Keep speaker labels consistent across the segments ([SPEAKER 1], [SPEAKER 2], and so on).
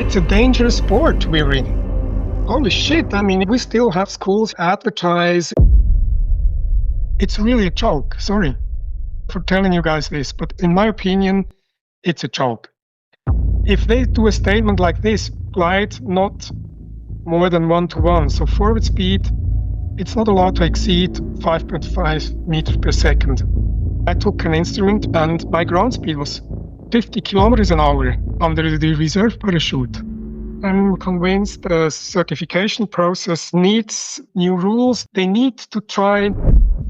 [SPEAKER 1] It's a dangerous sport we're in. Holy shit, I mean, we still have schools advertise. It's really a joke. Sorry for telling you guys this, but in my opinion, it's a joke. If they do a statement like this, glide not more than 1-to-1, so forward speed, it's not allowed to exceed 5.5 meters per second. I took an instrument and my ground speed was 50 kilometers an hour under the reserve parachute. I'm convinced the certification process needs new rules. They need to try.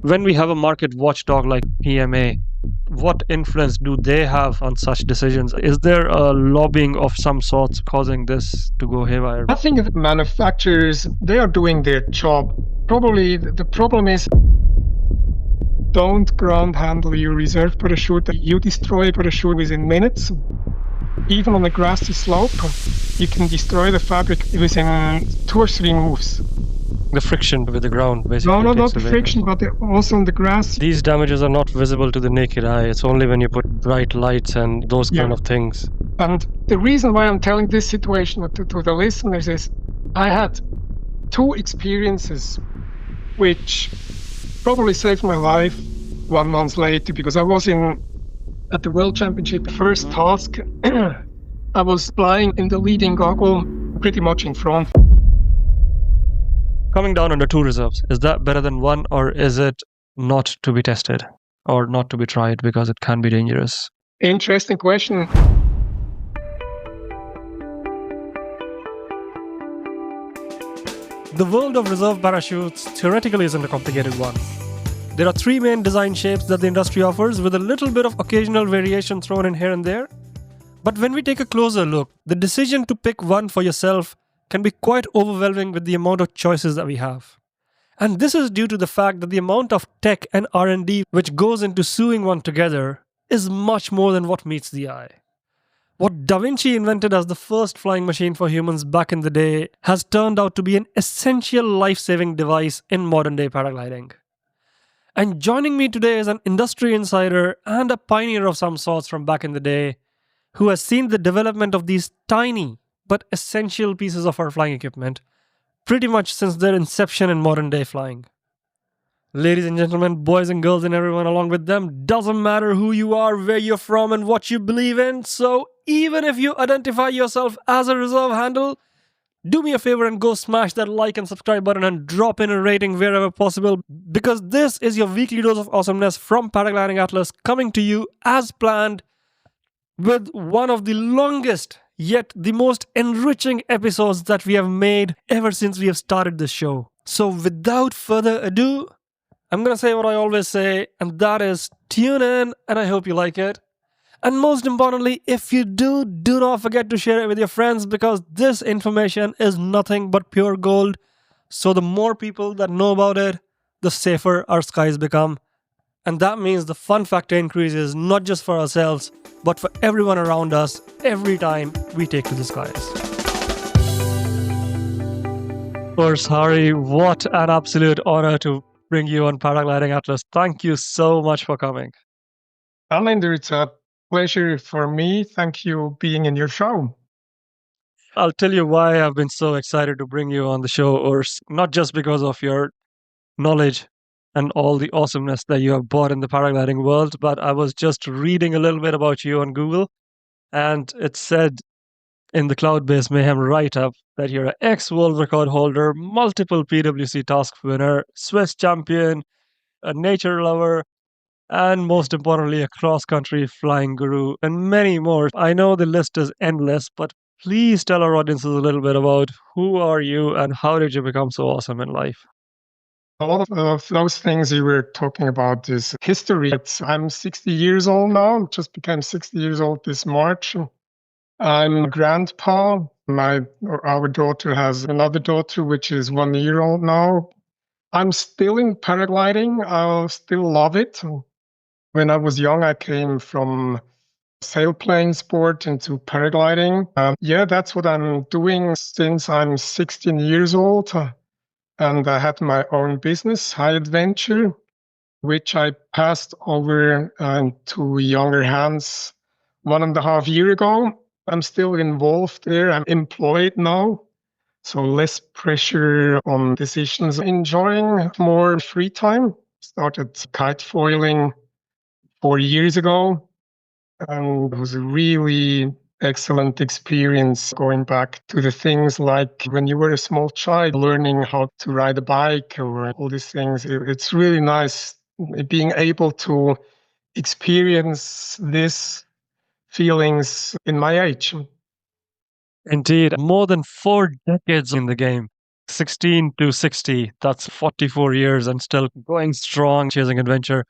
[SPEAKER 2] When we have a market watchdog like PMA, what influence do they have on such decisions? Is there a lobbying of some sorts causing this to go haywire?
[SPEAKER 1] I think the manufacturers, they are doing their job. Probably the problem is don't ground handle your reserve parachute. You destroy a parachute within minutes. Even on a grassy slope, you can destroy the fabric within 2 or 3 moves.
[SPEAKER 2] The friction with the ground, basically.
[SPEAKER 1] No, not the friction, but also on the grass.
[SPEAKER 2] These damages are not visible to the naked eye. It's only when you put bright lights and those kind of things.
[SPEAKER 1] And the reason why I'm telling this situation to the listeners is I had 2 experiences which probably saved my life 1 month later, because I was at the World Championship first task. I was flying in the leading goggle, pretty much in front.
[SPEAKER 2] Coming down under 2 reserves, is that better than 1, or is it not to be tested or not to be tried because it can be dangerous?
[SPEAKER 1] Interesting question.
[SPEAKER 2] The world of reserve parachutes theoretically isn't a complicated one. There are 3 main design shapes that the industry offers, with a little bit of occasional variation thrown in here and there. But when we take a closer look, the decision to pick one for yourself can be quite overwhelming with the amount of choices that we have. And this is due to the fact that the amount of tech and R&D which goes into sewing one together is much more than what meets the eye. What Da Vinci invented as the first flying machine for humans back in the day has turned out to be an essential life-saving device in modern-day paragliding. And joining me today is an industry insider and a pioneer of some sorts from back in the day, who has seen the development of these tiny but essential pieces of our flying equipment pretty much since their inception in modern-day flying. Ladies and gentlemen, boys and girls and everyone along with them, doesn't matter who you are, where you're from and what you believe in, so even if you identify yourself as a reserve handle, do me a favor and go smash that like and subscribe button and drop in a rating wherever possible, because this is your weekly dose of awesomeness from Paragliding Atlas, coming to you as planned with one of the longest yet the most enriching episodes that we have made ever since we have started this show. So without further ado, I'm gonna say what I always say, and that is tune in, and I hope you like it. And most importantly, if you do not forget to share it with your friends, because this information is nothing but pure gold. So the more people that know about it, the safer our skies become. And that means the fun factor increases not just for ourselves, but for everyone around us every time we take to the skies. Of course, Haari, what an absolute honor to bring you on Paragliding Atlas. Thank you so much for coming.
[SPEAKER 1] Alinder, it's a pleasure for me. Thank you being in your show.
[SPEAKER 2] I'll tell you why I've been so excited to bring you on the show, Urs. Not just because of your knowledge and all the awesomeness that you have brought in the paragliding world, but I was just reading a little bit about you on Google, and it said in the Cloud-Based Mayhem write-up that you're an ex-world record holder, multiple PWC task winner, Swiss champion, a nature lover, and most importantly, a cross-country flying guru, and many more. I know the list is endless, but please tell our audiences a little bit about who are you and how did you become so awesome in life?
[SPEAKER 1] A lot of those things you were talking about is history. I'm 60 years old now, just became 60 years old this March. I'm a grandpa. Our daughter has another daughter, which is 1 year old now. I'm still in paragliding. I still love it. When I was young, I came from sailplane sport into paragliding. That's what I'm doing since I'm 16 years old. And I had my own business, High Adventure, which I passed over to younger hands 1.5 years ago. I'm still involved there. I'm employed now, so less pressure on decisions. Enjoying more free time. Started kite foiling 4 years ago, and it was a really excellent experience going back to the things like when you were a small child, learning how to ride a bike or all these things. It's really nice being able to experience these feelings in my age.
[SPEAKER 2] Indeed, more than 4 decades in the game. 16 to 60, that's 44 years and still going strong, chasing adventure.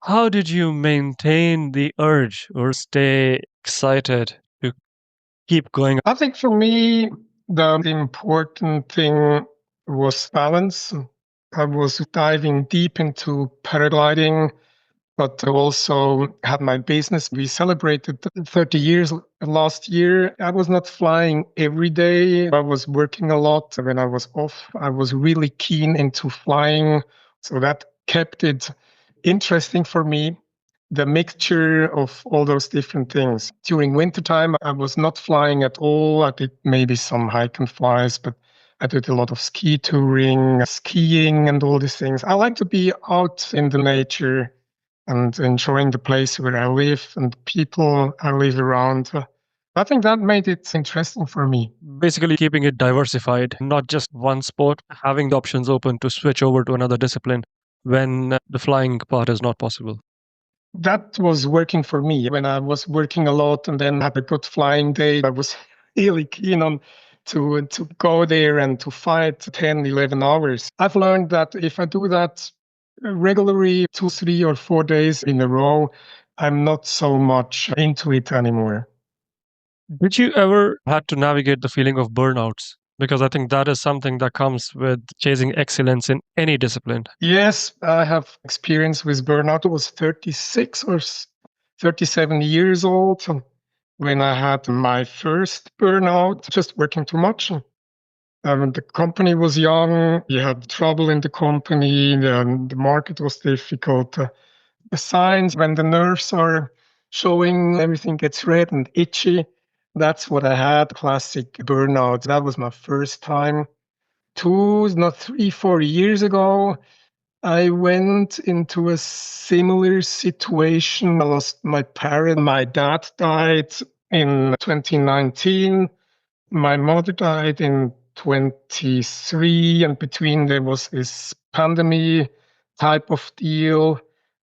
[SPEAKER 2] How did you maintain the urge or stay excited to keep going?
[SPEAKER 1] I think for me, the important thing was balance. I was diving deep into paragliding, but I also had my business. We celebrated 30 years last year. I was not flying every day. I was working a lot. When I was off, I was really keen into flying. So that kept it interesting for me, the mixture of all those different things. During wintertime, I was not flying at all. I did maybe some hike and flies, but I did a lot of ski touring, skiing, and all these things. I like to be out in the nature and enjoying the place where I live and the people I live around. I think that made it interesting for me.
[SPEAKER 2] Basically, keeping it diversified, not just one sport, having the options open to switch over to another discipline when the flying part is not possible.
[SPEAKER 1] That was working for me. When I was working a lot and then had a good flying day, I was really keen on to go there and to fight 10, 11 hours. I've learned that if I do that regularly 2, 3, or 4 days in a row, I'm not so much into it anymore.
[SPEAKER 2] Did you ever had to navigate the feeling of burnouts? Because I think that is something that comes with chasing excellence in any discipline.
[SPEAKER 1] Yes, I have experience with burnout. I was 36 or 37 years old when I had my first burnout, just working too much. The company was young. You had trouble in the company. The market was difficult. The signs when the nerves are showing, everything gets red and itchy. That's what I had. Classic burnout. That was my first time. Two, not 3, 4 years ago, I went into a similar situation. I lost my parent. My dad died in 2019. My mother died in 23, and between there was this pandemic type of deal.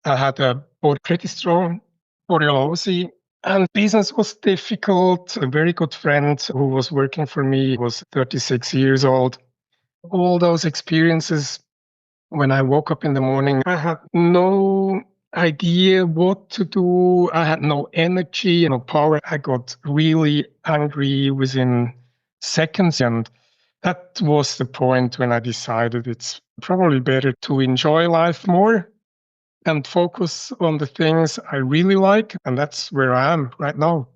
[SPEAKER 1] I had a pretty strong borreliosis, and business was difficult. A very good friend who was working for me was 36 years old. All those experiences, when I woke up in the morning, I had no idea what to do. I had no energy, no power. I got really angry within seconds. And that was the point when I decided it's probably better to enjoy life more and focus on the things I really like. And that's where I am right now.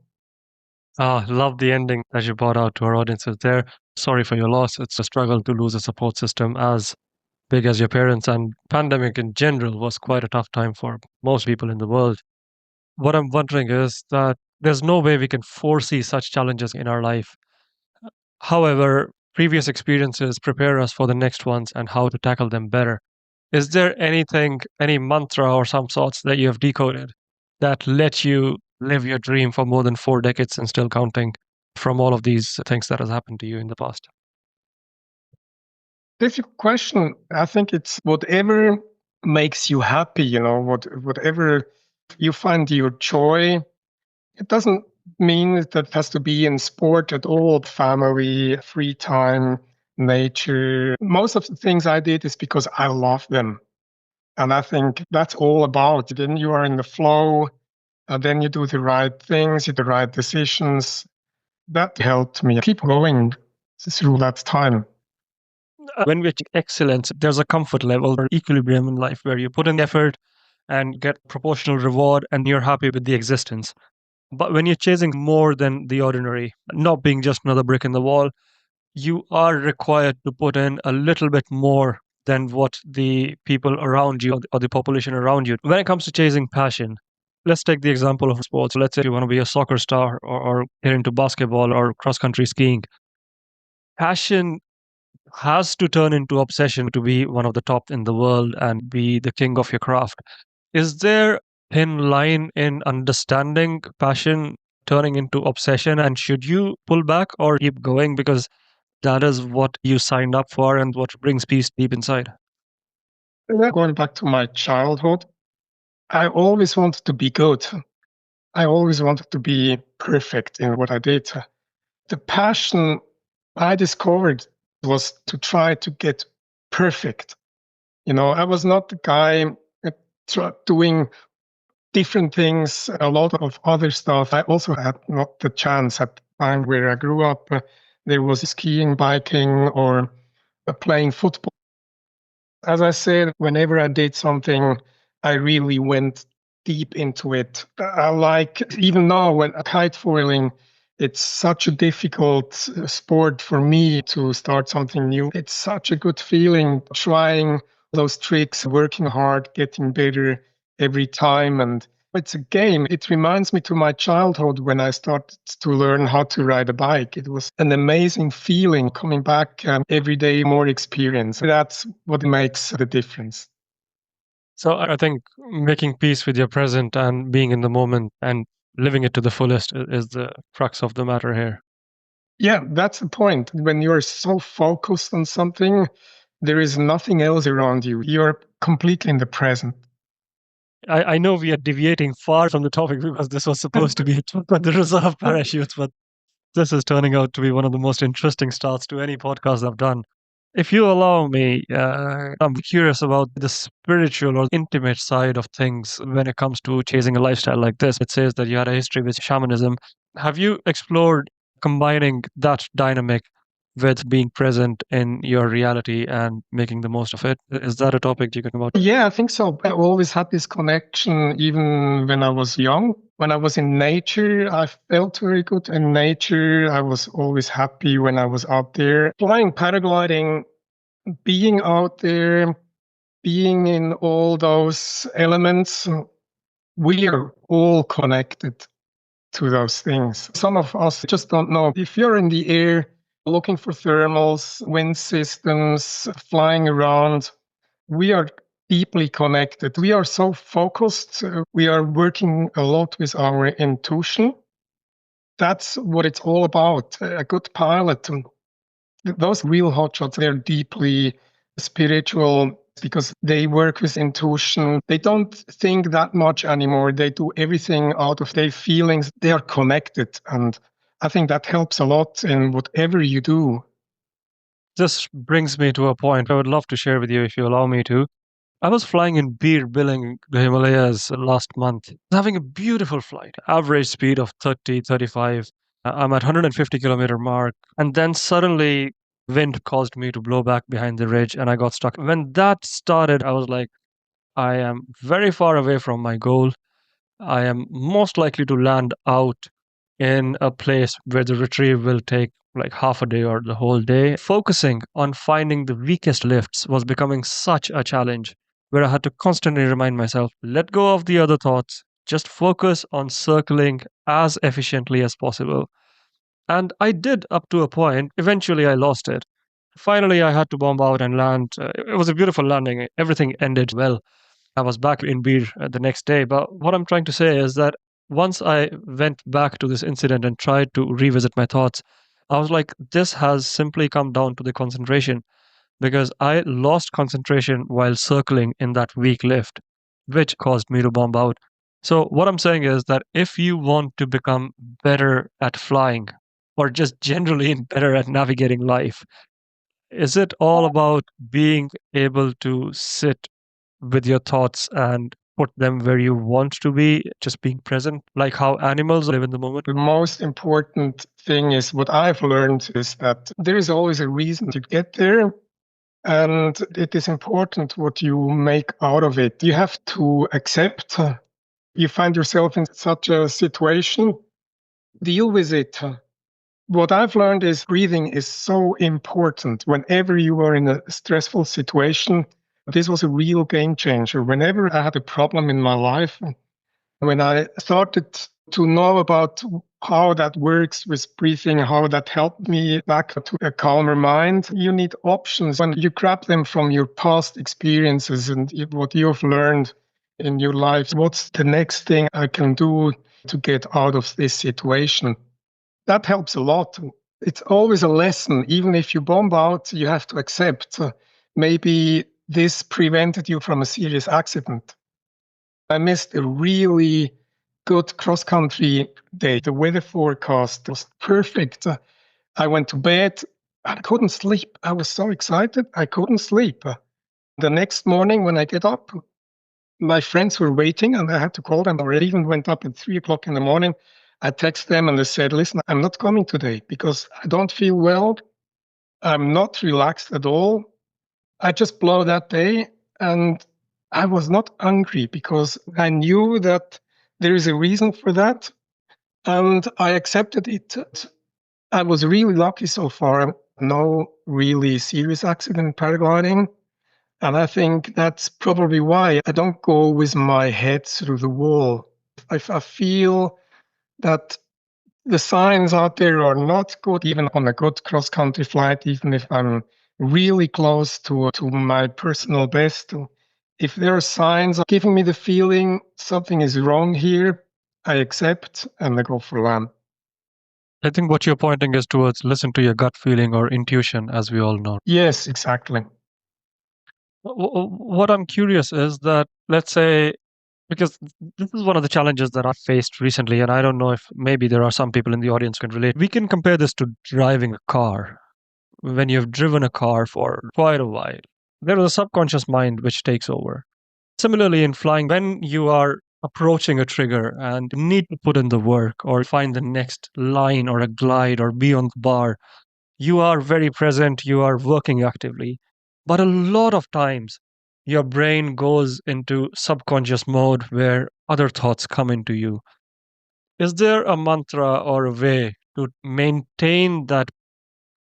[SPEAKER 2] Ah, love the ending that you brought out to our audiences there. Sorry for your loss. It's a struggle to lose a support system as big as your parents, and pandemic in general was quite a tough time for most people in the world. What I'm wondering is that there's no way we can foresee such challenges in our life. However, previous experiences prepare us for the next ones and how to tackle them better. Is there anything, any mantra or some sorts that you have decoded that let you live your dream for more than 4 decades and still counting from all of these things that has happened to you in the past?
[SPEAKER 1] Difficult question. I think it's whatever makes you happy, whatever you find your joy. It doesn't mean that it has to be in sport at all. Family, free time, nature. Most of the things I did is because I love them. And I think that's all about. Then you are in the flow, and then you do the right things, you do the right decisions. That helped me keep going through that time.
[SPEAKER 2] When we achieve excellence, there's a comfort level or equilibrium in life where you put in effort and get proportional reward and you're happy with the existence. But when you're chasing more than the ordinary, not being just another brick in the wall, you are required to put in a little bit more than what the people around you or the population around you. When it comes to chasing passion, Let's take the example of sports. Let's say you want to be a soccer star or get into basketball or cross country skiing. Passion has to turn into obsession to be one of the top in the world and be the king of your craft. Is there a thin line in understanding passion turning into obsession? And should you pull back or keep going because that is what you signed up for and what brings peace deep inside?
[SPEAKER 1] Going back to my childhood, I always wanted to be good. I always wanted to be perfect in what I did. The passion I discovered was to try to get perfect. I was not the guy doing different things, a lot of other stuff. I also had not the chance at the time where I grew up. There was skiing, biking, or playing football. As I said, whenever I did something, I really went deep into it. I like, even now, when kite foiling, it's such a difficult sport for me to start something new. It's such a good feeling trying those tricks, working hard, getting better every time. And it's a game. It reminds me to my childhood when I started to learn how to ride a bike. It was an amazing feeling coming back every day, more experience. That's what makes the difference.
[SPEAKER 2] So I think making peace with your present and being in the moment and living it to the fullest is the crux of the matter here.
[SPEAKER 1] Yeah, that's the point. When you're so focused on something, there is nothing else around you. You're completely in the present.
[SPEAKER 2] I know we are deviating far from the topic because this was supposed to be a talk about the reserve parachutes, but this is turning out to be one of the most interesting starts to any podcast I've done. If you allow me, I'm curious about the spiritual or intimate side of things when it comes to chasing a lifestyle like this. It says that you had a history with shamanism. Have you explored combining that dynamic with being present in your reality and making the most of it? Is that a topic you can talk about?
[SPEAKER 1] Yeah, I think so. I always had this connection even when I was young. When I was in nature, I felt very good in nature. I was always happy when I was out there. Flying paragliding, being out there, being in all those elements, we are all connected to those things. Some of us just don't know. If you're in the air looking for thermals, wind systems, flying around, we are deeply connected. We are so focused. We are working a lot with our intuition. That's what it's all about. A good pilot. Those real hotshots, they're deeply spiritual because they work with intuition. They don't think that much anymore. They do everything out of their feelings. They are connected. And I think that helps a lot in whatever you do.
[SPEAKER 2] This brings me to a point I would love to share with you if you allow me to. I was flying in Beer Billing, the Himalayas last month, having a beautiful flight, average speed of 30, 35. I'm at 150-kilometer mark. And then suddenly wind caused me to blow back behind the ridge and I got stuck. When that started, I was like, I am very far away from my goal. I am most likely to land out in a place where the retrieve will take like half a day or the whole day. Focusing on finding the weakest lifts was becoming such a challenge where I had to constantly remind myself, let go of the other thoughts, just focus on circling as efficiently as possible. And I did up to a point. Eventually, I lost it. Finally, I had to bomb out and land. It was a beautiful landing. Everything ended well. I was back in beer the next day. But what I'm trying to say is that once I went back to this incident and tried to revisit my thoughts, I was like, this has simply come down to the concentration because I lost concentration while circling in that weak lift, which caused me to bomb out. So, what I'm saying is that if you want to become better at flying or just generally better at navigating life, is it all about being able to sit with your thoughts and put them where you want to be, just being present, like how animals live in the moment?
[SPEAKER 1] The most important thing is what I've learned is that there is always a reason to get there. And it is important what you make out of it. You have to accept you find yourself in such a situation, deal with it. What I've learned is breathing is so important. Whenever you are in a stressful situation, this was a real game changer. Whenever I had a problem in my life, When I started to know about how that works with breathing, how that helped me back to a calmer mind, you need options. When you grab them from your past experiences and what you've learned in your life, what's the next thing I can do to get out of this situation? That helps a lot. It's always a lesson. Even if you bomb out, you have to accept maybe this prevented you from a serious accident. I missed a really good cross country day. The weather forecast was perfect. I went to bed. I couldn't sleep. I was so excited. I couldn't sleep. The next morning, when I get up, my friends were waiting and I had to call them. I even went up at 3 o'clock in the morning. I texted them and I said, listen, I'm not coming today because I don't feel well. I'm not relaxed at all. I just blow that day. And I was not angry because I knew that there is a reason for that. And I accepted it. I was really lucky so far. No really serious accident in paragliding. And I think that's probably why I don't go with my head through the wall. If I feel that the signs out there are not good, even on a good cross country flight, even if I'm really close to my personal best, if there are signs giving me the feeling something is wrong here, I accept and I go for land.
[SPEAKER 2] I think what you're pointing is towards listen to your gut feeling or intuition, as we all know.
[SPEAKER 1] Yes, exactly.
[SPEAKER 2] What I'm curious is that, let's say, because this is one of the challenges that I've faced recently, and I don't know if maybe there are some people in the audience who can relate. We can compare this to driving a car. When you've driven a car for quite a while, there is a subconscious mind which takes over. Similarly, in flying, when you are approaching a trigger and need to put in the work or find the next line or a glide or be on the bar, you are very present, you are working actively. But a lot of times, your brain goes into subconscious mode where other thoughts come into you. Is there a mantra or a way to maintain that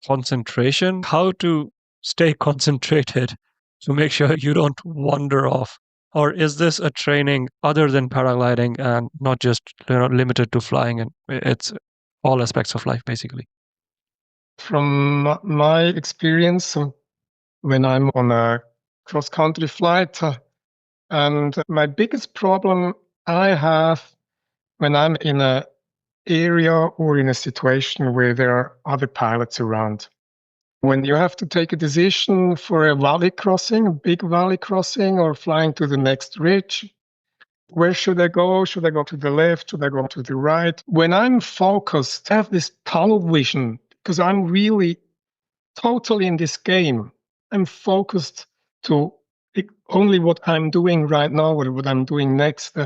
[SPEAKER 2] concentration? How to stay concentrated to make sure you don't wander off? Or is this a training other than paragliding and not just limited to flying, and it's all aspects of life basically?
[SPEAKER 1] From my experience, when I'm on a cross country flight, and my biggest problem I have when I'm in a area or in a situation where there are other pilots around. When you have to take a decision for a valley crossing, a big valley crossing, or flying to the next ridge, where should I go? Should I go to the left? Should I go to the right? When I'm focused, I have this tunnel vision because I'm really totally in this game. I'm focused to only what I'm doing right now or what I'm doing next.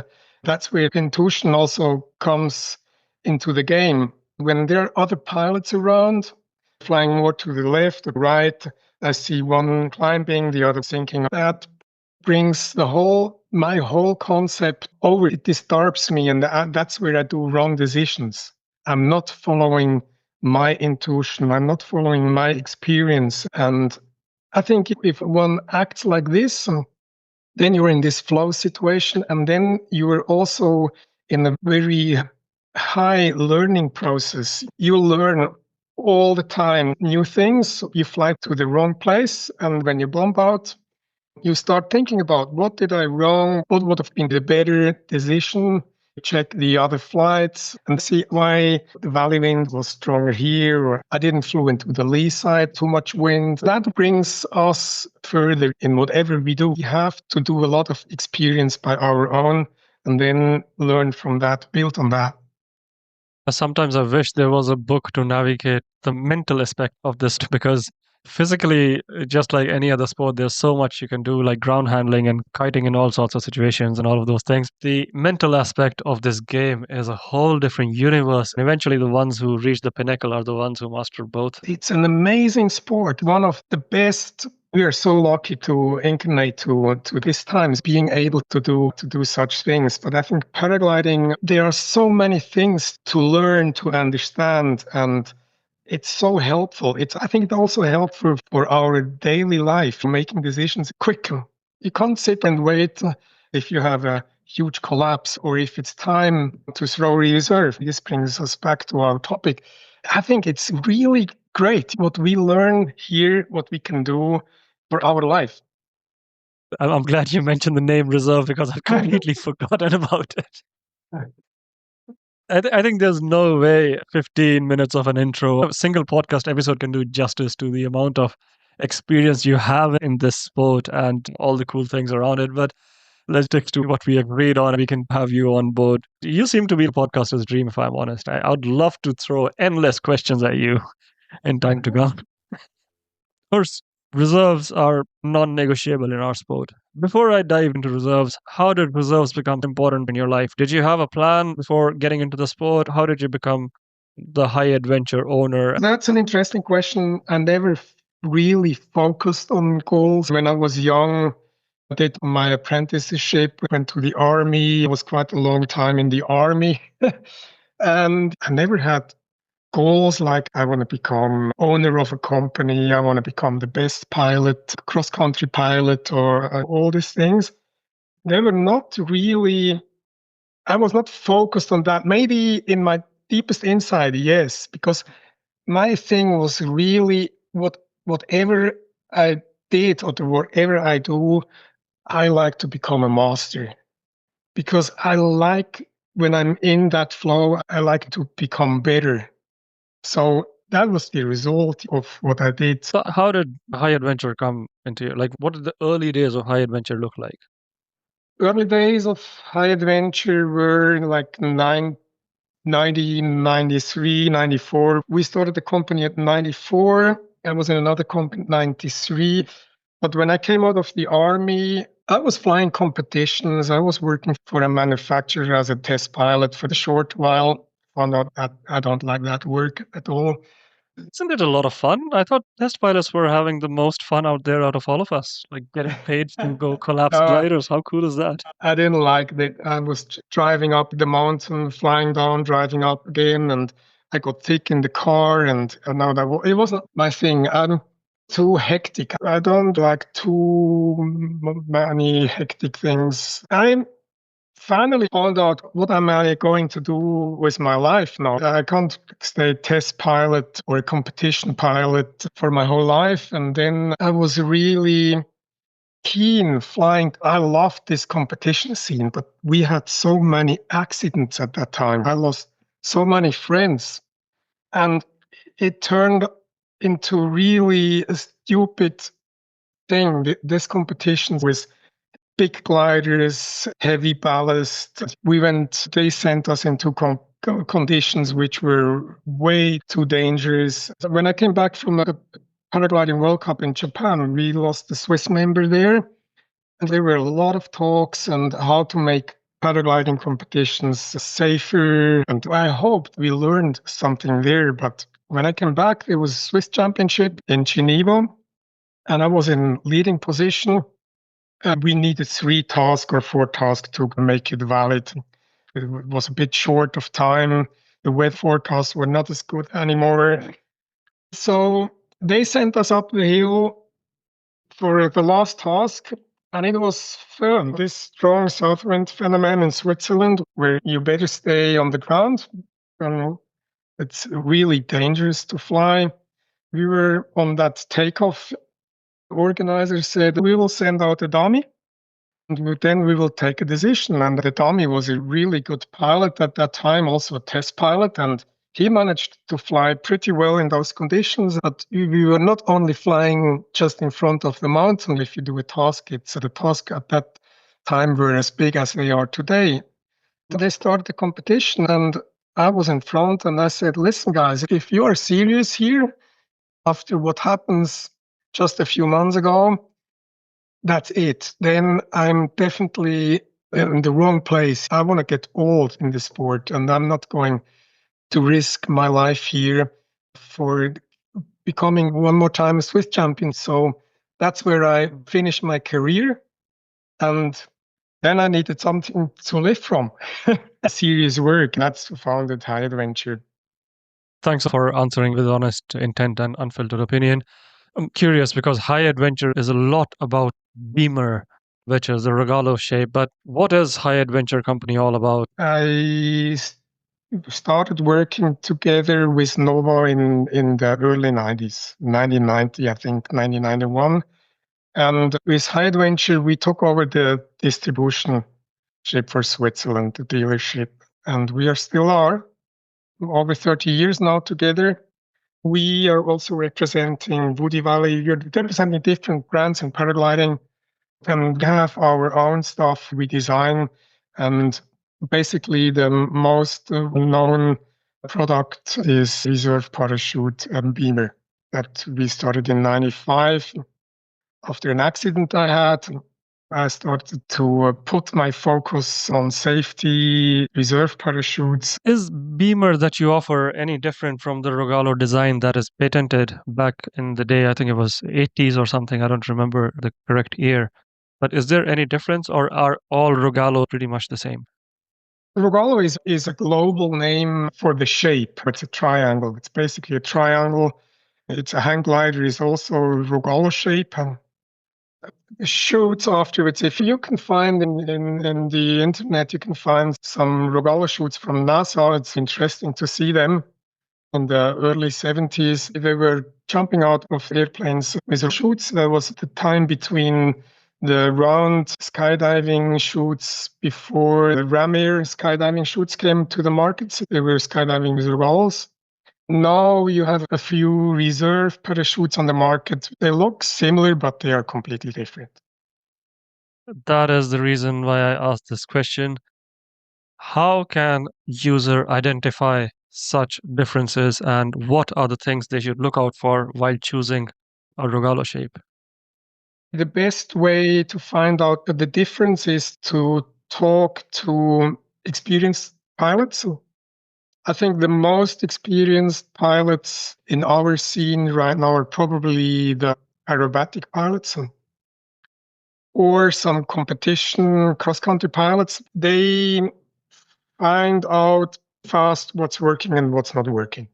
[SPEAKER 1] That's where intuition also comes into the game. When there are other pilots around, flying more to the left or right, I see one climbing, the other sinking. That brings my whole concept over. It disturbs me, and that's where I do wrong decisions. I'm not following my intuition. I'm not following my experience. And I think if one acts like this, then you're in this flow situation, and then you are also in a very high learning process. You learn all the time new things. You fly to the wrong place, and when you bomb out, you start thinking about what did I wrong? What would have been the better decision? Check the other flights and see why the valley wind was stronger here, or I didn't flew into the lee side, too much wind. That brings us further in whatever we do. We have to do a lot of experience by our own and then learn from that, build on that.
[SPEAKER 2] Sometimes I wish there was a book to navigate the mental aspect of this because physically, just like any other sport, there's so much you can do, like ground handling and kiting in all sorts of situations and all of those things. The mental aspect of this game is a whole different universe. And eventually, the ones who reach the pinnacle are the ones who master both.
[SPEAKER 1] It's an amazing sport, one of the best. We are so lucky to incarnate to these times, being able to do such things. But I think paragliding, there are so many things to learn, to understand, and it's so helpful. I think it's also helpful for our daily life, making decisions quicker. You can't sit and wait if you have a huge collapse or if it's time to throw reserve. This brings us back to our topic. I think it's really great what we learn here, what we can do for our life.
[SPEAKER 2] I'm glad you mentioned the name reserve because I've completely forgotten about it. I think there's no way 15 minutes of an intro, a single podcast episode can do justice to the amount of experience you have in this sport and all the cool things around it. But let's stick to what we agreed on. We can have you on board. You seem to be a podcaster's dream, if I'm honest. I would love to throw endless questions at you in time to come. Of course, reserves are non-negotiable in our sport. Before I dive into reserves, how did reserves become important in your life? Did you have a plan before getting into the sport? How did you become the high adventure owner?
[SPEAKER 1] That's an interesting question. I never really focused on goals. When I was young, I did my apprenticeship, went to the army. It was quite a long time in the army. And I never had goals like I want to become owner of a company, I want to become the best pilot, cross-country pilot, or all these things. They were not really, I was not focused on that. Maybe in my deepest inside, yes, because my thing was really whatever I did or whatever I do, I like to become a master because I like when I'm in that flow, I like to become better. So that was the result of what I did.
[SPEAKER 2] So how did high adventure come into your, like, what did the early days of high adventure look like?
[SPEAKER 1] Early days of high adventure were like 1993, 94. We started the company at 94. I was in another company 93. But when I came out of the army, I was flying competitions. I was working for a manufacturer as a test pilot for a short while. Found out that I don't like that work at all.
[SPEAKER 2] Isn't it a lot of fun? I thought test pilots were having the most fun out there out of all of us, like getting paid to go collapse
[SPEAKER 1] Uh,
[SPEAKER 2] gliders. How cool is that?
[SPEAKER 1] I didn't like that. I was driving up the mountain, flying down, driving up again, and I got sick in the car. And now it wasn't my thing. I'm too hectic. I don't like too many hectic things. I finally found out what am I going to do with my life now. I can't stay test pilot or a competition pilot for my whole life. And then I was really keen flying. I loved this competition scene, but we had so many accidents at that time. I lost so many friends, and it turned into really a stupid thing. This competition with big gliders, heavy ballast. They sent us into conditions which were way too dangerous. When I came back from a paragliding World Cup in Japan, we lost the Swiss member there. And there were a lot of talks on how to make paragliding competitions safer. And I hoped we learned something there. But when I came back, there was a Swiss championship in Geneva, and I was in leading position. We needed 3 tasks or 4 tasks to make it valid. It was a bit short of time. The weather forecasts were not as good anymore. So they sent us up the hill for the last task, and it was fun. This strong south wind phenomenon in Switzerland, where you better stay on the ground. It's really dangerous to fly. We were on that takeoff. The organizer said, we will send out a dummy, and then we will take a decision. And the dummy was a really good pilot at that time, also a test pilot, and he managed to fly pretty well in those conditions. But we were not only flying just in front of the mountain. If you do a task, the task at that time were as big as they are today. They started the competition, and I was in front, and I said, listen, guys, if you are serious here, after what happens just a few months ago, that's it. Then I'm definitely in the wrong place. I want to get old in the sport, and I'm not going to risk my life here for becoming one more time a Swiss champion. So that's where I finished my career. And then I needed something to live from. Serious work. That's founded High Adventure.
[SPEAKER 2] Thanks for answering with honest intent and unfiltered opinion. I'm curious because high adventure is a lot about beamer which is the Rogallo shape. But what is High Adventure Company all about?
[SPEAKER 1] I started working together with Nova in the early 90s, 1990, I think, 1991. And with High Adventure, we took over the distribution ship for Switzerland, the dealership. And we are still are, over 30 years now together. We are also representing Woody Valley. We're representing different brands in paragliding, and we have our own stuff we design. And basically, the most known product is Reserve Parachute and Beamer that we started in 95. After an accident I had, I started to put my focus on safety, reserve parachutes.
[SPEAKER 2] Is Beamer that you offer any different from the Rogallo design that is patented back in the day? I think it was 80s or something. I don't remember the correct year. But is there any difference, or are all Rogallo pretty much the same?
[SPEAKER 1] Rogallo is a global name for the shape. It's a triangle. It's basically a triangle. It's a hang glider is also Rogallo shape. And shoots afterwards. If you can find in the internet, you can find some Rogallo shoots from NASA. It's interesting to see them. In the early 70s, they were jumping out of airplanes with the shoots. That was the time between the round skydiving shoots before the ram air skydiving shoots came to the market. They were skydiving with Rogallos. Now you have a few reserve parachutes on the market. They look similar, but they are completely different.
[SPEAKER 2] That is the reason why I asked this question. How can user identify such differences, and what are the things they should look out for while choosing a Rogallo shape?
[SPEAKER 1] The best way to find out the difference is to talk to experienced pilots. I think the most experienced pilots in our scene right now are probably the aerobatic pilots or some competition cross-country pilots. They find out fast what's working and what's not working.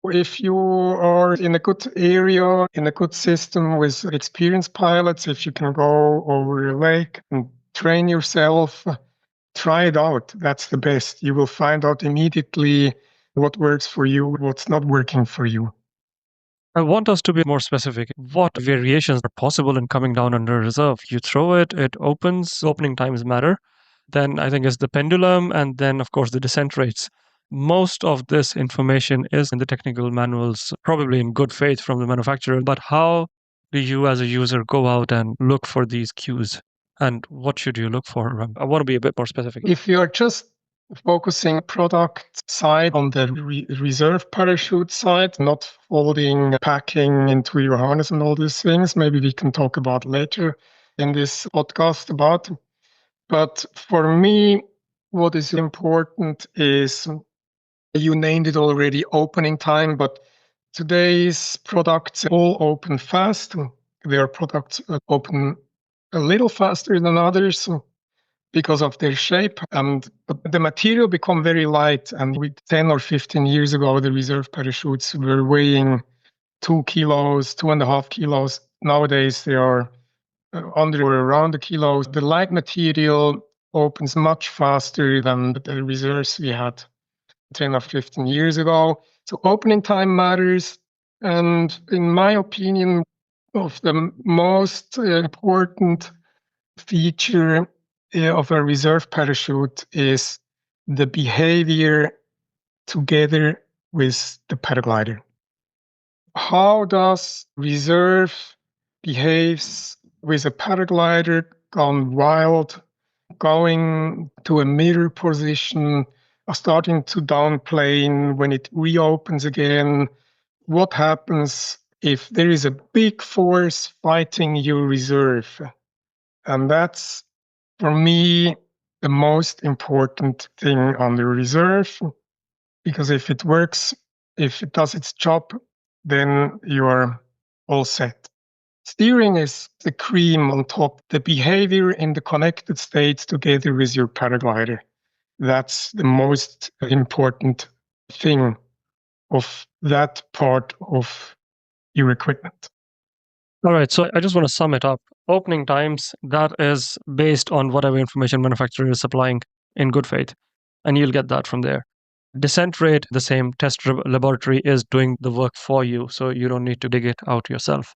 [SPEAKER 1] If you are in a good area, in a good system with experienced pilots, if you can go over a lake and train yourself, try it out. That's the best. You will find out immediately what works for you, what's not working for you.
[SPEAKER 2] I want us to be more specific. What variations are possible in coming down under reserve? You throw it, it opens, opening times matter. Then I think it's the pendulum, and then, of course, the descent rates. Most of this information is in the technical manuals, probably in good faith from the manufacturer. But how do you, as a user, go out and look for these cues? And what should you look for? I want to be a bit more specific.
[SPEAKER 1] If you are just focusing product side on the reserve parachute side, not folding, packing into your harness and all these things, maybe we can talk about later in this podcast about. But for me, what is important is, you named it already, opening time, but today's products all open fast. There are products that open a little faster than others because of their shape, but the material become very light. And 10 or 15 years ago, the reserve parachutes were weighing 2 kilos, 2.5 kilos. Nowadays, they are under or around a kilo. The light material opens much faster than the reserves we had 10 or 15 years ago. So opening time matters. And in my opinion, of the most important feature of a reserve parachute is the behavior together with the paraglider. How does reserve behaves with a paraglider gone wild, going to a mirror position, starting to downplane when it reopens again? What happens if there is a big force fighting your reserve? And that's, for me, the most important thing on the reserve, because if it works, if it does its job, then you're all set. Steering is the cream on top, the behavior in the connected states together with your paraglider. That's the most important thing of that part of your equipment.
[SPEAKER 2] All right, so I just want to sum it up. Opening times, that is based on whatever information manufacturer is supplying in good faith, and you'll get that from there. Descent rate, the same. Test laboratory is doing the work for you, so you don't need to dig it out yourself.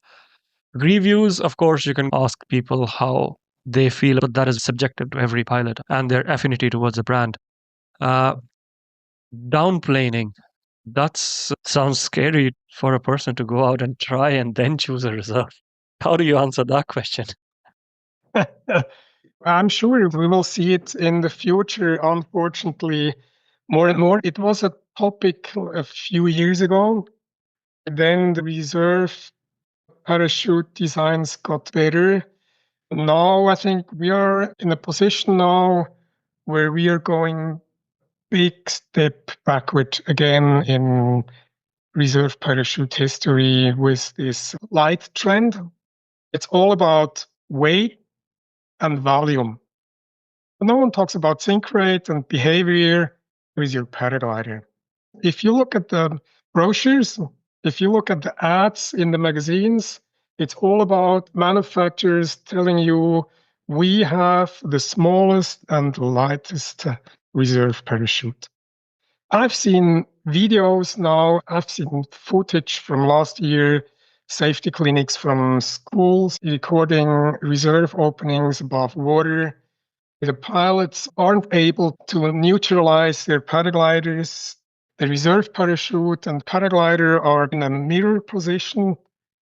[SPEAKER 2] Reviews, of course, you can ask people how they feel, but that is subjective to every pilot and their affinity towards the brand. Uh, Downplaning, that sounds scary for a person to go out and try and then choose a reserve. How do you answer that question?
[SPEAKER 1] I'm sure we will see it in the future, unfortunately, more and more. It was a topic a few years ago. Then the reserve parachute designs got better. Now I think we are in a position now where we are going big step backward again in reserve parachute history with this light trend. It's all about weight and volume. No one talks think sink rate and behavior with your paraglider. If you look at the brochures, if you look at the ads in the magazines, it's all about manufacturers telling you we have the smallest and lightest reserve parachute. I've seen videos now, I've seen footage from last year, safety clinics from schools recording reserve openings above water. The pilots aren't able to neutralize their paragliders. The reserve parachute and paraglider are in a mirror position,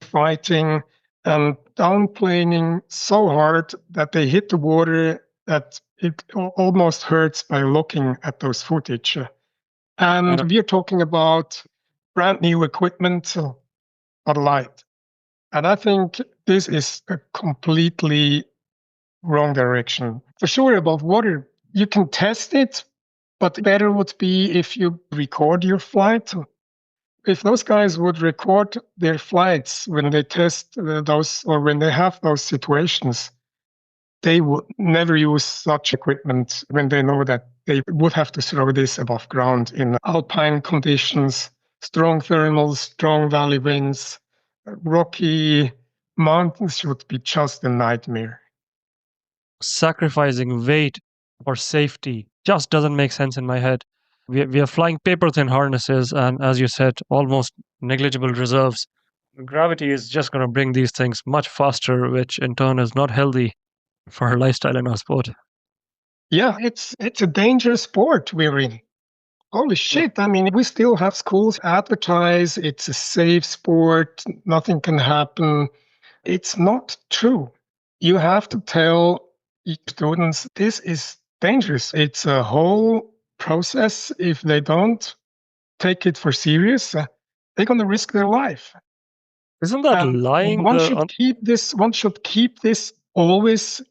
[SPEAKER 1] fighting and downplaning so hard that they hit the water that it almost hurts by looking at those footage. And we're talking about brand new equipment, but light. And I think this is a completely wrong direction. For sure, above water, you can test it, but better would be if you record your flight. If those guys would record their flights when they test those or when they have those situations, they would never use such equipment when they know that they would have to throw this above ground in alpine conditions, strong thermals, strong valley winds, rocky mountains would be just a nightmare.
[SPEAKER 2] Sacrificing weight or safety just doesn't make sense in my head. We are flying paper thin harnesses, and as you said, almost negligible reserves. Gravity is just going to bring these things much faster, which in turn is not healthy for our lifestyle and our sport.
[SPEAKER 1] Yeah, it's a dangerous sport we're in. Holy shit. I mean, we still have schools advertise it's a safe sport, nothing can happen. It's not true. You have to tell students this is dangerous. It's a whole process. If they don't take it for serious, they're going to risk their life.
[SPEAKER 2] Isn't that lying?
[SPEAKER 1] One should keep this always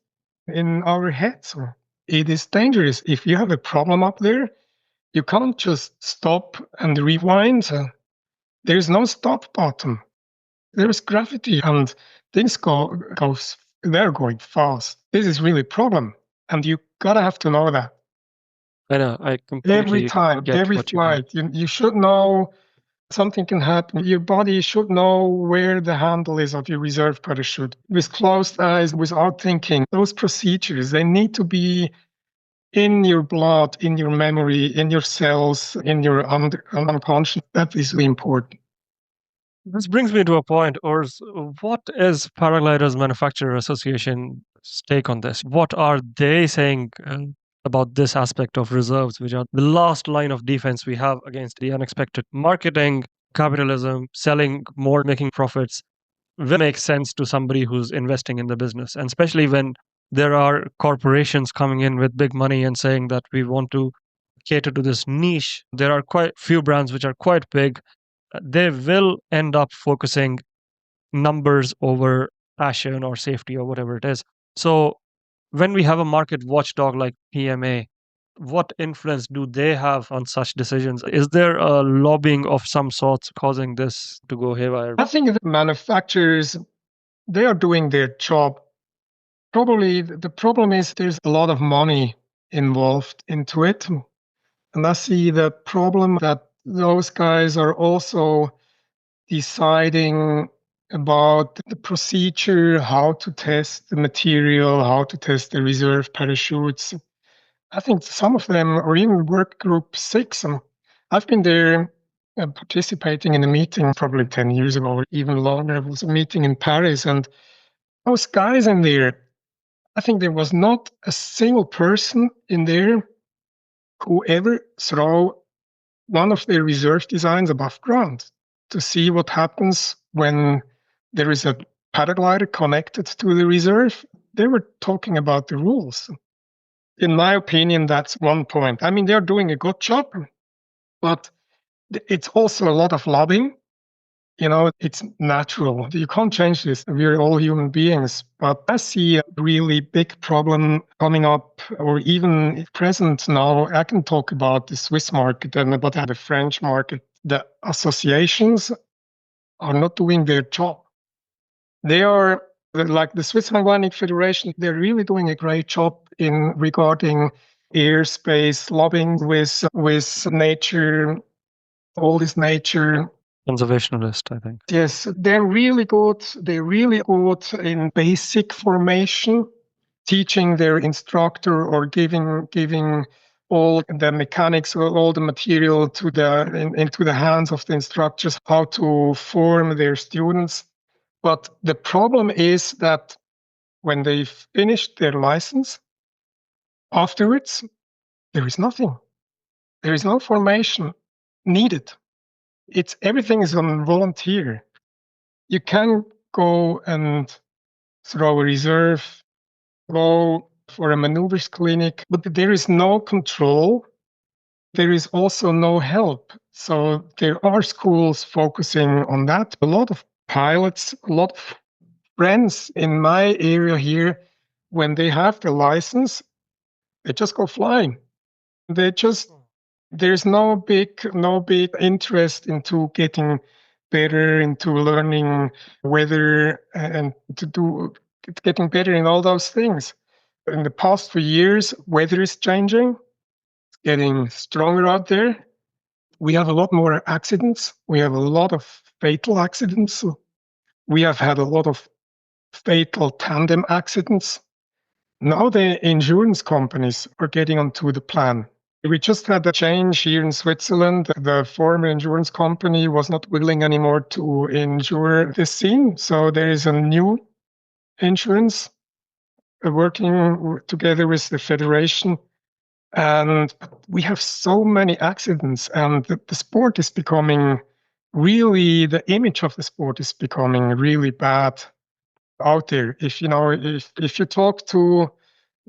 [SPEAKER 1] in our heads. It is dangerous. If you have a problem up there, you can't just stop and rewind. There's no stop button. There's gravity and things they're going fast. This is really a problem. And you gotta have to know that.
[SPEAKER 2] I know, I completely
[SPEAKER 1] Every time,
[SPEAKER 2] get
[SPEAKER 1] every
[SPEAKER 2] what you mean.
[SPEAKER 1] flight, you should know something can happen. Your body should know where the handle is of your reserve parachute. With closed eyes, without thinking, those procedures, they need to be in your blood, in your memory, in your cells, in your unconscious. That is really important.
[SPEAKER 2] This brings me to a point, Urs. What is Paragliders Manufacturer Association's take on this? What are they saying about this aspect of reserves, which are the last line of defense we have against the unexpected? Marketing, capitalism, selling more, making profits will make sense to somebody who's investing in the business, and especially when there are corporations coming in with big money and saying that we want to cater to this niche. There are quite few brands which are quite big. They will end up focusing numbers over passion or safety or whatever it is. So when we have a market watchdog like PMA, what influence do they have on such decisions? Is there a lobbying of some sorts causing this to go haywire?
[SPEAKER 1] I think the manufacturers, they are doing their job. Probably the problem is there's a lot of money involved into it. And I see the problem that those guys are also deciding about the procedure, how to test the material, how to test the reserve parachutes. I think some of them, or even work group 6, I've been there participating in a meeting probably 10 years ago, or even longer. It was a meeting in Paris, and those guys in there, I think there was not a single person in there who ever throw one of their reserve designs above ground to see what happens when there is a paraglider connected to the reserve. They were talking about the rules. In my opinion, that's one point. I mean, they're doing a good job, but it's also a lot of lobbying. It's natural. You can't change this. We're all human beings. But I see a really big problem coming up, or even present now. I can talk about the Swiss market and about the French market. The associations are not doing their job. They are like the Swiss Hungarian Federation. They're really doing a great job in regarding airspace, lobbying with nature, all this nature.
[SPEAKER 2] Conservationalist, I think.
[SPEAKER 1] Yes, they're really good. They're really good in basic formation, teaching their instructor or giving all the mechanics or all the material into the hands of the instructors, how to form their students. But the problem is that when they've finished their license, afterwards, there is nothing. There is no formation needed. Everything is on volunteer. You can go and throw a reserve, go for a maneuvers clinic, but there is no control. There is also no help. So there are schools focusing on that. A lot of pilots, a lot of friends in my area here, when they have the license, they just go flying. There's no big interest into getting better, into learning weather and getting better in all those things. In the past few years, weather is changing, it's getting stronger out there. We have a lot more accidents. We have a lot of fatal accidents. We have had a lot of fatal tandem accidents. Now the insurance companies are getting onto the plan. We just had a change here in Switzerland. The former insurance company was not willing anymore to insure the scene. So there is a new insurance working together with the federation. And we have so many accidents, and the sport is becoming the image of the sport is becoming really bad out there. If you talk to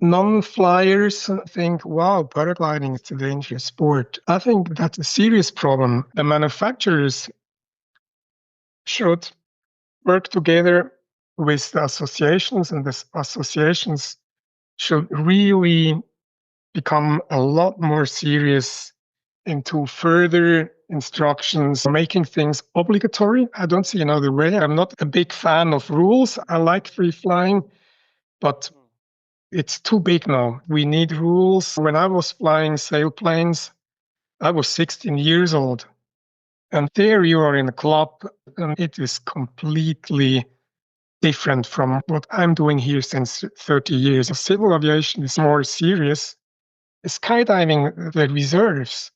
[SPEAKER 1] non-flyers, think, wow, paragliding is a dangerous sport. I think that's a serious problem. The manufacturers should work together with the associations, and the associations should really become a lot more serious into further instructions, making things obligatory. I don't see another way. I'm not a big fan of rules. I like free flying, but it's too big now. We need rules. When I was flying sailplanes, I was 16 years old. And there you are in a club, and it is completely different from what I'm doing here since 30 years. Civil aviation is more serious. Skydiving, the reserves,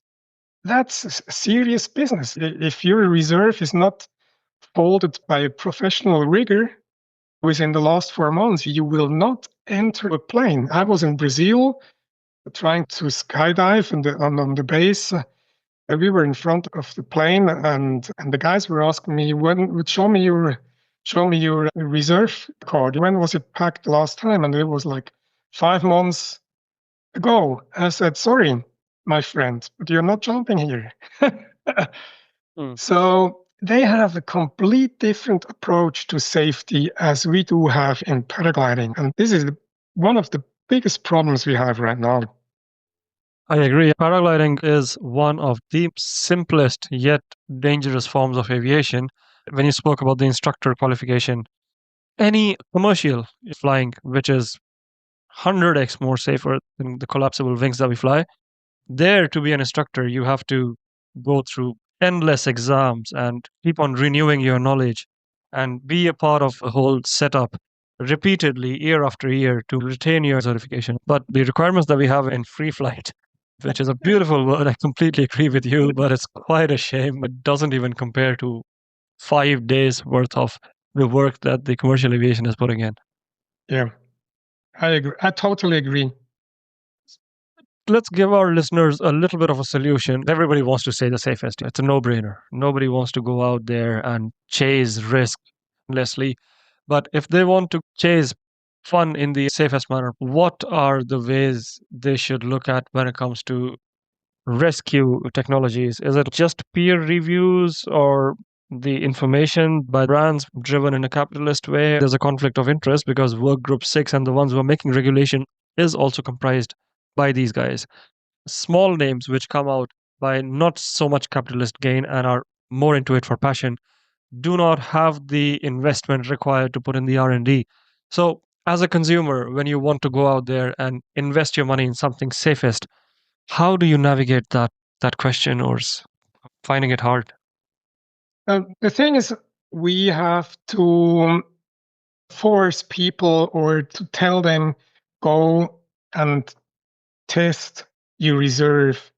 [SPEAKER 1] that's serious business. If your reserve is not folded by a professional rigger within the last 4 months, you will not enter a plane. I was in Brazil trying to skydive on the base. We were in front of the plane, and the guys were asking me, show me your reserve card. When was it packed the last time? And it was like 5 months ago. I said, sorry, my friend, but you're not jumping here. So they have a complete different approach to safety as we do have in paragliding. And this is one of the biggest problems we have right now.
[SPEAKER 2] I agree. Paragliding is one of the simplest yet dangerous forms of aviation. When you spoke about the instructor qualification, any commercial flying, which is 100x more safer than the collapsible wings that we fly, there to be an instructor, you have to go through endless exams and keep on renewing your knowledge. and be a part of a whole setup repeatedly year after year to retain your certification. But the requirements that we have in free flight, which is a beautiful word, I completely agree with you, but it's quite a shame. It doesn't even compare to 5 days worth of the work that the commercial aviation is putting in.
[SPEAKER 1] Yeah, I agree. I totally agree.
[SPEAKER 2] Let's give our listeners a little bit of a solution. Everybody wants to say the safest. It's a no brainer. Nobody wants to go out there and chase risk endlessly. But if they want to chase fun in the safest manner, what are the ways they should look at when it comes to rescue technologies? Is it just peer reviews or the information by brands driven in a capitalist way? There's a conflict of interest because Work Group 6 and the ones who are making regulation is also comprised by these guys. Small names which come out by not so much capitalist gain and are more into it for passion do not have the investment required to put in the R&D. So as a consumer, when you want to go out there and invest your money in something safest, how do you navigate that question, or finding it hard?
[SPEAKER 1] The thing is, we have to force people or to tell them, go and test your reserve,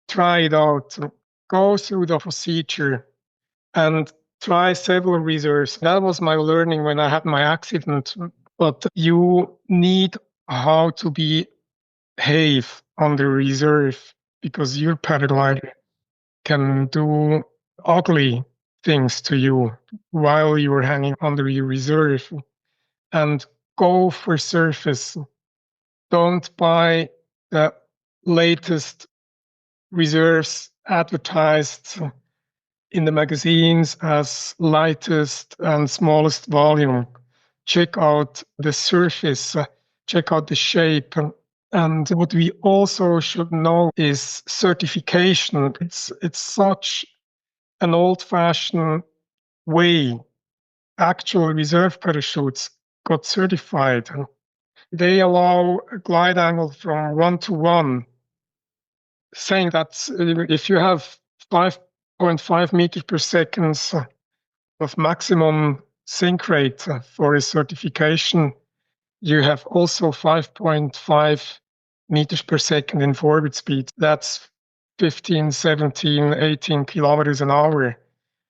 [SPEAKER 1] try it out, go through the procedure and try several reserves. That was my learning when I had my accident. But you need how to behave on the reserve because your paraglider can do ugly things to you while you're hanging under your reserve. And go for surface. Don't buy the latest reserves advertised in the magazines as lightest and smallest volume. Check out the surface, check out the shape. And what we also should know is certification. It's such an old-fashioned way. Actual reserve parachutes got certified. They allow a glide angle from 1 to 1, saying that if you have 5.5 meters per second of maximum sink rate for a certification, you have also 5.5 meters per second in forward speed. That's 15, 17, 18 kilometers an hour.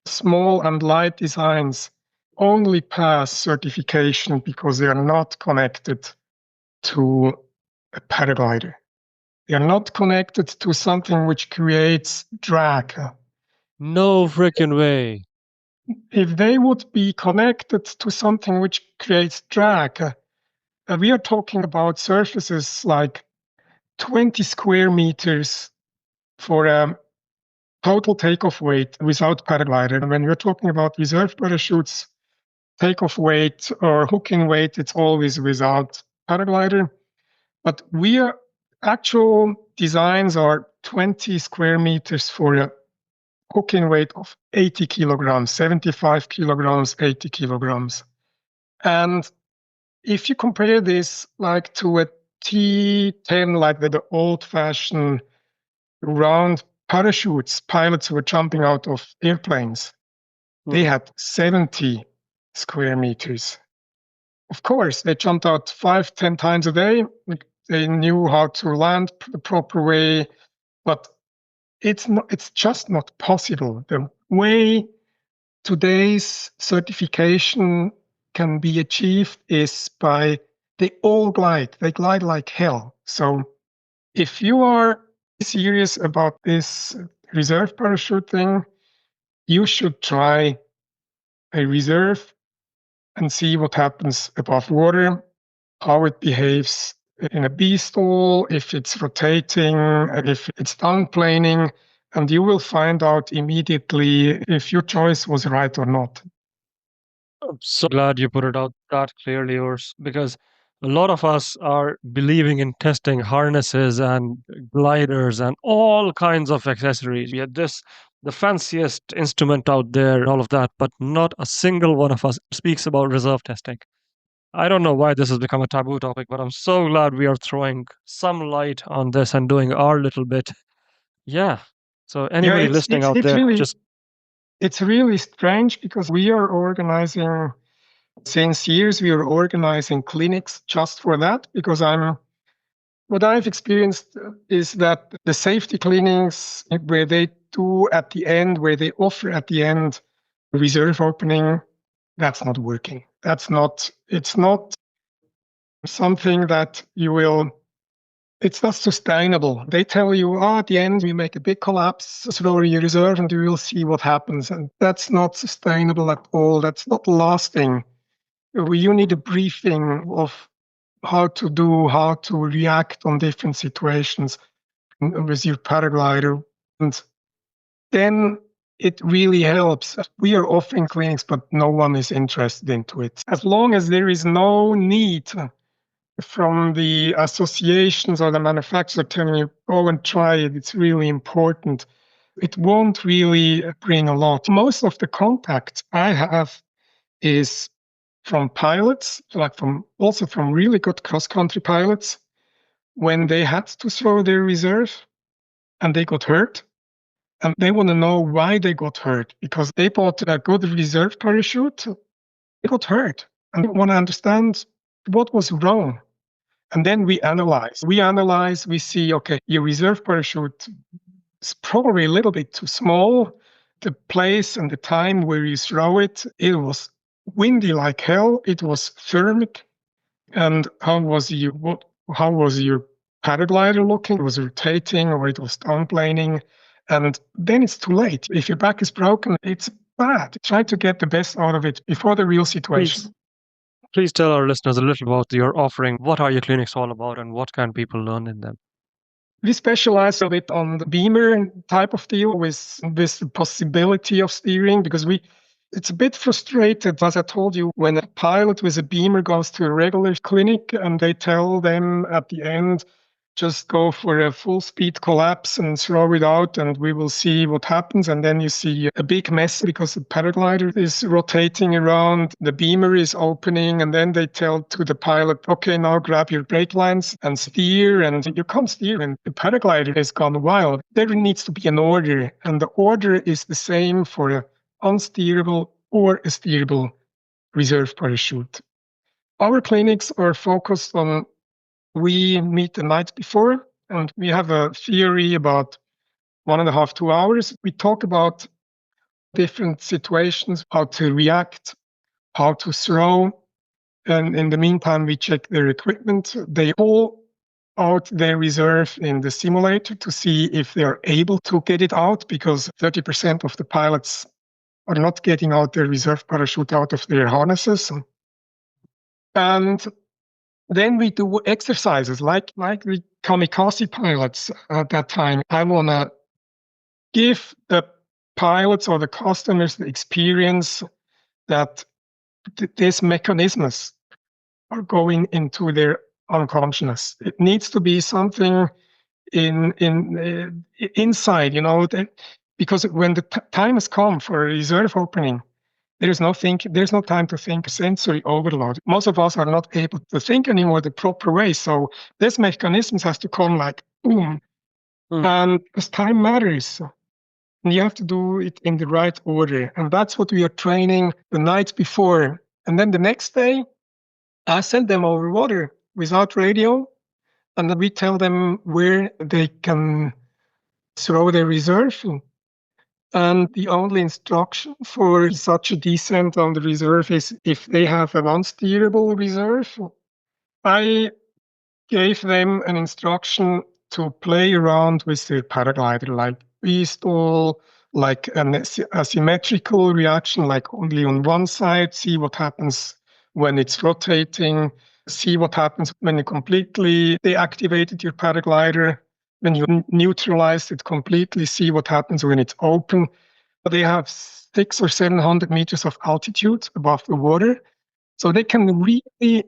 [SPEAKER 1] Small and light designs only pass certification because they are not connected to a paraglider. They are not connected to something which creates drag.
[SPEAKER 2] No freaking way.
[SPEAKER 1] If they would be connected to something which creates drag, we are talking about surfaces like 20 square meters for a total takeoff weight without paraglider. And when we're talking about reserve parachutes, takeoff weight or hooking weight, it's always without paraglider. But actual designs are 20 square meters for a hooking weight of 80 kilograms, 75 kilograms, 80 kilograms. And if you compare this like to a T10, like the old-fashioned round parachutes, pilots were jumping out of airplanes, they had 70 square meters. Of course, they jumped out 5, 10 times a day. They knew how to land the proper way, but it's just not possible. The way today's certification can be achieved is by they glide like hell. So if you are serious about this reserve parachute thing, you should try a reserve and see what happens above water, how it behaves in a B stall, if it's rotating, if it's downplaning, and you will find out immediately if your choice was right or not.
[SPEAKER 2] I'm so glad you put it out that clearly, yours, because a lot of us are believing in testing harnesses and gliders and all kinds of accessories. We had the fanciest instrument out there, and all of that, but not a single one of us speaks about reserve testing. I don't know why this has become a taboo topic, but I'm so glad we are throwing some light on this and doing our little bit. Yeah. So
[SPEAKER 1] Yeah,
[SPEAKER 2] anybody listening out
[SPEAKER 1] it's
[SPEAKER 2] there,
[SPEAKER 1] really
[SPEAKER 2] just
[SPEAKER 1] It's really strange because we are organizing, since years, we are organizing clinics just for that because what I've experienced is that the safety clinics where they do at the end, where they offer at the end reserve opening, that's not working. It's not something that you will, it's not sustainable. They tell you, oh, at the end, we make a big collapse, throw your reserve, and you will see what happens. And that's not sustainable at all. That's not lasting. You need a briefing of how to react on different situations with your paraglider. And then it really helps. We are offering clinics, but no one is interested into it. As long as there is no need from the associations or the manufacturer telling you, go and try it, it's really important, it won't really bring a lot. Most of the contact I have is from pilots, like from really good cross-country pilots, when they had to throw their reserve and they got hurt. And they want to know why they got hurt because they bought a good reserve parachute. They got hurt and they want to understand what was wrong. And then we analyze. We see, okay, your reserve parachute is probably a little bit too small. The place and the time where you throw it, it was windy like hell. It was thermic. And how was your paraglider looking? It was rotating or it was downplaning. And then it's too late. If your back is broken, it's bad. Try to get the best out of it before the real situation.
[SPEAKER 2] Please tell our listeners a little about your offering. What are your clinics all about and what can people learn in them?
[SPEAKER 1] We specialize a bit on the beamer type of deal with the possibility of steering because it's a bit frustrated, as I told you, when a pilot with a beamer goes to a regular clinic and they tell them at the end, just go for a full speed collapse and throw it out and we will see what happens. And then you see a big mess because the paraglider is rotating around, the beamer is opening, and then they tell to the pilot, okay, now grab your brake lines and steer. And you can't steer and the paraglider has gone wild. There needs to be an order. And the order is the same for an unsteerable or a steerable reserve parachute. Our clinics are focused on, we meet the night before and we have a theory about 1.5, 2 hours. We talk about different situations, how to react, how to throw. And in the meantime, we check their equipment. They pull out their reserve in the simulator to see if they're able to get it out because 30% of the pilots are not getting out their reserve parachute out of their harnesses. And then we do exercises like the kamikaze pilots at that time. I want to give the pilots or the customers the experience that these mechanisms are going into their unconsciousness. It needs to be something inside, because when the time has come for a reserve opening, there's no time to think, sensory overload. Most of us are not able to think anymore the proper way. So this mechanisms has to come like boom. And because time matters. And you have to do it in the right order. And that's what we are training the night before. And then the next day, I send them over water without radio. And then we tell them where they can throw their reserve. And the only instruction for such a descent on the reserve is if they have an unsteerable reserve. I gave them an instruction to play around with their paraglider, like freestall, like an asymmetrical reaction, like only on one side, see what happens when it's rotating, see what happens when you completely deactivated your paraglider, when you neutralized it completely, see what happens when it's open. They have 600 or 700 meters of altitude above the water, so they can really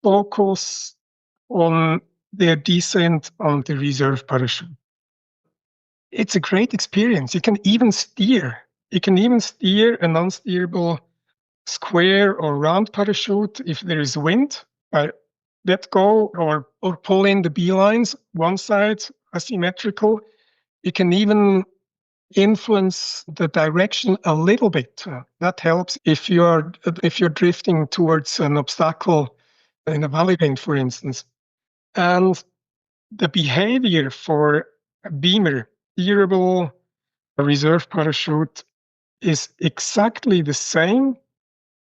[SPEAKER 1] focus on their descent on the reserve parachute. It's a great experience. You can even steer. You can even steer an unsteerable square or round parachute if there is wind. Let go or pull in the B lines, one side asymmetrical. You can even influence the direction a little bit. That helps if you're drifting towards an obstacle in a valley bend, for instance. And the behavior for a beamer, steerable reserve parachute, is exactly the same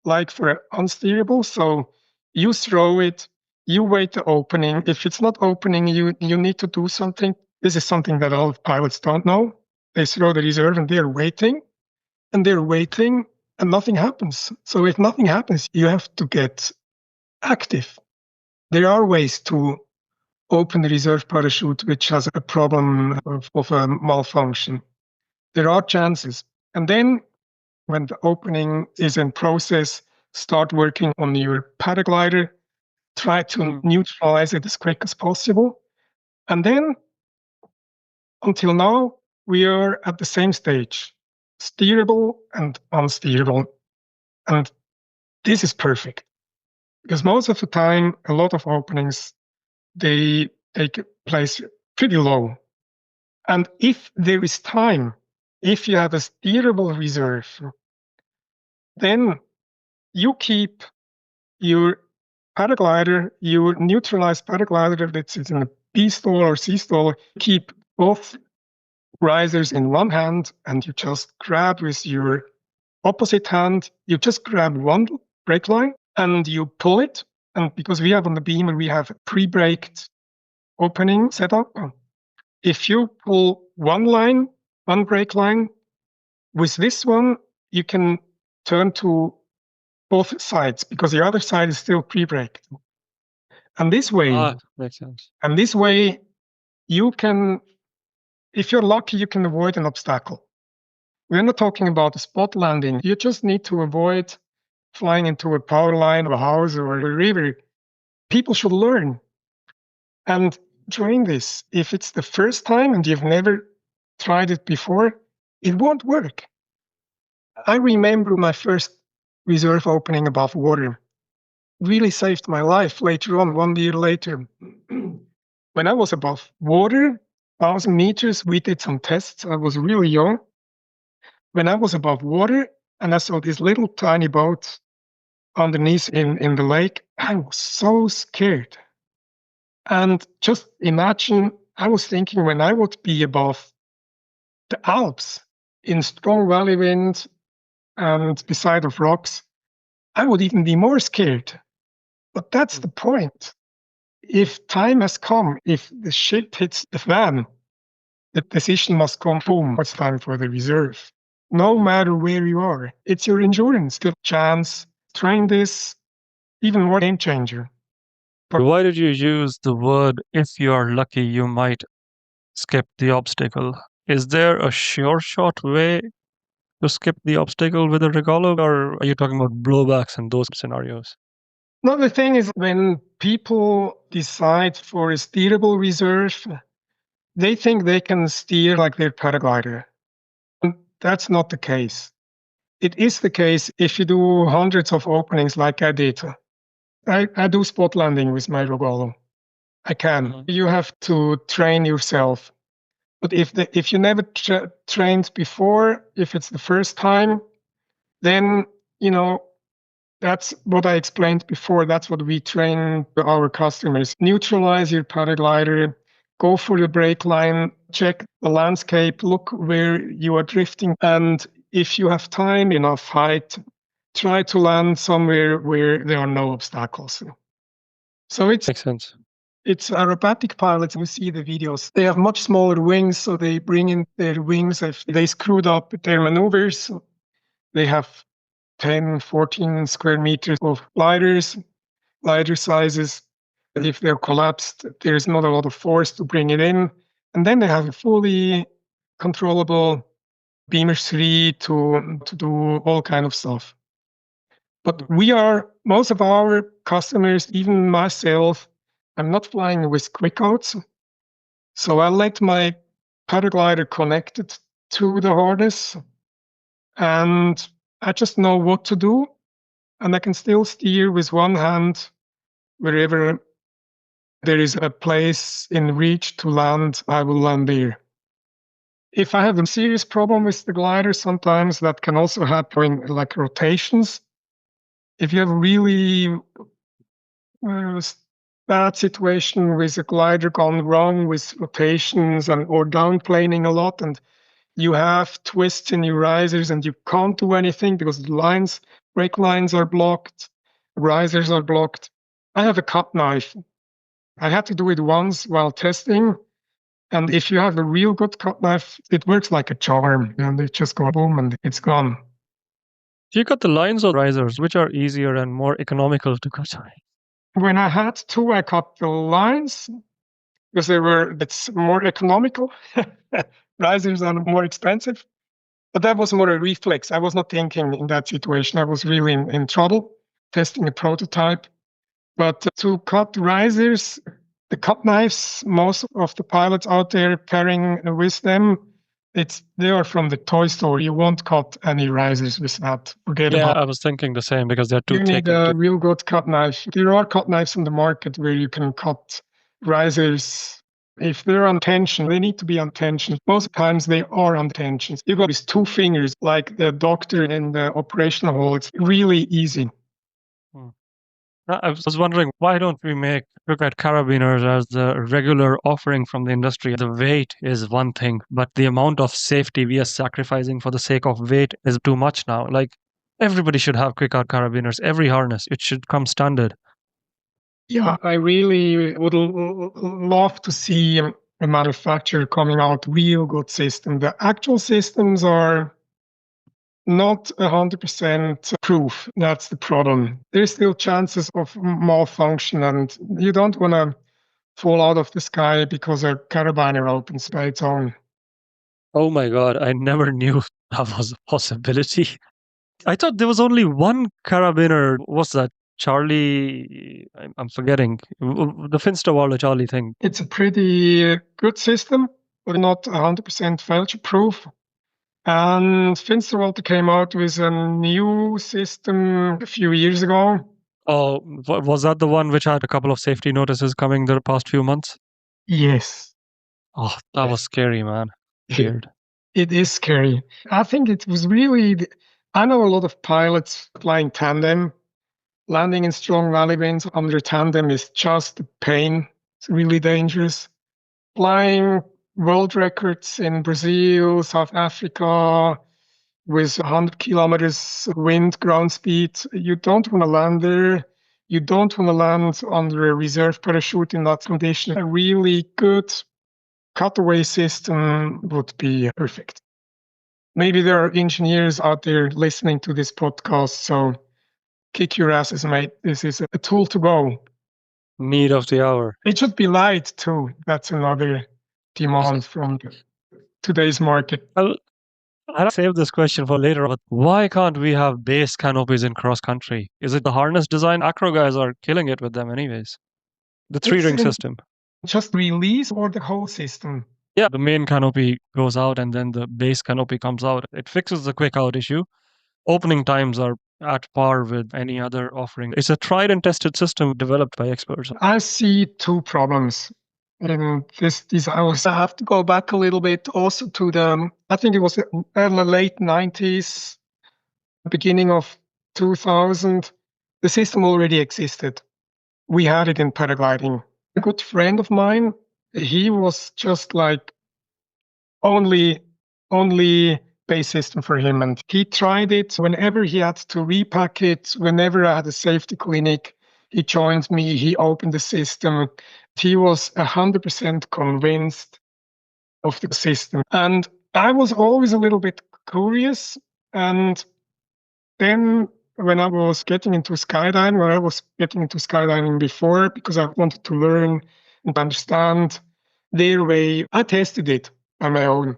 [SPEAKER 1] like for unsteerable. So you throw it, you wait the opening. If it's not opening, you need to do something. This is something that all pilots don't know. They throw the reserve and they're waiting and they're waiting and nothing happens. So if nothing happens, you have to get active. There are ways to open the reserve parachute which has a problem of a malfunction. There are chances. And then when the opening is in process, start working on your paraglider, try to neutralize it as quick as possible. And then, until now, we are at the same stage, steerable and unsteerable. And this is perfect, because most of the time, a lot of openings, they take place pretty low. And if there is time, if you have a steerable reserve, then you keep your paraglider, your neutralized paraglider that's in a B stall or C stall, keep both risers in one hand and you just grab with your opposite hand, you just grab one brake line and you pull it. And because we have on the beamer, we have a pre-braked opening setup. If you pull one line, one brake line, with this one, you can turn to both sides because the other side is still pre-braked. And this way,
[SPEAKER 2] makes sense.
[SPEAKER 1] And this way, you can, if you're lucky, you can avoid an obstacle. We're not talking about a spot landing. You just need to avoid flying into a power line or a house or a river. People should learn and train this. If it's the first time and you've never tried it before, it won't work. I remember my first reserve opening above water. Really saved my life later on, 1 year later. When I was above water, 1,000 meters, we did some tests. I was really young. When I was above water and I saw this little tiny boat underneath in the lake, I was so scared. And just imagine, I was thinking when I would be above the Alps in strong valley wind and beside of rocks, I would even be more scared. But that's the point. If time has come, if the shit hits the fan, the decision must come, boom, it's time for the reserve. No matter where you are, it's your endurance, the chance, train this, even more game changer.
[SPEAKER 2] Why did you use the word, if you are lucky, you might skip the obstacle? Is there a sure shot way to skip the obstacle with a Rogallo, or are you talking about blowbacks and those scenarios?
[SPEAKER 1] No, the thing is, when people decide for a steerable reserve, they think they can steer like their paraglider. And that's not the case. It is the case if you do hundreds of openings like I did. I do spot landing with my Rogallo. I can.
[SPEAKER 2] Mhm.
[SPEAKER 1] You have to train yourself. But if you never trained before, if it's the first time, then, that's what I explained before. That's what we train our customers. Neutralize your paraglider, go for the brake line, check the landscape, look where you are drifting. And if you have time, enough height, try to land somewhere where there are no obstacles. So
[SPEAKER 2] Makes sense.
[SPEAKER 1] it's aerobatic pilots. You see the videos. They have much smaller wings, so they bring in their wings. If they screwed up their maneuvers, they have 10, 14 square meters of gliders, glider sizes. If they're collapsed, there's not a lot of force to bring it in. And then they have a fully controllable Beamer 3 to do all kind of stuff. But most of our customers, even myself, I'm not flying with quickouts. So I let my paraglider connected to the harness and I just know what to do. And I can still steer with one hand wherever there is a place in reach to land, I will land there. If I have a serious problem with the glider, sometimes that can also happen in like rotations. If you have a really bad situation with a glider gone wrong with rotations or downplaning a lot, and you have twists in your risers and you can't do anything because the lines, brake lines are blocked, risers are blocked. I have a cut knife. I had to do it once while testing. And if you have a real good cut knife, it works like a charm. And it just goes boom and it's gone.
[SPEAKER 2] Do you cut the lines or risers? Which are easier and more economical to cut?
[SPEAKER 1] When I had to, I cut the lines because it's more economical. Risers are more expensive. But that was more a reflex. I was not thinking in that situation. I was really in trouble testing a prototype. But to cut risers, the cut knives, most of the pilots out there carrying with them, they are from the toy store. You won't cut any risers with that. Forget
[SPEAKER 2] Yeah,
[SPEAKER 1] about it.
[SPEAKER 2] I was thinking the same because they're too
[SPEAKER 1] You
[SPEAKER 2] thick
[SPEAKER 1] need
[SPEAKER 2] and
[SPEAKER 1] a
[SPEAKER 2] too.
[SPEAKER 1] real good cut knife. There are cut knives on the market where you can cut risers. If they're on tension, they need to be on tension. Most times they are on tension. You got with two fingers, like the doctor in the operational hall. It's really easy.
[SPEAKER 2] Hmm. I was wondering, why don't we look at carabiners as the regular offering from the industry? The weight is one thing, but the amount of safety we are sacrificing for the sake of weight is too much now. Like, everybody should have quick out carabiners, every harness. It should come standard.
[SPEAKER 1] Yeah, I really would love to see a manufacturer coming out real good system. The actual systems are not 100% proof. That's the problem. There's still chances of malfunction, and you don't want to fall out of the sky because a carabiner opens by its own.
[SPEAKER 2] Oh my God, I never knew that was a possibility. I thought there was only one carabiner. What's that? Charlie, I'm forgetting. The Finsterwalder Charlie thing.
[SPEAKER 1] It's a pretty good system, but not 100% failure proof. And Finsterwalder came out with a new system a few years ago.
[SPEAKER 2] Oh, was that the one which had a couple of safety notices coming the past few months?
[SPEAKER 1] Yes.
[SPEAKER 2] Oh, that was scary, man. Scared.
[SPEAKER 1] It is scary. I think it was really. I know a lot of pilots flying tandem. Landing in strong valley winds under tandem is just a pain. It's really dangerous. Flying world records in Brazil, South Africa with 100 kilometers wind ground speed. You don't want to land there. You don't want to land under a reserve parachute in that condition. A really good cutaway system would be perfect. Maybe there are engineers out there listening to this podcast, so kick your asses, mate. This is a tool to go.
[SPEAKER 2] Need of the hour.
[SPEAKER 1] It should be light too. That's another demand from today's market.
[SPEAKER 2] I'll save this question for later, but why can't we have base canopies in cross country? Is it the harness design? Acro guys are killing it with them, anyways. The three ring system.
[SPEAKER 1] Just release or the whole system?
[SPEAKER 2] Yeah, the main canopy goes out and then the base canopy comes out. It fixes the quick out issue. Opening times are at par with any other offering. It's a tried and tested system developed by experts.
[SPEAKER 1] I see two problems in this. I have to go back a little bit also to I think it was the late 90s, beginning of 2000. The system already existed. We had it in paragliding. A good friend of mine, he was just like only base system for him. And he tried it whenever he had to repack it, whenever I had a safety clinic, he joined me, he opened the system. He was 100% convinced of the system. And I was always a little bit curious. And then when I was getting into skydiving, or I was getting into skydiving before because I wanted to learn and understand their way, I tested it on my own.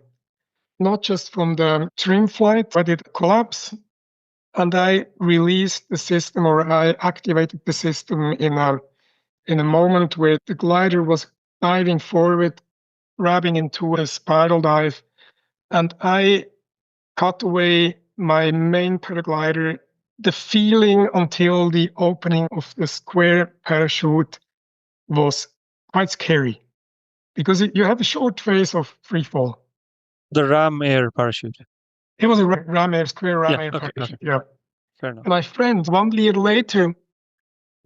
[SPEAKER 1] Not just from the trim flight, I did collapse and I released the system, or I activated the system in a moment where the glider was diving forward, grabbing into a spiral dive, and I cut away my main paraglider. The feeling until the opening of the square parachute was quite scary because you have a short phase of freefall.
[SPEAKER 2] The ram air parachute.
[SPEAKER 1] It was a ram air, square ram air
[SPEAKER 2] Okay,
[SPEAKER 1] parachute. Yeah.
[SPEAKER 2] fair enough.
[SPEAKER 1] My friend, 1 year later,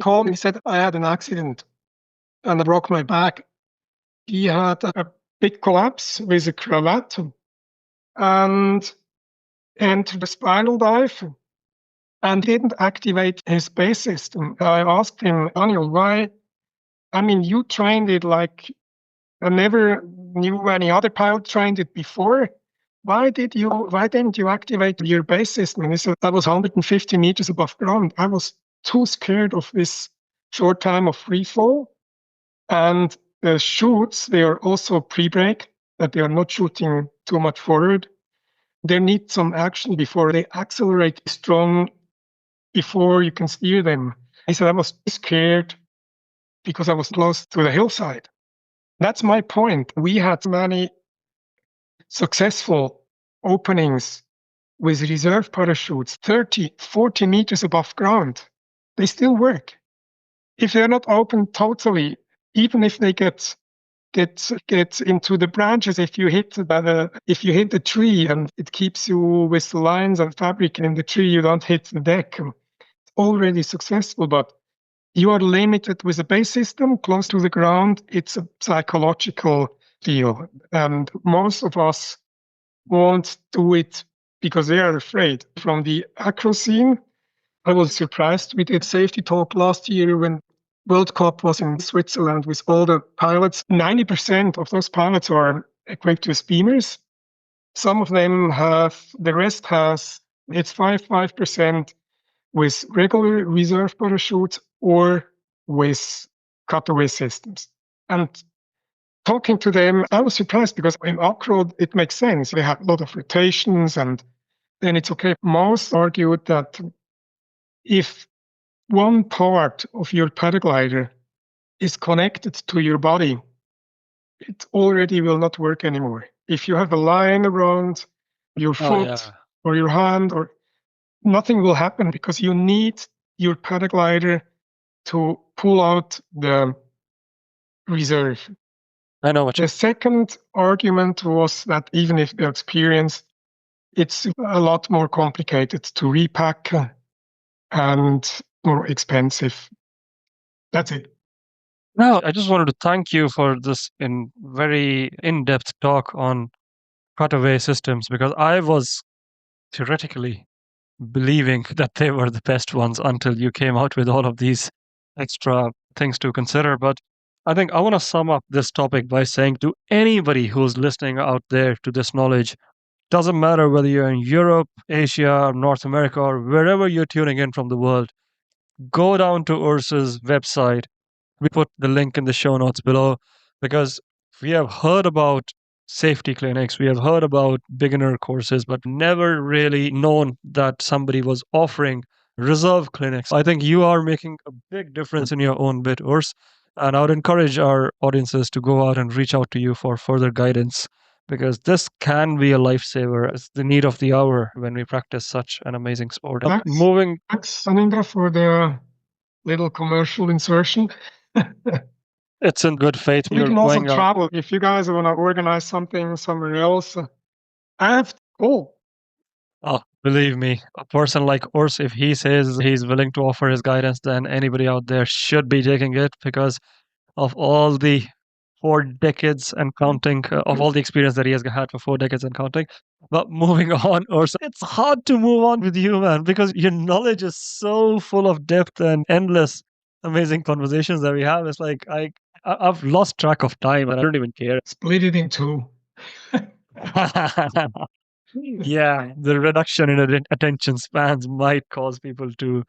[SPEAKER 1] called me and said, I had an accident and I broke my back. He had a big collapse with a cravat and entered a spiral dive and didn't activate his base system. I asked him, Daniel, why? I mean, you trained it like I never knew any other pilot trained it before. Why didn't you activate your base system? And he said, that was 150 meters above ground. I was too scared of this short time of free fall. And the shoots, they are also pre-brake, that they are not shooting too much forward. They need some action before they accelerate strong before you can steer them. He said, I was scared because I was close to the hillside. That's my point. We had many successful openings with reserve parachutes 30, 40 meters above ground. They still work. If they're not open totally, even if they get into the branches, if you hit the tree and it keeps you with the lines and fabric in the tree, you don't hit the deck. It's already successful, but you are limited with a base system close to the ground. It's a psychological deal. And most of us won't do it because they are afraid. From the acro scene, I was surprised. We did safety talk last year when World Cup was in Switzerland with all the pilots. 90% of those pilots are equipped with beamers. Some of them the rest has, it's 5% with regular reserve parachutes or with cutaway systems. And talking to them, I was surprised because in acro, it makes sense. They have a lot of rotations and then it's okay. Most argued that if one part of your paraglider is connected to your body, it already will not work anymore. If you have a line around your foot or your hand, or nothing will happen because you need your paraglider to pull out the reserve.
[SPEAKER 2] I know what
[SPEAKER 1] The second argument was that even if they're experienced, it's a lot more complicated to repack and more expensive. That's it.
[SPEAKER 2] No, I just wanted to thank you for this very in-depth talk on cutaway systems because I was theoretically believing that they were the best ones until you came out with all of these extra things to consider. But I think I want to sum up this topic by saying to anybody who's listening out there to this knowledge, doesn't matter whether you're in Europe, Asia, North America, or wherever you're tuning in from the world, go down to Ursa's website. We put the link in the show notes below because we have heard about safety clinics, we have heard about beginner courses, but never really known that somebody was offering reserve clinics. I think you are making a big difference in your own bit, Urs. And I would encourage our audiences to go out and reach out to you for further guidance because this can be a lifesaver. It's the need of the hour when we practice such an amazing sport.
[SPEAKER 1] Thanks, Anindra, for the little commercial insertion.
[SPEAKER 2] It's in good faith.
[SPEAKER 1] We can also travel. If you guys want to organize something somewhere else, I have to go.
[SPEAKER 2] Oh, believe me, a person like Urs, if he says he's willing to offer his guidance, then anybody out there should be taking it because of all the 4 decades and counting, of all the experience that he has had for 4 decades and counting. But moving on, Urs, it's hard to move on with you, man, because your knowledge is so full of depth and endless amazing conversations that we have. It's like I've lost track of time and I don't even care.
[SPEAKER 1] Split it in two.
[SPEAKER 2] Yeah, the reduction in attention spans might cause people to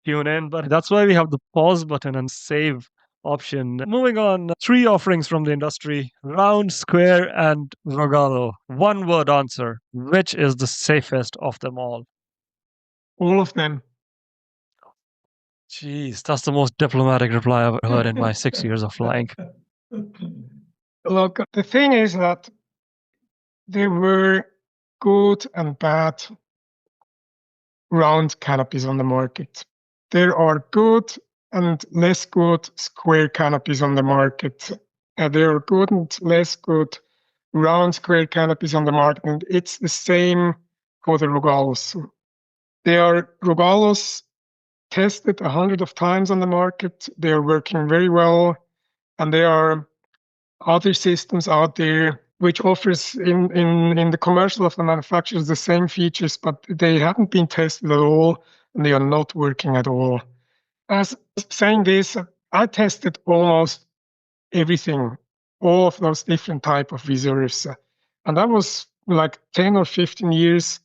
[SPEAKER 2] tune in, but that's why we have the pause button and save option. Moving on, 3 offerings from the industry: round, square, and Rogallo. One word answer. Which is the safest of them all?
[SPEAKER 1] All of them.
[SPEAKER 2] Jeez, that's the most diplomatic reply I've heard in my 6 years of flying.
[SPEAKER 1] Look, the thing is that there were good and bad round canopies on the market. There are good and less good square canopies on the market. There are good and less good round square canopies on the market. And it's the same for the Rogallos. They are Rogallos tested 100 of times on the market. They are working very well. And there are other systems out there which offers in the commercial of the manufacturers the same features, but they haven't been tested at all and they are not working at all. As saying this, I tested almost everything, all of those different type of reserves. And that was like 10 or 15 years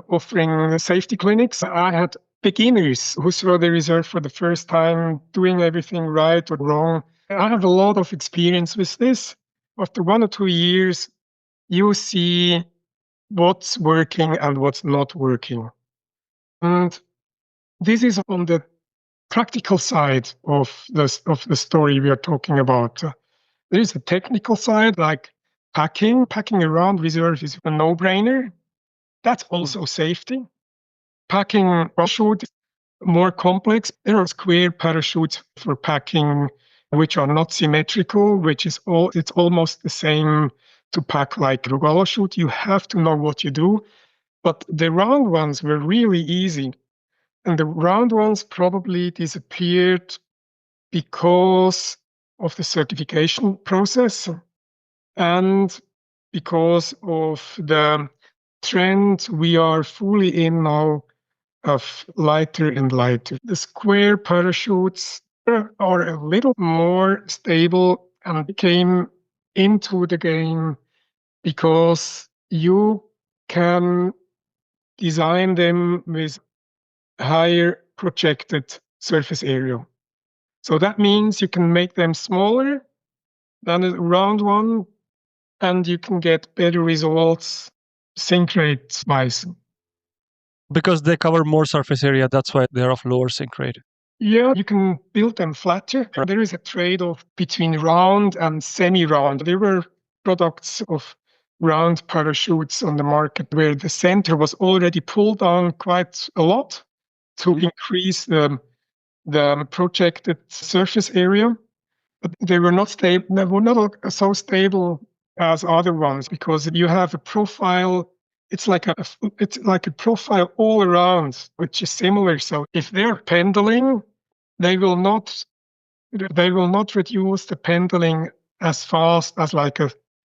[SPEAKER 1] offering safety clinics. I had beginners who saw the reserve for the first time, doing everything right or wrong. I have a lot of experience with this. After 1 or 2 years, you see what's working and what's not working. And this is on the practical side of the story we are talking about. There is a technical side, like packing. Packing around reserve is a no-brainer. That's also safety. Packing parachute is more complex. There are square parachutes for packing, which are not symmetrical, it's almost the same to pack like Rogallo chute. You have to know what you do. But the round ones were really easy. And the round ones probably disappeared because of the certification process and because of the trend we are fully in now of lighter and lighter. The square parachutes are a little more stable and came into the game because you can design them with higher projected surface area. So that means you can make them smaller than a round one, and you can get better results sink rate wise.
[SPEAKER 2] Because they cover more surface area, that's why they're of lower sink rate.
[SPEAKER 1] Yeah, you can build them flatter. There is a trade-off between round and semi-round. There were products of round parachutes on the market where the center was already pulled down quite a lot to increase the projected surface area. But they were not stable. They were not so stable as other ones because you have a profile. It's like a profile all around, which is similar. So if they're pendling, they will not reduce the pendling as fast as like a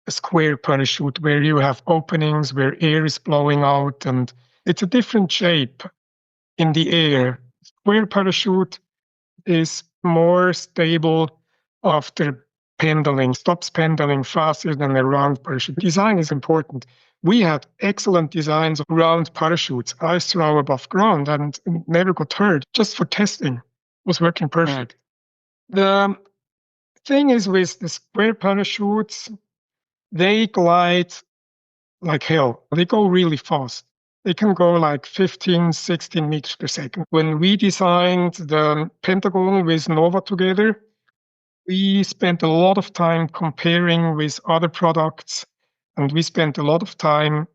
[SPEAKER 1] square parachute where you have openings where air is blowing out, and it's a different shape in the air. Square parachute is more stable after pendling, stops pendling faster than a round parachute. Design is important. We had excellent designs of round parachutes. I throw above ground and never got hurt, just for testing. It was working perfect. The thing is with the square parachutes, they glide like hell. They go really fast. They can go like 15, 16 meters per second. When we designed the Pentagon with Nova together, we spent a lot of time comparing with other products, and we spent a lot of time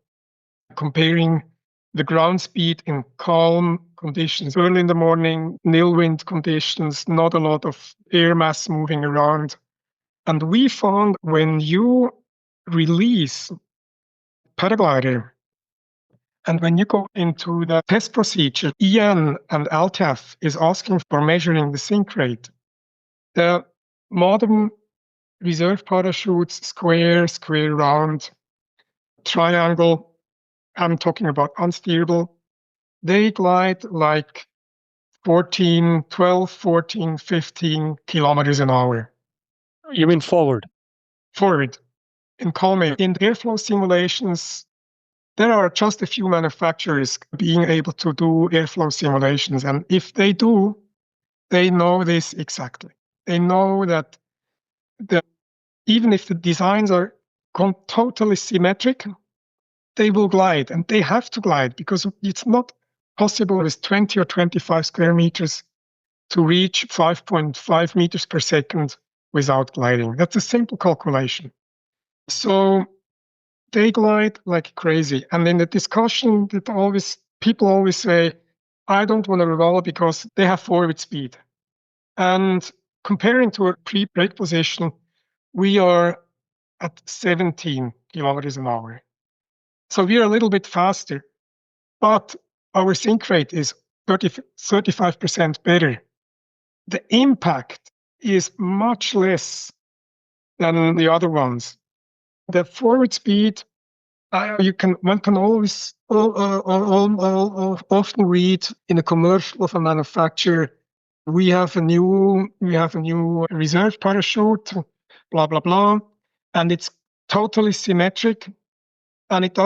[SPEAKER 1] comparing the ground speed in calm conditions, early in the morning, nil wind conditions, not a lot of air mass moving around. And we found when you release paraglider, and when you go into the test procedure, EN and LTAF is asking for measuring the sink rate. The modern reserve parachutes, square, round, triangle, I'm talking about unsteerable, they glide like 12, 14, 15 kilometers an hour.
[SPEAKER 2] You mean forward?
[SPEAKER 1] Forward. In calm air. In airflow simulations, there are just a few manufacturers being able to do airflow simulations. And if they do, they know this exactly. They know that even if the designs are totally symmetric, they will glide, and they have to glide because it's not possible with 20 or 25 square meters to reach 5.5 meters per second without gliding. That's a simple calculation. So they glide like crazy. And in the discussion, people always say, I don't want to Rogallo because they have forward speed. And comparing to a pre-brake position, we are at 17 kilometers an hour. So we're a little bit faster, but our sink rate is 35% better. The impact is much less than the other ones. The forward speed, one can always often read in a commercial of a manufacturer, we have a new reserve parachute, blah blah blah, and it's totally symmetric, and it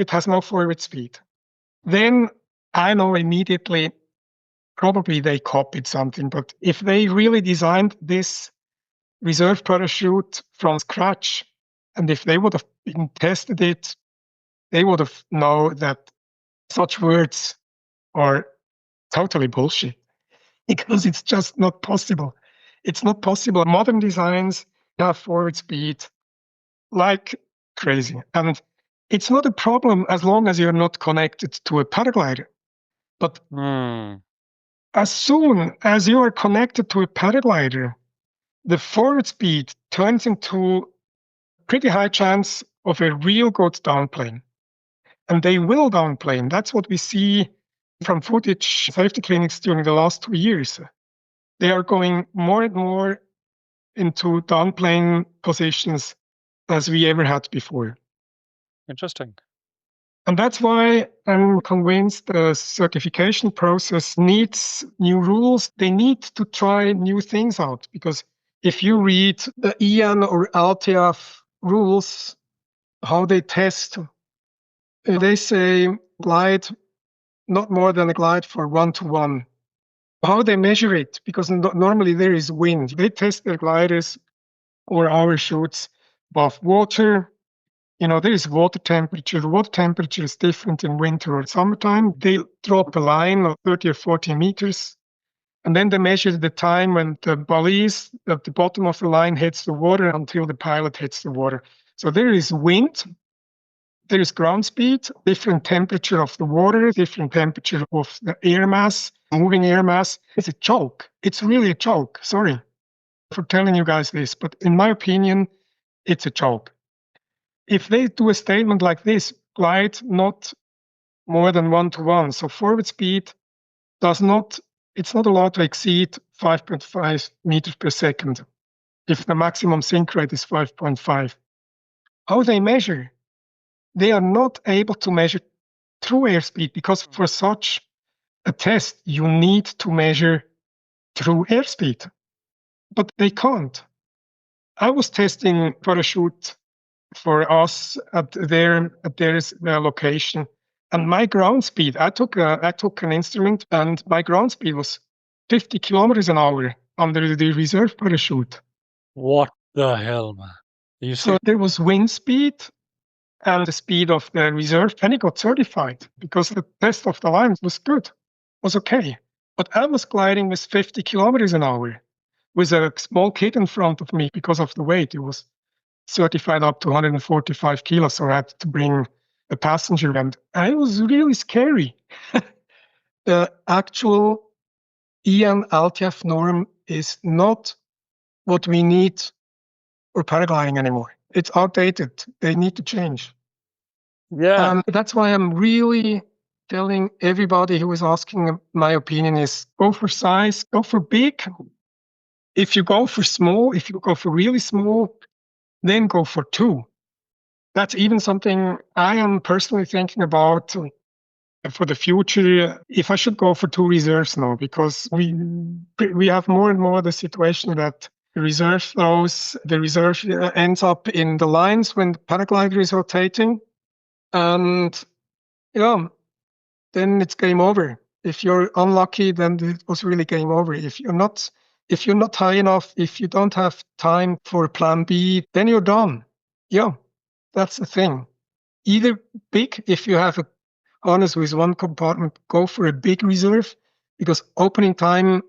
[SPEAKER 1] has no forward speed. Then I know immediately, probably they copied something, but if they really designed this reserve parachute from scratch, and if they would have been tested it, they would have known that such words are totally bullshit because it's just not possible. It's not possible. Modern designs have forward speed like crazy. And it's not a problem as long as you're not connected to a paraglider. But as soon as you are connected to a paraglider, the forward speed turns into pretty high chance of a real good downplane. And they will downplane. That's what we see from footage safety clinics during the last 2 years. They are going more and more into downplane positions as we ever had before.
[SPEAKER 3] Interesting.
[SPEAKER 1] And that's why I'm convinced the certification process needs new rules. They need to try new things out, because if you read the EAN or LTF rules, how they test, they say glide not more than a glide for 1-to-1. How they measure it, because normally there is wind. They test their gliders or our chutes above water. There is water temperature. The water temperature is different in winter or summertime. They drop a line of 30 or 40 meters, and then they measure the time when the balise at the bottom of the line hits the water until the pilot hits the water. So there is wind, there is ground speed, different temperature of the water, different temperature of the air mass, moving air mass. It's a joke. It's really a joke. Sorry for telling you guys this, but in my opinion, it's a joke. If they do a statement like this, glide not more than 1-to-1, so forward speed it's not allowed to exceed 5.5 meters per second if the maximum sink rate is 5.5. How they measure? They are not able to measure true airspeed, because for such a test, you need to measure true airspeed. But they can't. I was testing parachute for us at their location, and my ground speed, I took an instrument, and my ground speed was 50 kilometers an hour under the reserve parachute.
[SPEAKER 3] What the hell, man?
[SPEAKER 1] So there was wind speed and the speed of the reserve, and it got certified because the test of the line was good, was okay. But I was gliding with 50 kilometers an hour with a small kid in front of me because of the weight. It was certified up to 145 kilos, so I had to bring a passenger, and it was really scary. The actual EAN LTF norm is not what we need for paragliding anymore. It's outdated. They need to change.
[SPEAKER 3] Yeah.
[SPEAKER 1] That's why I'm really telling everybody who is asking my opinion is go for size, go for big. If you go for small, if you go for really small, then go for 2. That's even something I am personally thinking about for the future. If I should go for 2 reserves now, because we have more and more the situation that the reserve ends up in the lines when the paraglider is rotating, and then it's game over. If you're unlucky, then it was really game over. If you're not high enough, if you don't have time for plan B, then you're done. Yeah, that's the thing. Either big, if you have a harness with 1 compartment, go for a big reserve, because opening time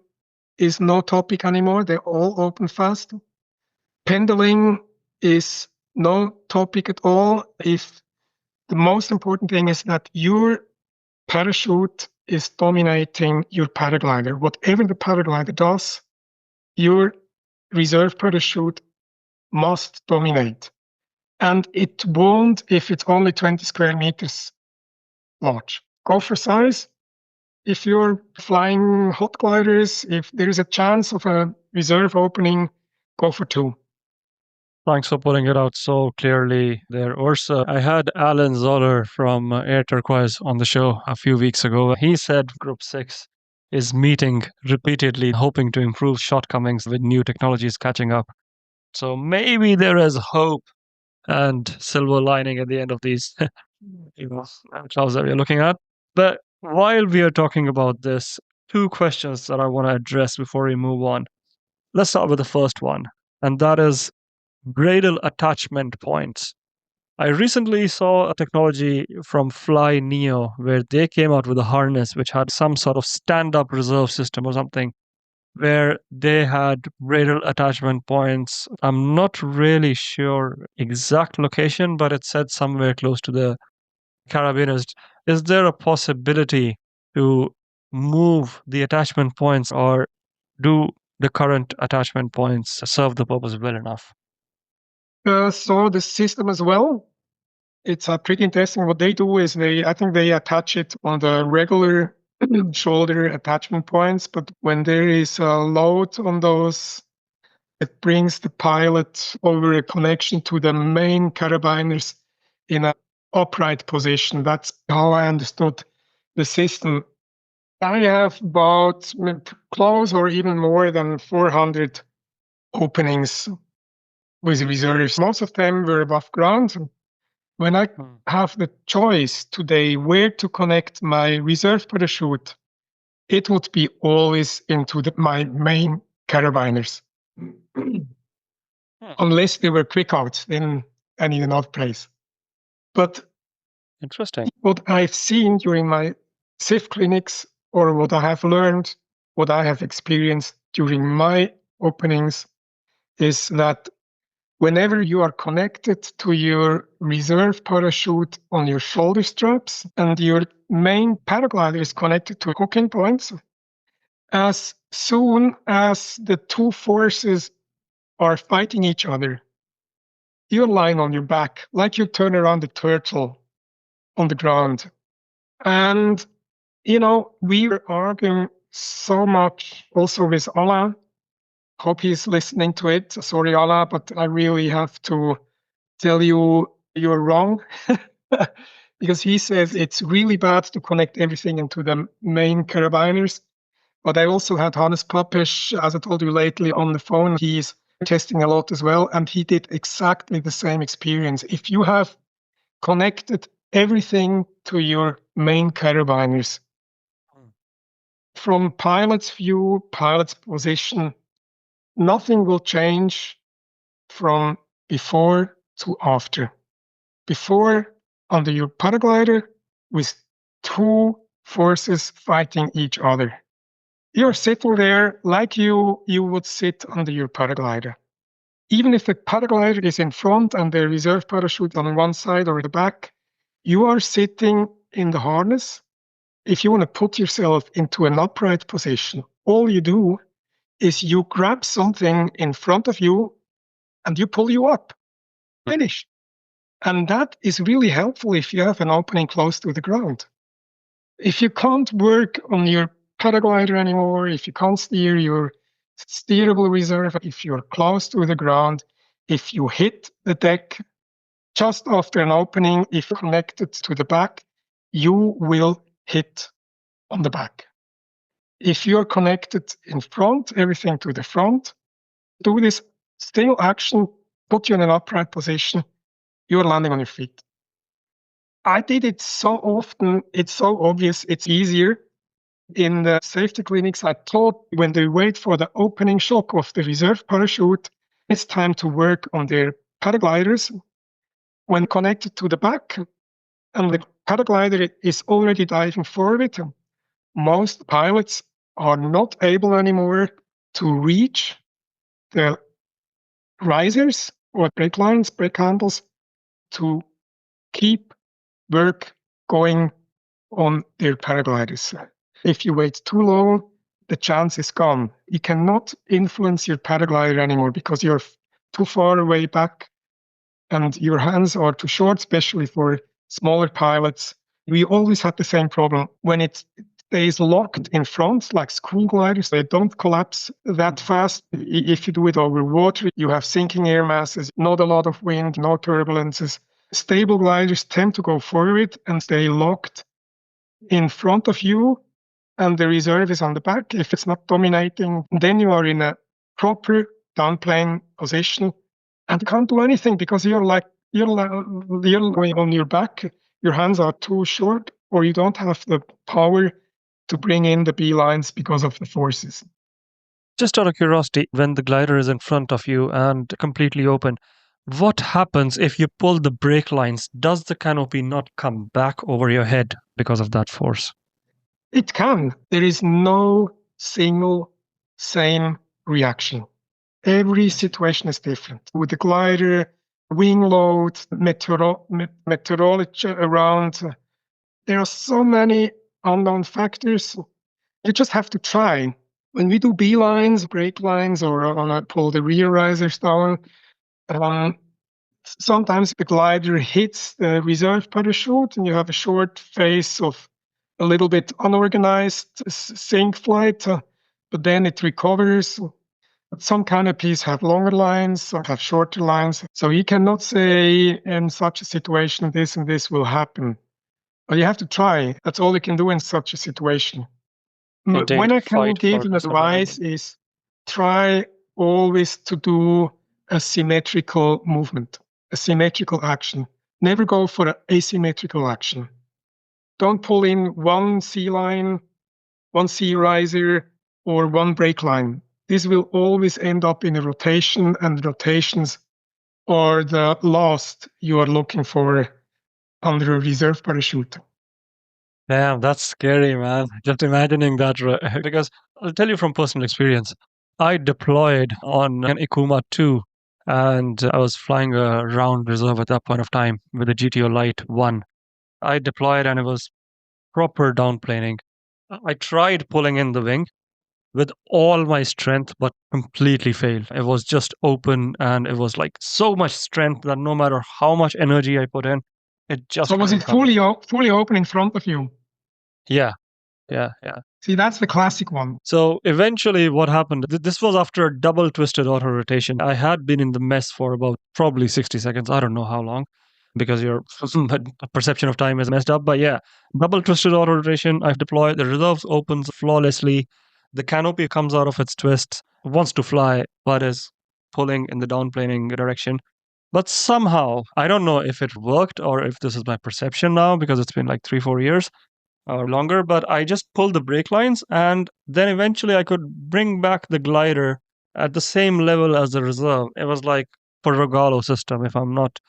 [SPEAKER 1] is no topic anymore. They all open fast. Pendling is no topic at all. If the most important thing is that your parachute is dominating your paraglider. Whatever the paraglider does, your reserve parachute must dominate. And it won't if it's only 20 square meters large. Go for size. If you're flying hot gliders, if there is a chance of a reserve opening, go for 2.
[SPEAKER 3] Thanks for putting it out so clearly there, Ursa. I had Alan Zoller from Air Turquoise on the show a few weeks ago. He said Group 6 is meeting repeatedly, hoping to improve shortcomings with new technologies catching up. So maybe there is hope and silver lining at the end of these clouds that we're looking at. But while we are talking about this, 2 questions that I want to address before we move on. Let's start with the first one, and that is Gradle attachment points. I recently saw a technology from Fly Neo where they came out with a harness which had some sort of stand-up reserve system or something where they had Gradle attachment points. I'm not really sure exact location, but it said somewhere close to the carabiners. Is there a possibility to move the attachment points, or do the current attachment points serve the purpose well enough?
[SPEAKER 1] So the system as well, it's pretty interesting. What they do is I think they attach it on the regular shoulder attachment points, but when there is a load on those, it brings the pilot over a connection to the main carabiners in an upright position. That's how I understood the system. I have about close or even more than 400 openings with reserves. Most of them were above ground. When I have the choice today where to connect my reserve parachute, it would be always into my main carabiners. Unless they were quick outs, then I need another place. But
[SPEAKER 3] Interesting.
[SPEAKER 1] what I've seen during my SIF clinics, or what I have learned, what I have experienced during my openings, is that whenever you are connected to your reserve parachute on your shoulder straps and your main paraglider is connected to hooking points, as soon as the 2 forces are fighting each other, you're lying on your back, like you turn around a turtle on the ground. And, we were arguing so much also with Alain. Hope he's listening to it. Sorry, Alain, but I really have to tell you you're wrong. Because he says it's really bad to connect everything into the main carabiners. But I also had Hannes Papesch, as I told you lately, on the phone. He's testing a lot as well, and he did exactly the same experience. If you have connected everything to your main carabiners, from pilot's view, pilot's position, nothing will change from before to after. Before, under your paraglider, with 2 forces fighting each other. You're sitting there like you would sit under your paraglider. Even if the paraglider is in front and the reserve parachute on one side or the back, you are sitting in the harness. If you want to put yourself into an upright position, all you do is you grab something in front of you and you pull you up. Finish. And that is really helpful if you have an opening close to the ground. If you can't work on your paraglider anymore, if you can't steer your steerable reserve, if you're close to the ground, if you hit the deck just after an opening, if connected to the back, you will hit on the back. If you're connected in front, everything to the front, do this still action, put you in an upright position, you're landing on your feet. I did it so often, it's so obvious, it's easier. In the safety clinics, I taught when they wait for the opening shock of the reserve parachute, it's time to work on their paragliders. When connected to the back and the paraglider is already diving forward, most pilots are not able anymore to reach the risers or brake lines, brake handles, to keep work going on their paragliders. If you wait too long, the chance is gone. You cannot influence your paraglider anymore because you're too far away back and your hands are too short, especially for smaller pilots. We always had the same problem. When it stays locked in front, like school gliders, they don't collapse that fast. If you do it over water, you have sinking air masses, not a lot of wind, no turbulences. Stable gliders tend to go forward and stay locked in front of you, and the reserve is on the back. If it's not dominating, then you are in a proper downplane position and you can't do anything because you're on your back. Your hands are too short, or you don't have the power to bring in the beelines because of the forces.
[SPEAKER 3] Just out of curiosity, when the glider is in front of you and completely open, what happens if you pull the brake lines? Does the canopy not come back over your head because of that force?
[SPEAKER 1] It can. There is no single same reaction. Every situation is different. With the glider, wing load, meteorology around, there are so many unknown factors. You just have to try. When we do beelines, brake lines, or on a pull the rear risers down, sometimes the glider hits the reserve parachute and you have a short phase of a little bit unorganized sink flight, but then it recovers. Some canopies have longer lines, some have shorter lines. So you cannot say in such a situation this and this will happen. But you have to try. That's all you can do in such a situation.
[SPEAKER 3] Indeed,
[SPEAKER 1] When I can
[SPEAKER 3] fight
[SPEAKER 1] give
[SPEAKER 3] for
[SPEAKER 1] an
[SPEAKER 3] the
[SPEAKER 1] advice
[SPEAKER 3] survival.
[SPEAKER 1] is try always to do a symmetrical movement, a symmetrical action. Never go for an asymmetrical action. Don't pull in one C line, one C riser, or one brake line. This will always end up in a rotation, and rotations are the last you are looking for under a reserve parachute.
[SPEAKER 3] Damn, that's scary, man. Just imagining that. Because I'll tell you from personal experience, I deployed on an Ikuma 2 and I was flying a round reserve at that point of time with a GTO Light 1. I deployed and it was proper downplaning. I tried pulling in the wing with all my strength, but completely failed. It was just open and it was like so much strength that no matter how much energy I put in, it
[SPEAKER 1] So
[SPEAKER 3] just
[SPEAKER 1] was
[SPEAKER 3] couldn't
[SPEAKER 1] it
[SPEAKER 3] come in.
[SPEAKER 1] fully open in front of you?
[SPEAKER 3] Yeah, yeah.
[SPEAKER 1] See, that's the classic one.
[SPEAKER 3] So eventually, what happened? This was after a double twisted auto rotation. I had been in the mess for about probably 60 seconds. I don't know how long because your perception of time is messed up. But yeah, double twisted auto rotation. I've deployed. The reserves opens flawlessly. The canopy comes out of its twist, wants to fly, but is pulling in the downplaning direction. But somehow, I don't know if it worked or if this is my perception now because it's been like 3-4 years or longer, but I just pulled the brake lines and then eventually I could bring back the glider at the same level as the reserve. It was like for Rogallo system, if I'm not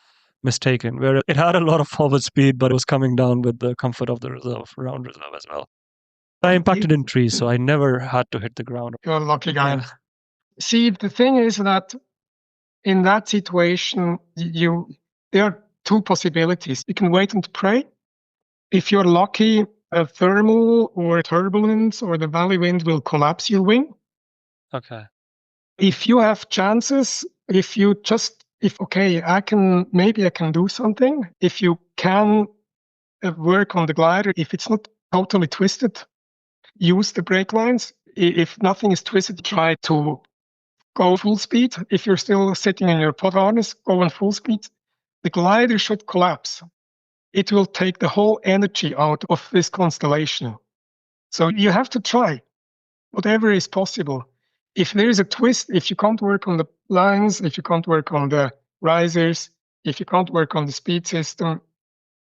[SPEAKER 3] mistaken, where it had a lot of forward speed, but it was coming down with the comfort of the reserve, round reserve as well. I impacted in trees, so I never had to hit the ground.
[SPEAKER 1] You're a lucky guy.
[SPEAKER 3] Yeah.
[SPEAKER 1] See, the thing is that in that situation, there are two possibilities. You can wait and pray. If you're lucky, a thermal or turbulence or the valley wind will collapse your wing.
[SPEAKER 3] Okay.
[SPEAKER 1] If you have chances, maybe I can do something. If you can work on the glider, if it's not totally twisted, use the brake lines. If nothing is twisted, try to go full speed. If you're still sitting in your pod harness, go on full speed. The glider should collapse. It will take the whole energy out of this constellation. So you have to try whatever is possible. If there is a twist, if you can't work on the lines, if you can't work on the risers, if you can't work on the speed system,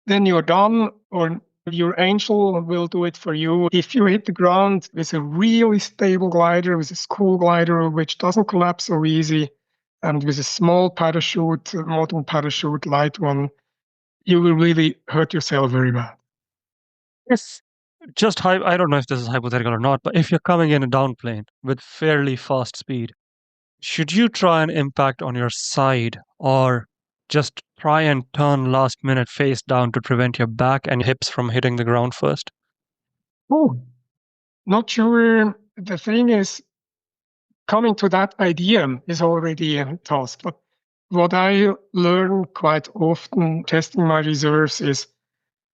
[SPEAKER 1] then you're done, or your angel will do it for you. If you hit the ground with a really stable glider, with a school glider, which doesn't collapse so easy, and with a small parachute, modern parachute, light one, you will really hurt yourself very bad.
[SPEAKER 3] Yes. I don't know if this is hypothetical or not, but if you're coming in a downplane with fairly fast speed, should you try and impact on your side or just try and turn last minute face down to prevent your back and hips from hitting the ground first?
[SPEAKER 1] Oh, not sure. The thing is, coming to that idea is already a task. But What I learn quite often testing my reserves is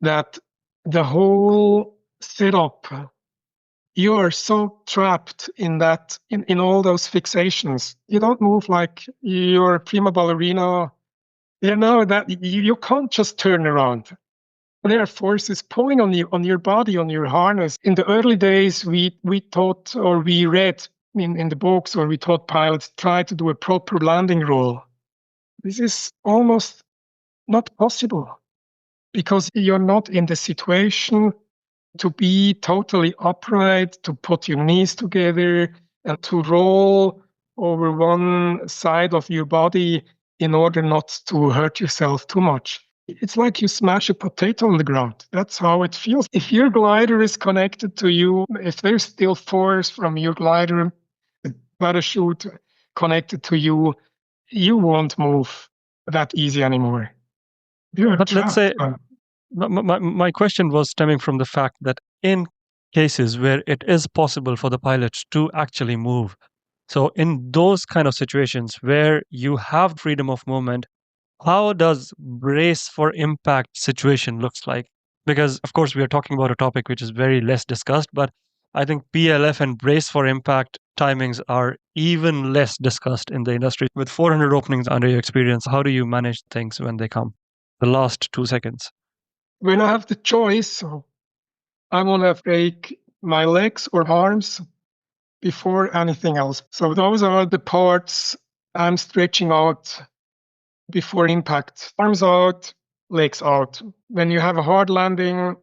[SPEAKER 1] that the whole setup, you are so trapped in that, in all those fixations. You don't move like you're a prima ballerina. You know that you can't just turn around. There are forces pulling on you, on your body, on your harness. In the early days, we taught, or we read in the books, or we taught pilots try to do a proper landing roll. This is almost not possible because you're not in the situation to be totally upright, to put your knees together, and to roll over one side of your body in order not to hurt yourself too much. It's like you smash a potato on the ground. That's how it feels. If your glider is connected to you, if there's still force from your glider, the parachute connected to you, you won't move that easy anymore. You're
[SPEAKER 3] But let's say
[SPEAKER 1] trapped.
[SPEAKER 3] my question was stemming from the fact that in cases where it is possible for the pilots to actually move, so in those kind of situations where you have freedom of movement, how does brace for impact situation looks like? Because of course we are talking about a topic which is very less discussed, but I think PLF and brace for impact timings are even less discussed in the industry. With 400 openings under your experience, how do you manage things when they come? The last 2 seconds.
[SPEAKER 1] When I have the choice, I want to break my legs or arms before anything else. So those are the parts I'm stretching out before impact. Arms out, legs out. When you have a hard landing,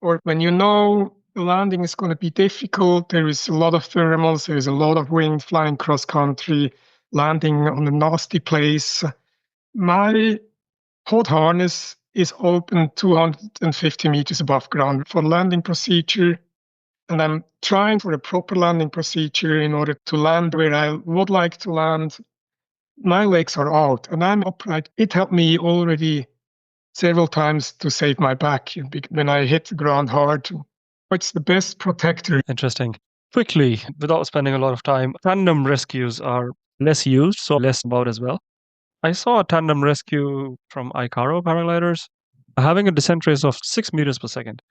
[SPEAKER 1] or when you know the landing is going to be difficult, there is a lot of thermals, there is a lot of wind flying cross country, landing on a nasty place. My hot harness is open 250 meters above ground for landing procedure. And I'm trying for a proper landing procedure in order to land where I would like to land. My legs are out and I'm upright. It helped me already several times to save my back when I hit the ground hard. It's the best protector.
[SPEAKER 3] Interesting. Quickly, without spending a lot of time, tandem rescues are less used, so less about as well. I saw a tandem rescue from Icaro paragliders having a descent race of 6 meters per second.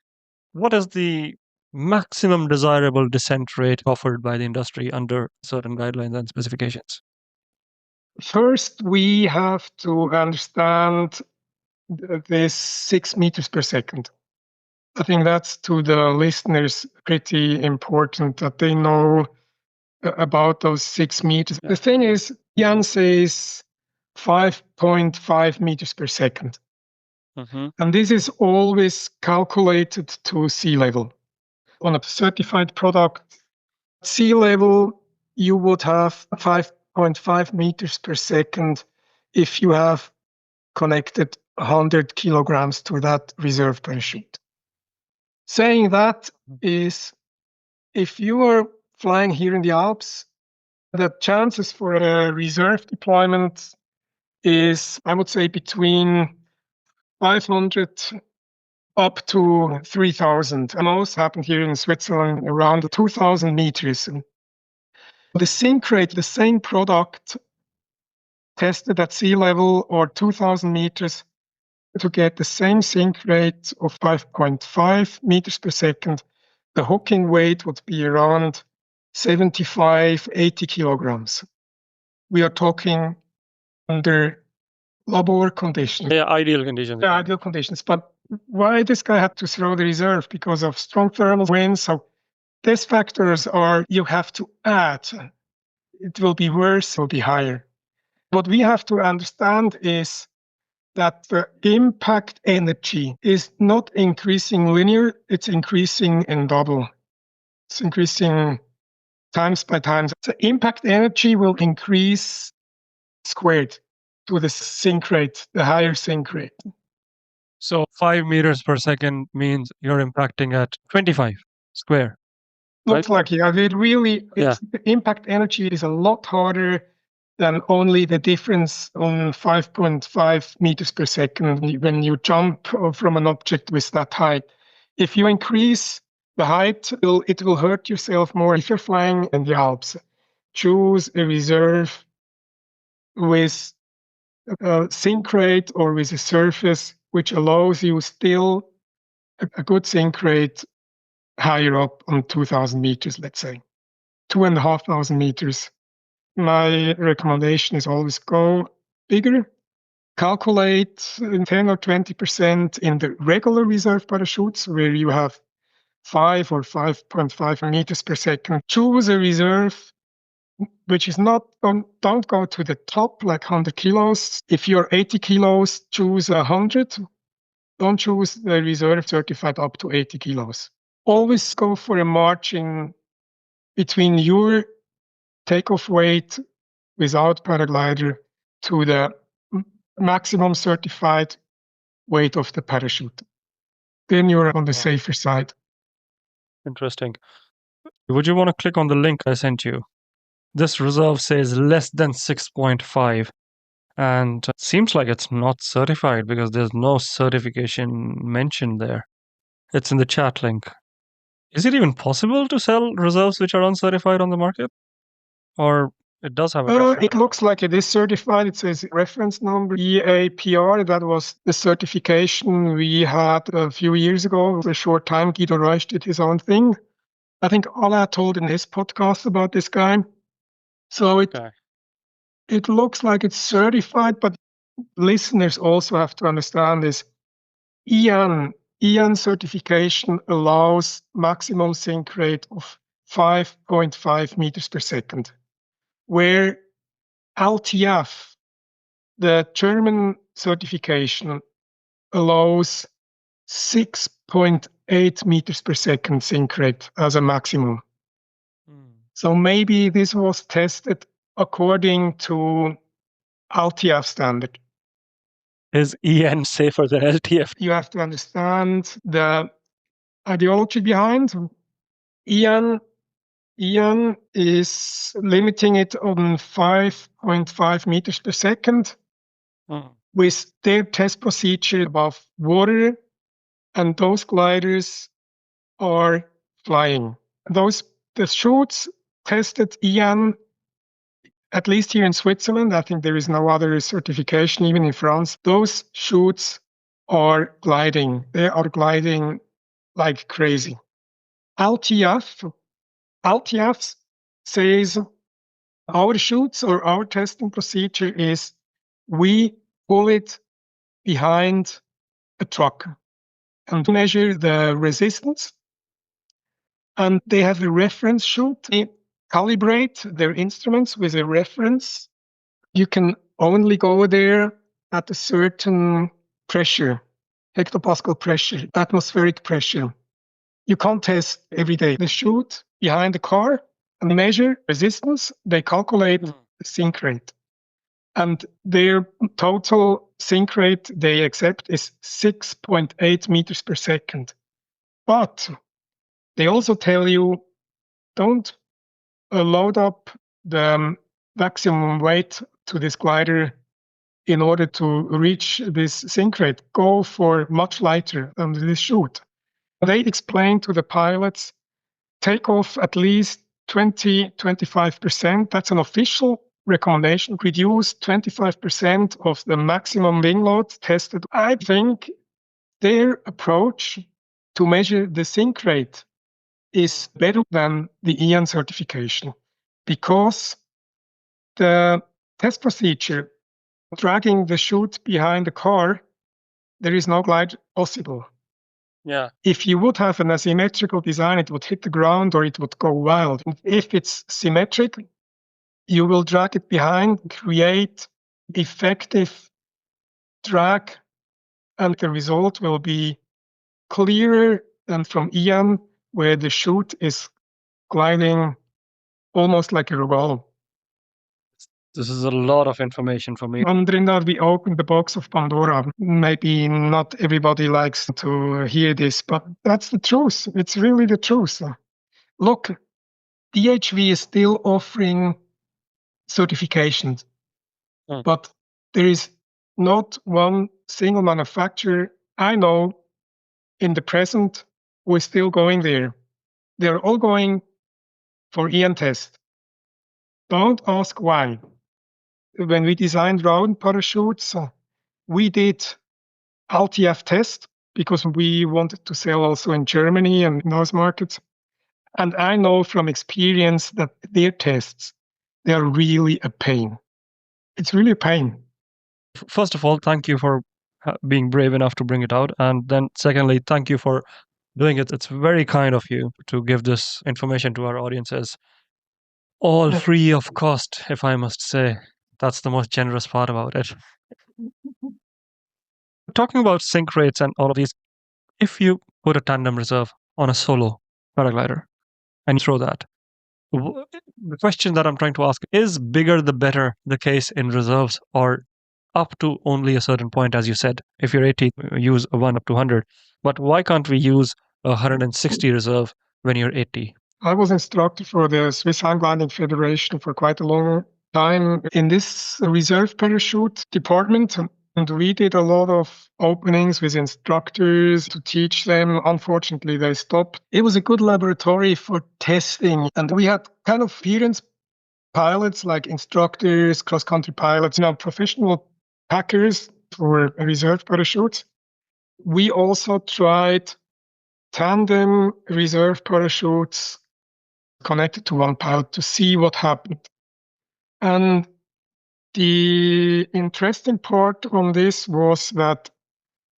[SPEAKER 3] What is the maximum desirable descent rate offered by the industry under certain guidelines and specifications?
[SPEAKER 1] First, we have to understand this 6 meters per second. I think that's to the listeners pretty important that they know about those 6 meters. The thing is, Jan says 5.5 meters per second. And this is always calculated to sea level. On a certified product, sea level, you would have 5.5 meters per second if you have connected 100 kilograms to that reserve parachute. Saying that is, if you are flying here in the Alps, the chances for a reserve deployment is, I would say, between 500 up to 3,000. And most happened here in Switzerland around 2,000 meters. The sink rate, the same product tested at sea level or 2,000 meters to get the same sink rate of 5.5 meters per second, the hooking weight would be around 75, 80 kilograms. We are talking under labor conditions.
[SPEAKER 3] Yeah, ideal conditions.
[SPEAKER 1] Yeah, ideal conditions. But why this guy had to throw the reserve? Because of strong thermal winds. So these factors are you have to add. It will be worse, it will be higher. What we have to understand is that the impact energy is not increasing linear, it's increasing in double. It's increasing times by times. The impact energy will increase squared to the sink rate, the higher sink rate.
[SPEAKER 3] So 5 meters per second means you're impacting at 25 square.
[SPEAKER 1] Looks like, yeah, the impact energy is a lot harder than only the difference on 5.5 meters per second when you jump from an object with that height. If you increase the height, it will hurt yourself more. If you're flying in the Alps, choose a reserve with a sink rate or with a surface which allows you still a good sink rate higher up on 2,000 meters, let's say, 2,500 meters. My recommendation is always go bigger. Calculate 10 or 20% in the regular reserve parachutes where you have 5 or 5.5 meters per second. Choose a reserve which is not, don't go to the top like 100 kilos. If you're 80 kilos, choose 100. Don't choose the reserve certified up to 80 kilos. Always go for a margin between your takeoff weight without paraglider to the maximum certified weight of the parachute. Then you're on the safer side.
[SPEAKER 3] Interesting. Would you want to click on the link I sent you? This reserve says less than 6.5. And it seems like it's not certified because there's no certification mentioned there. It's in the chat link. Is it even possible to sell reserves which are uncertified on the market? Or it does have a reference?
[SPEAKER 1] It looks like it is certified. It says reference number EAPR. That was the certification we had a few years ago. A short time, Guido Reusch did his own thing. I think Ola told in his podcast about this guy. So it looks like it's certified, but listeners also have to understand this. EAN certification allows maximum sink rate of 5.5 meters per second, where LTF, the German certification, allows 6.8 meters per second sink rate as a maximum. So maybe this was tested according to LTF standard.
[SPEAKER 3] Is EN safer than LTF?
[SPEAKER 1] You have to understand the ideology behind. EN is limiting it on 5.5 meters per second with their test procedure above water, and those gliders are flying. The chutes tested EN, at least here in Switzerland. I think there is no other certification, even in France. Those chutes are gliding. They are gliding like crazy. LTF says our chutes or our testing procedure is we pull it behind a truck and measure the resistance. And they have a reference chute. They calibrate their instruments with a reference. You can only go there at a certain pressure, hectopascal pressure, atmospheric pressure. You can't test every day. They shoot behind the car and measure resistance. They calculate the sink rate. And their total sink rate they accept is 6.8 meters per second. But they also tell you, don't load up the maximum weight to this glider in order to reach this sink rate. Go for much lighter than this chute. They explain to the pilots, take off at least 20-25%. That's an official recommendation. Reduce 25% of the maximum wing load tested. I think their approach to measure the sink rate is better than the EAN certification, because the test procedure, dragging the chute behind the car, there is no glide possible.
[SPEAKER 3] Yeah.
[SPEAKER 1] If you would have an asymmetrical design, it would hit the ground or it would go wild. If it's symmetric, you will drag it behind, create effective drag, and the result will be clearer than from EAN, where the chute is gliding almost like a Rogallo.
[SPEAKER 3] This is a lot of information for me.
[SPEAKER 1] Andrinda, we opened the box of Pandora. Maybe not everybody likes to hear this, but that's the truth. It's really the truth. Look, DHV is still offering certifications, but there is not one single manufacturer I know in the present who is still going there. They're all going for EAN test. Don't ask why. when we designed round parachutes, we did LTF test because we wanted to sell also in Germany and in those markets. And I know from experience that their tests, they are really a pain. It's really a pain.
[SPEAKER 3] First of all, thank you for being brave enough to bring it out. And then secondly, thank you for doing it. It's very kind of you to give this information to our audiences, all free of cost, if I must say. That's the most generous part about it. Talking about sink rates and all of these, if you put a tandem reserve on a solo paraglider and you throw that, the question that I'm trying to ask, is bigger the better the case in reserves, or up to only a certain point, as you said? If you're 80, use a 1 up to 100. But why can't we use a 160 reserve when you're 80?
[SPEAKER 1] I was instructor for the Swiss Hang Gliding Federation for quite a long time in this reserve parachute department. And we did a lot of openings with instructors to teach them. Unfortunately, they stopped. It was a good laboratory for testing. And we had kind of experienced pilots like instructors, cross-country pilots, professional packers for reserve parachutes. We also tried tandem reserve parachutes connected to one pilot to see what happened. And the interesting part on this was that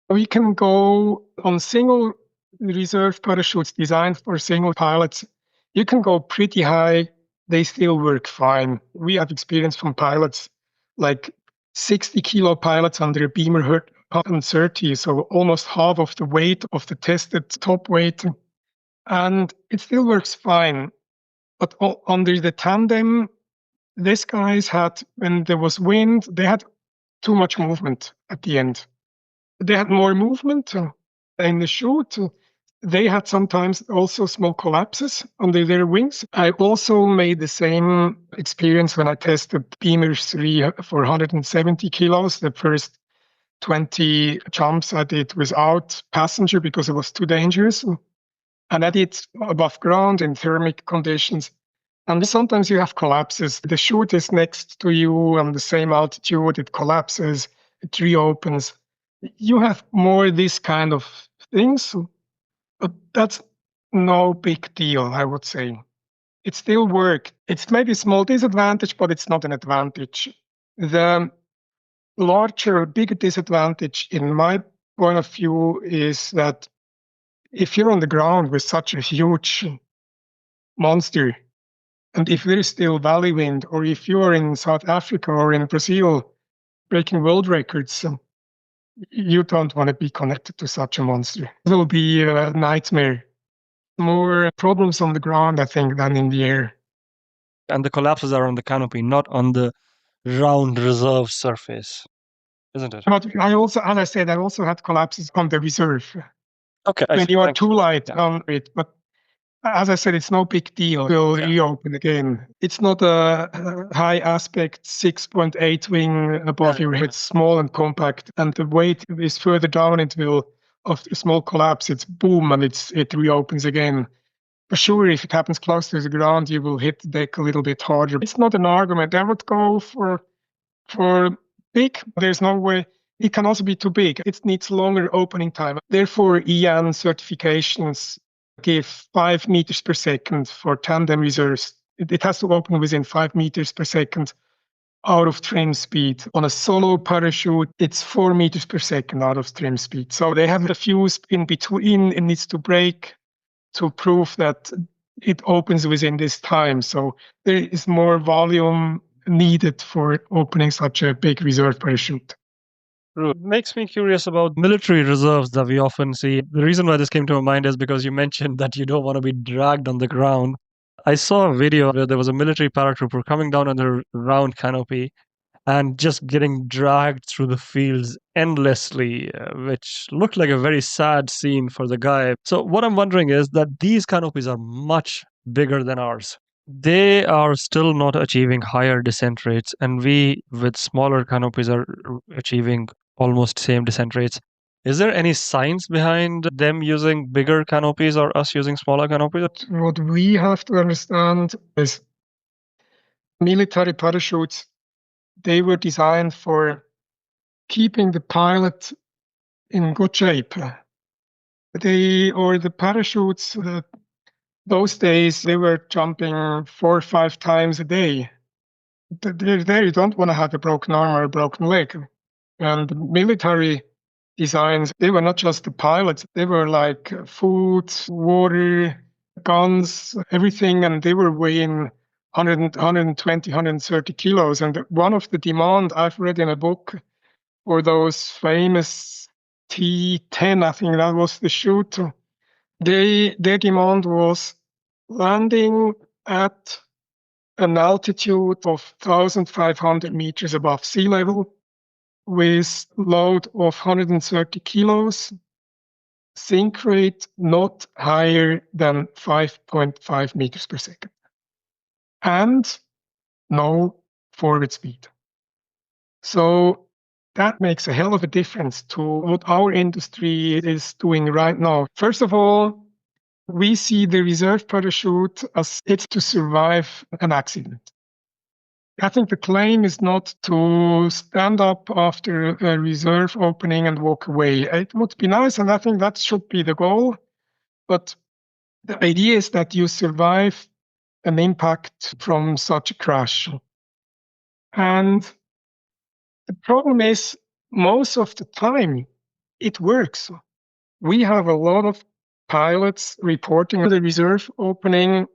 [SPEAKER 1] we can go on single reserve parachutes designed for single pilots. You can go pretty high. They still work fine. We have experience from pilots like 60-kilo pilots under a Beamer 130, so almost half of the weight of the tested top weight. And it still works fine. But under the tandem, these guys had, when there was wind, they had too much movement at the end. They had more movement in the chute. They had sometimes also small collapses under their wings. I also made the same experience when I tested Beamer 3 for 170 kilos. The first 20 jumps I did without passenger because it was too dangerous. And I did above ground in thermic conditions. And sometimes you have collapses. The chute is next to you on the same altitude. It collapses, it reopens. You have more this kind of things, but that's no big deal, I would say. It still works. It's maybe a small disadvantage, but it's not an advantage. The larger, bigger disadvantage, in my point of view, is that if you're on the ground with such a huge monster, and if there is still valley wind, or if you are in South Africa or in Brazil breaking world records, you don't want to be connected to such a monster. It will be a nightmare. More problems on the ground, I think, than in the air.
[SPEAKER 3] And the collapses are on the canopy, not on the round reserve surface, isn't it?
[SPEAKER 1] But I also, as I said, I also had collapses on the reserve.
[SPEAKER 3] Okay.
[SPEAKER 1] When you are too light on it. But as I said, it's no big deal. It will reopen again. It's not a high aspect 6.8 wing above your head. It's small and compact. And the weight is further down. It will, of a small collapse, it's boom, and it reopens again. For sure, if it happens close to the ground, you will hit the deck a little bit harder. It's not an argument. I would go for big. There's no way. It can also be too big. It needs longer opening time. Therefore, EAN certifications give 5 meters per second for tandem reserves. It has to open within 5 meters per second out of trim speed. On a solo parachute, it's 4 meters per second out of trim speed. So they have a fuse in between. It needs to break to prove that it opens within this time. So there is more volume needed for opening such a big reserve parachute.
[SPEAKER 3] It makes me curious about military reserves that we often see. The reason why this came to my mind is because you mentioned that you don't want to be dragged on the ground. I saw a video where there was a military paratrooper coming down on the round canopy and just getting dragged through the fields endlessly, which looked like a very sad scene for the guy. So what I'm wondering is that these canopies are much bigger than ours. They are still not achieving higher descent rates, and we, with smaller canopies, are achieving almost same descent rates. Is there any science behind them using bigger canopies or us using smaller canopies?
[SPEAKER 1] What we have to understand is military parachutes, they were designed for keeping the pilot in good shape. The parachutes, those days, they were jumping 4 or 5 times a day. There you don't want to have a broken arm or a broken leg. And the military designs, they were not just the pilots, they were like food, water, guns, everything, and they were weighing 120, 130 kilos. And one of the demand I've read in a book for those famous T-10, I think that was the chute, their demand was landing at an altitude of 1,500 meters above sea level with load of 130 kilos, sink rate not higher than 5.5 meters per second, and no forward speed. So that makes a hell of a difference to what our industry is doing right now. First of all, we see the reserve parachute as it's to survive an accident. I think the claim is not to stand up after a reserve opening and walk away. It would be nice, and I think that should be the goal. But the idea is that you survive an impact from such a crash. And the problem is, most of the time, it works. We have a lot of pilots reporting the reserve opening,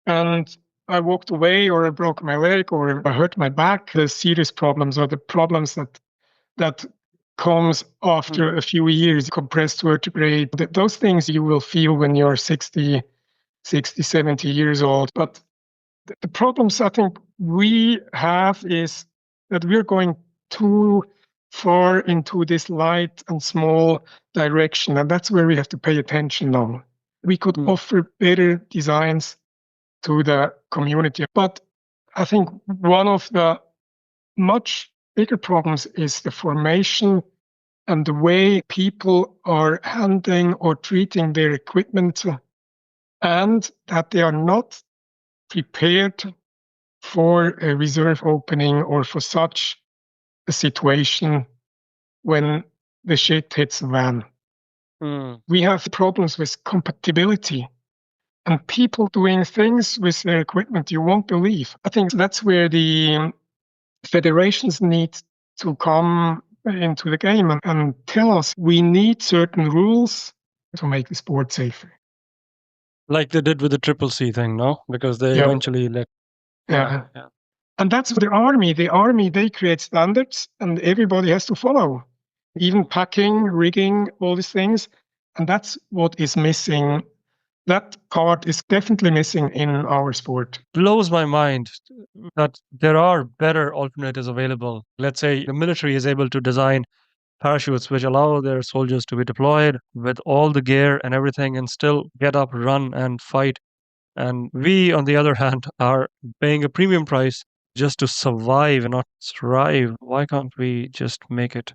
[SPEAKER 1] and I walked away, or I broke my leg, or I hurt my back. The serious problems are the problems that comes after a few years, compressed vertebrae. Those things you will feel when you're 60, 70 years old. But the problems I think we have is that we're going too far into this light and small direction, and that's where we have to pay attention now. We could offer better designs to the community. But I think one of the much bigger problems is the formation and the way people are handling or treating their equipment, and that they are not prepared for a reserve opening or for such a situation when the shit hits the fan. We have problems with compatibility and people doing things with their equipment you won't believe. I think that's where the federations need to come into the game and tell us we need certain rules to make the sport safer.
[SPEAKER 3] Like they did with the Triple C thing, no? Because they eventually let...
[SPEAKER 1] Yeah. And that's the army. The army, they create standards and everybody has to follow. Even packing, rigging, all these things. And that's what is missing. That part is definitely missing in our sport.
[SPEAKER 3] Blows my mind that there are better alternatives available. Let's say the military is able to design parachutes which allow their soldiers to be deployed with all the gear and everything and still get up, run, and fight. And we, on the other hand, are paying a premium price just to survive and not thrive. Why can't we just make it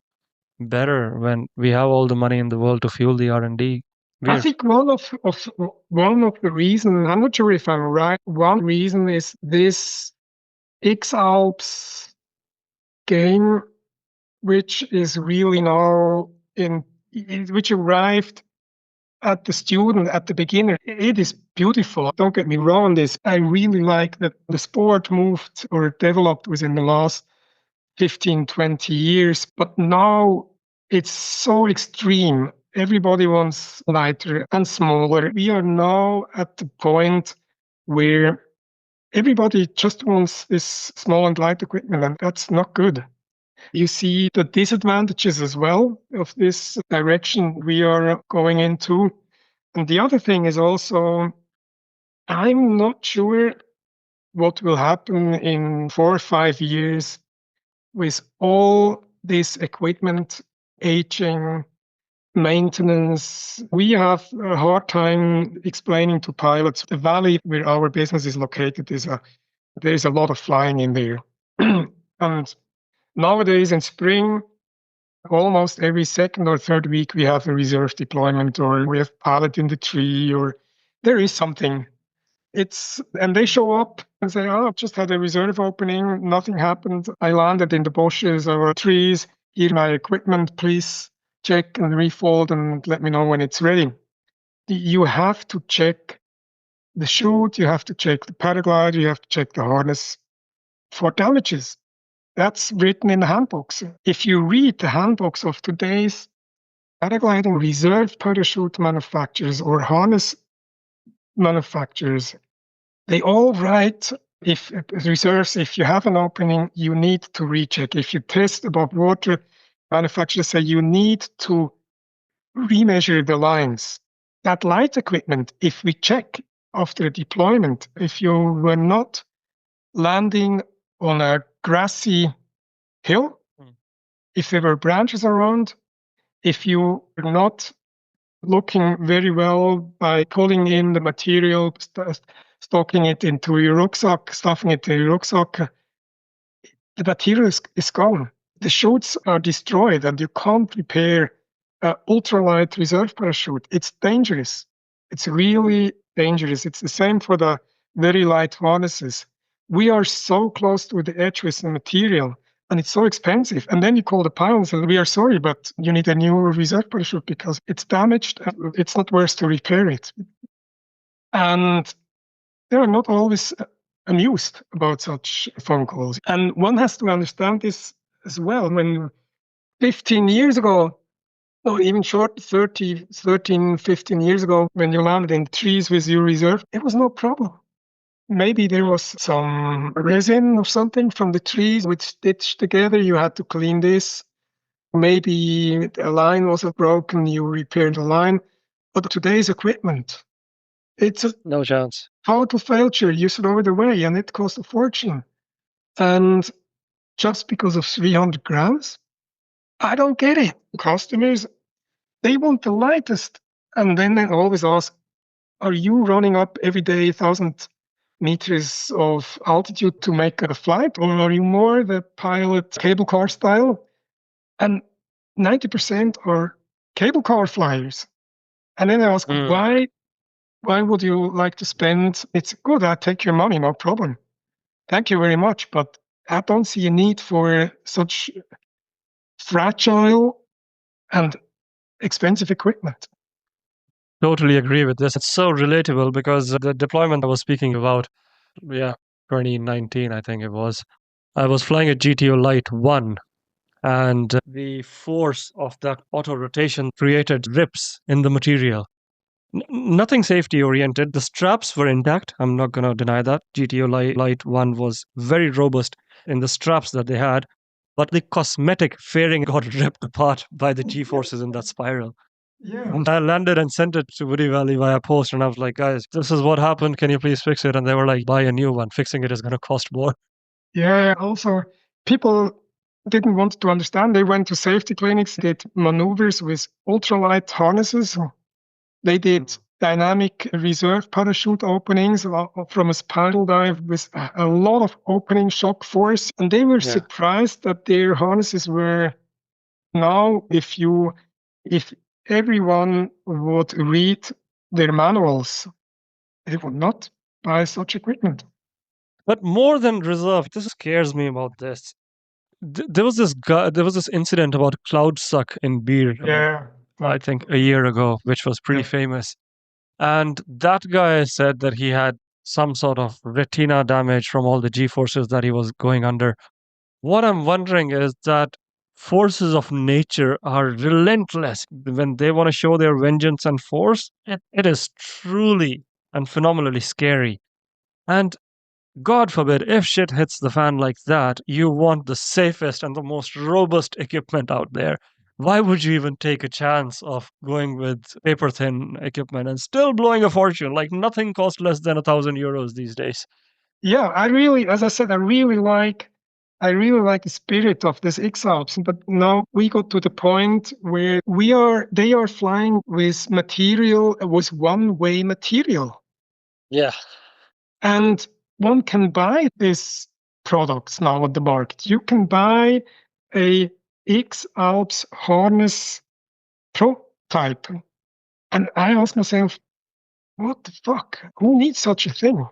[SPEAKER 3] better when we have all the money in the world to fuel the R&D?
[SPEAKER 1] I think one of the reasons, I'm not sure if I'm right, one reason is this X-Alps game, which is really now which arrived at the student, at the beginner. It is beautiful. Don't get me wrong, I really like that the sport moved or developed within the last 15, 20 years, but now it's so extreme. Everybody wants lighter and smaller. We are now at the point where everybody just wants this small and light equipment, and that's not good. You see the disadvantages as well of this direction we are going into. And the other thing is also, I'm not sure what will happen in 4 or 5 years with all this equipment aging, maintenance. We have a hard time explaining to pilots the valley where our business is located there's a lot of flying in there. And nowadays in spring, almost every second or third week we have a reserve deployment, or we have pilot in the tree, or there is something. And they show up and say, oh, I've just had a reserve opening, nothing happened. I landed in the bushes or trees. Here my equipment, please check and refold and let me know when it's ready. You have to check the chute, you have to check the paraglider, you have to check the harness for damages. That's written in the handbooks. If you read the handbooks of today's paragliding reserve parachute manufacturers or harness manufacturers, they all write if reserves, if you have an opening, you need to recheck. If you test above water, manufacturers say you need to remeasure the lines. That light equipment, if we check after deployment, if you were not landing on a grassy hill, if there were branches around, if you were not looking very well by pulling in the material, stocking it into your rucksack, stuffing it in your rucksack, the material is gone. The chutes are destroyed and you can't repair an ultralight reserve parachute. It's dangerous. It's really dangerous. It's the same for the very light harnesses. We are so close to the edge with the material and it's so expensive. And then you call the pilot and say, we are sorry, but you need a new reserve parachute because it's damaged and it's not worth to repair it. And they are not always amused about such phone calls. And one has to understand this as well. When 15 years ago, no, even short, 13, 15 years ago, when you landed in trees with your reserve, it was no problem. Maybe there was some resin or something from the trees which stitched together. You had to clean this. Maybe a line was broken, you repaired the line. But today's equipment, it's
[SPEAKER 2] No chance.
[SPEAKER 1] total failure. You throw it away and it costs a fortune. And just because of 300 grams, I don't get it. Customers, they want the lightest. And then they always ask, are you running up every day 1,000 meters of altitude to make a flight? Or are you more the pilot cable car style? And 90% are cable car flyers. And then I ask, why would you like to spend? It's good, I take your money, no problem. Thank you very much. But I don't see a need for such fragile and expensive equipment.
[SPEAKER 3] Totally agree with this. It's so relatable because the deployment I was speaking about, 2019, I think it was. I was flying a GTO Light 1, and the force of that auto rotation created rips in the material. Nothing safety oriented. The straps were intact. I'm not going to deny that. GTO Light 1 was very robust in the straps that they had, but the cosmetic fairing got ripped apart by the G forces in that spiral.
[SPEAKER 1] Yeah.
[SPEAKER 3] And I landed and sent it to Woody Valley via post, and I was like, guys, this is what happened. Can you please fix it? And they were like, buy a new one. Fixing it is going to cost more.
[SPEAKER 1] Yeah. Also, people didn't want to understand. They went to safety clinics, did maneuvers with ultralight harnesses. They did dynamic reserve parachute openings from a spiral dive with a lot of opening shock force. And they were surprised that their harnesses were now, if everyone would read their manuals, they would not buy such equipment.
[SPEAKER 3] But more than reserve, this scares me about this. There was this incident about cloud suck in beer.
[SPEAKER 1] Yeah.
[SPEAKER 3] I think a year ago, which was pretty famous. And that guy said that he had some sort of retina damage from all the G forces that he was going under. What I'm wondering is that forces of nature are relentless. When they want to show their vengeance and force, it is truly and phenomenally scary. And God forbid, if shit hits the fan like that, you want the safest and the most robust equipment out there. Why would you even take a chance of going with paper thin equipment and still blowing a fortune? Like nothing costs less than €1,000 these days.
[SPEAKER 1] Yeah, as I said, I really like the spirit of this X-Alps. But now we got to the point where they are flying with material, with one-way material.
[SPEAKER 2] Yeah.
[SPEAKER 1] And one can buy these products now on the market. You can buy a X-Alps harness prototype. And I ask myself, What the fuck? Who needs such a thing?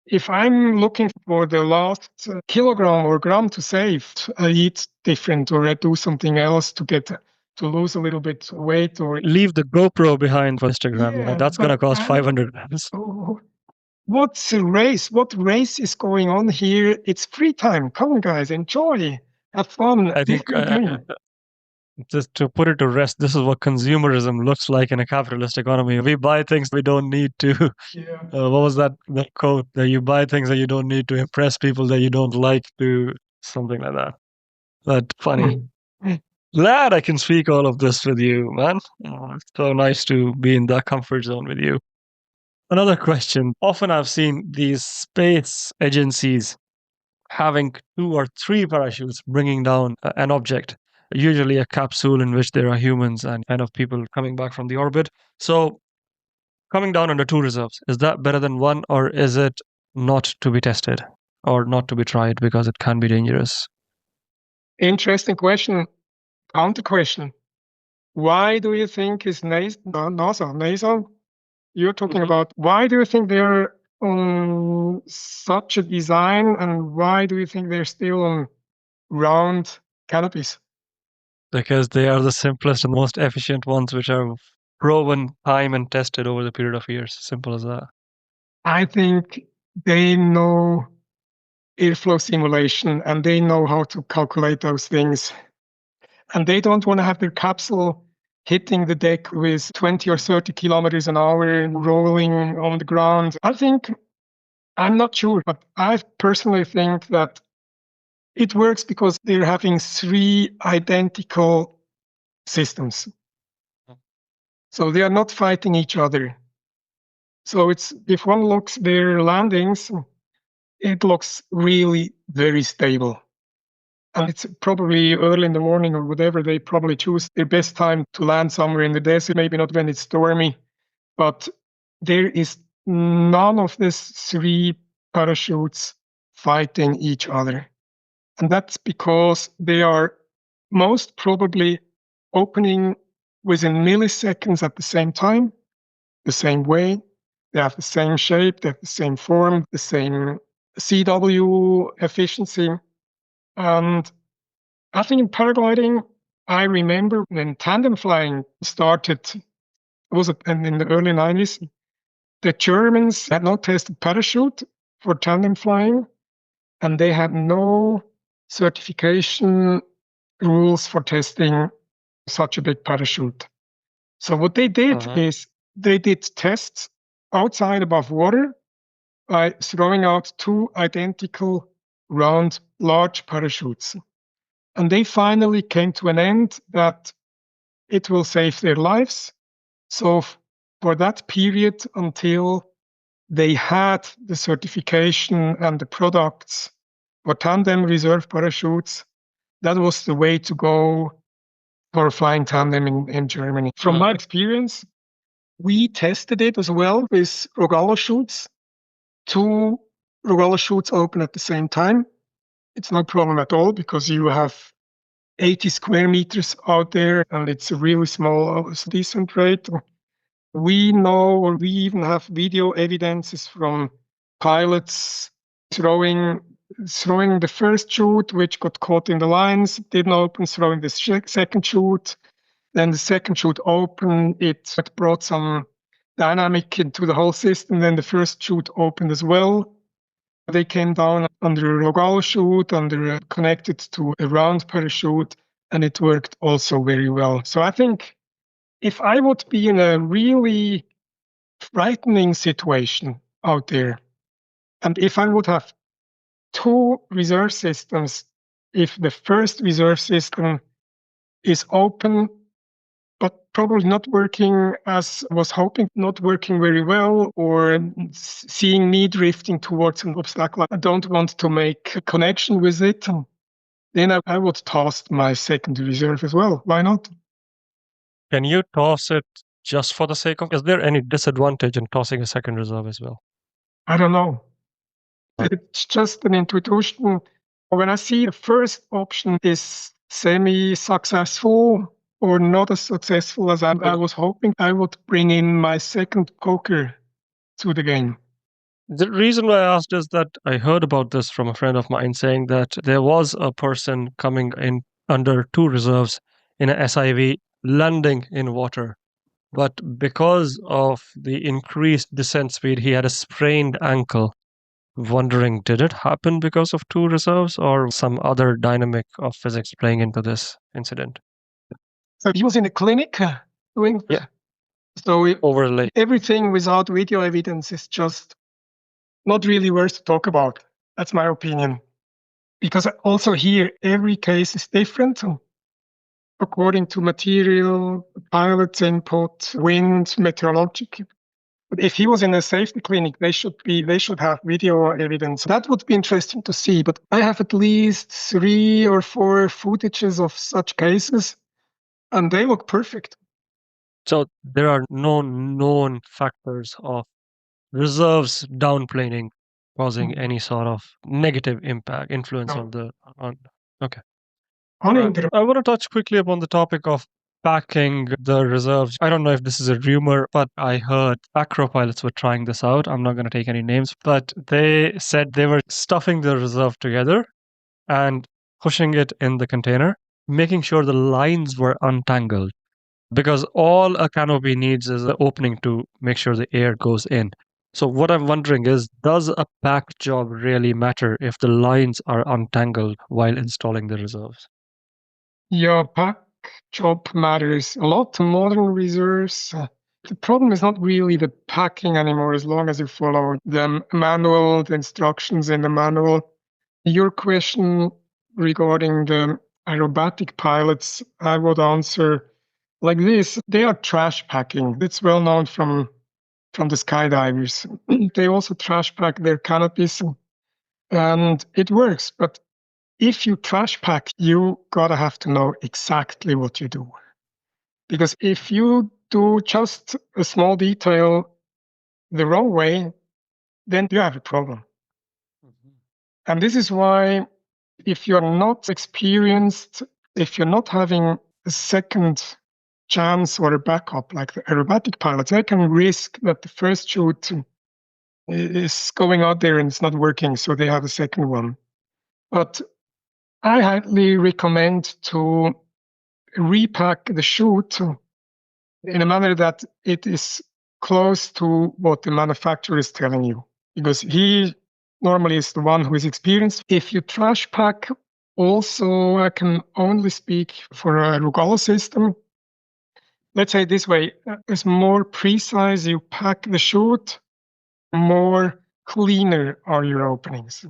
[SPEAKER 1] If I'm looking for the last kilogram or gram to save, I eat different or I do something else to lose a little bit weight or
[SPEAKER 3] Leave the GoPro behind for Instagram.
[SPEAKER 1] yeah,
[SPEAKER 3] That's going to
[SPEAKER 1] but
[SPEAKER 3] cost 500 grams.
[SPEAKER 1] oh, what's a race? What race is going on here? It's free time. Come on, guys, enjoy, have fun.
[SPEAKER 3] I
[SPEAKER 1] Live
[SPEAKER 3] think
[SPEAKER 1] your dream.
[SPEAKER 3] just to put it to rest, this is what consumerism looks like in a capitalist economy. We buy things we don't need to.
[SPEAKER 1] Yeah.
[SPEAKER 3] What was that quote? That you buy things that you don't need to impress people that you don't like to, something like that. But funny. Glad I can speak all of this with you, man. It's so nice to be in that comfort zone with you. Another question. Often I've seen these space agencies having 2 or 3 parachutes bringing down an object, usually a capsule in which there are humans and kind of people coming back from the orbit. So, coming down under 2 reserves, is that better than 1, or is it not to be tested or not to be tried because it can be dangerous?
[SPEAKER 1] Interesting question. Counter question. Why do you think is NASA? You're talking about why do you think they're on such a design and why do you think they're still on round canopies?
[SPEAKER 3] Because they are the simplest and most efficient ones, which are proven time and tested over the period of years. Simple as that.
[SPEAKER 1] I think they know airflow simulation and they know how to calculate those things. And they don't want to have their capsule hitting the deck with 20 or 30 kilometers an hour and rolling on the ground. I'm not sure, but I personally think that it works because they're having 3 identical systems. So they are not fighting each other. So if one looks their landings, it looks really very stable. And it's probably early in the morning or whatever, they probably choose their best time to land somewhere in the desert, maybe not when it's stormy, but there is none of these 3 parachutes fighting each other. And that's because they are most probably opening within milliseconds at the same time, the same way. They have the same shape, they have the same form, the same CW efficiency. And I think in paragliding, I remember when tandem flying started, it was in the early 90s, the Germans had not tested parachute for tandem flying, and they had no certification rules for testing such a big parachute. So what they did is they did tests outside above water by throwing out 2 identical round large parachutes. And they finally came to an end that it will save their lives. So for that period until they had the certification and the products for tandem reserve parachutes, that was the way to go for flying tandem in Germany. From my experience, we tested it as well with Rogallo chutes. 2 Rogallo chutes open at the same time. It's no problem at all because you have 80 square meters out there and it's a really small descent rate. We know, or we even have video evidences from pilots throwing the first chute, which got caught in the lines, didn't open, throwing the second chute. Then the second chute opened, it brought some dynamic into the whole system. Then the first chute opened as well. They came down under a Rogallo chute, connected to a round parachute, and it worked also very well. So I think if I would be in a really frightening situation out there, and if I would have 2 reserve systems, if the first reserve system is open, but probably not working as I was hoping, not working very well, or seeing me drifting towards an obstacle, I don't want to make a connection with it, then I would toss my second reserve as well. Why not?
[SPEAKER 3] Can you toss it just for the sake of? Is there any disadvantage in tossing a second reserve as well?
[SPEAKER 1] I don't know. It's just an intuition. When I see the first option is semi-successful or not as successful as I was hoping, I would bring in my second poker to the game.
[SPEAKER 3] The reason why I asked is that I heard about this from a friend of mine saying that there was a person coming in under two reserves in a SIV landing in water. But because of the increased descent speed, he had a sprained ankle. Wondering, did it happen because of two reserves or some other dynamic of physics playing into this incident?
[SPEAKER 1] So he was in a clinic doing.
[SPEAKER 3] Yeah.
[SPEAKER 1] So
[SPEAKER 3] Overlay.
[SPEAKER 1] everything without video evidence is just not really worth to talk about. That's my opinion. Because also here, every case is different according to material, pilot's input, wind, meteorological. But if he was in a safety clinic, they should have video evidence. That would be interesting to see. But I have at least 3 or 4 footages of such cases, and they look perfect.
[SPEAKER 3] So there are no known factors of reserves downplaning causing any sort of negative impact, influence
[SPEAKER 1] No.
[SPEAKER 3] on the on. Okay.
[SPEAKER 1] Uninter-
[SPEAKER 3] I want to touch quickly upon the topic of packing the reserves. I don't know if this is a rumor, but I heard acro pilots were trying this out. I'm not going to take any names, but they said they were stuffing the reserve together and pushing it in the container, making sure the lines were untangled. Because all a canopy needs is an opening to make sure the air goes in. So what I'm wondering is, does a pack job really matter if the lines are untangled while installing the reserves?
[SPEAKER 1] Your pack job matters a lot. Modern reserves. The problem is not really the packing anymore, as long as you follow the manual, the instructions in the manual. Your question regarding the aerobatic pilots, I would answer like this. They are trash packing. It's well known from the skydivers. They also trash pack their canopies, and it works. But if you trash pack, you gotta have to know exactly what you do. Because if you do just a small detail the wrong way, then you have a problem. And this is why, if you're not experienced, if you're not having a second chance or a backup like the aerobatic pilots, they can risk that the first shoot is going out there and it's not working, so they have a second one. But I highly recommend to repack the chute in a manner that it is close to what the manufacturer is telling you, because he normally is the one who is experienced. If you trash pack, also, I can only speak for a Rogallo system. Let's say it this way, as more precise you pack the chute, more cleaner are your openings.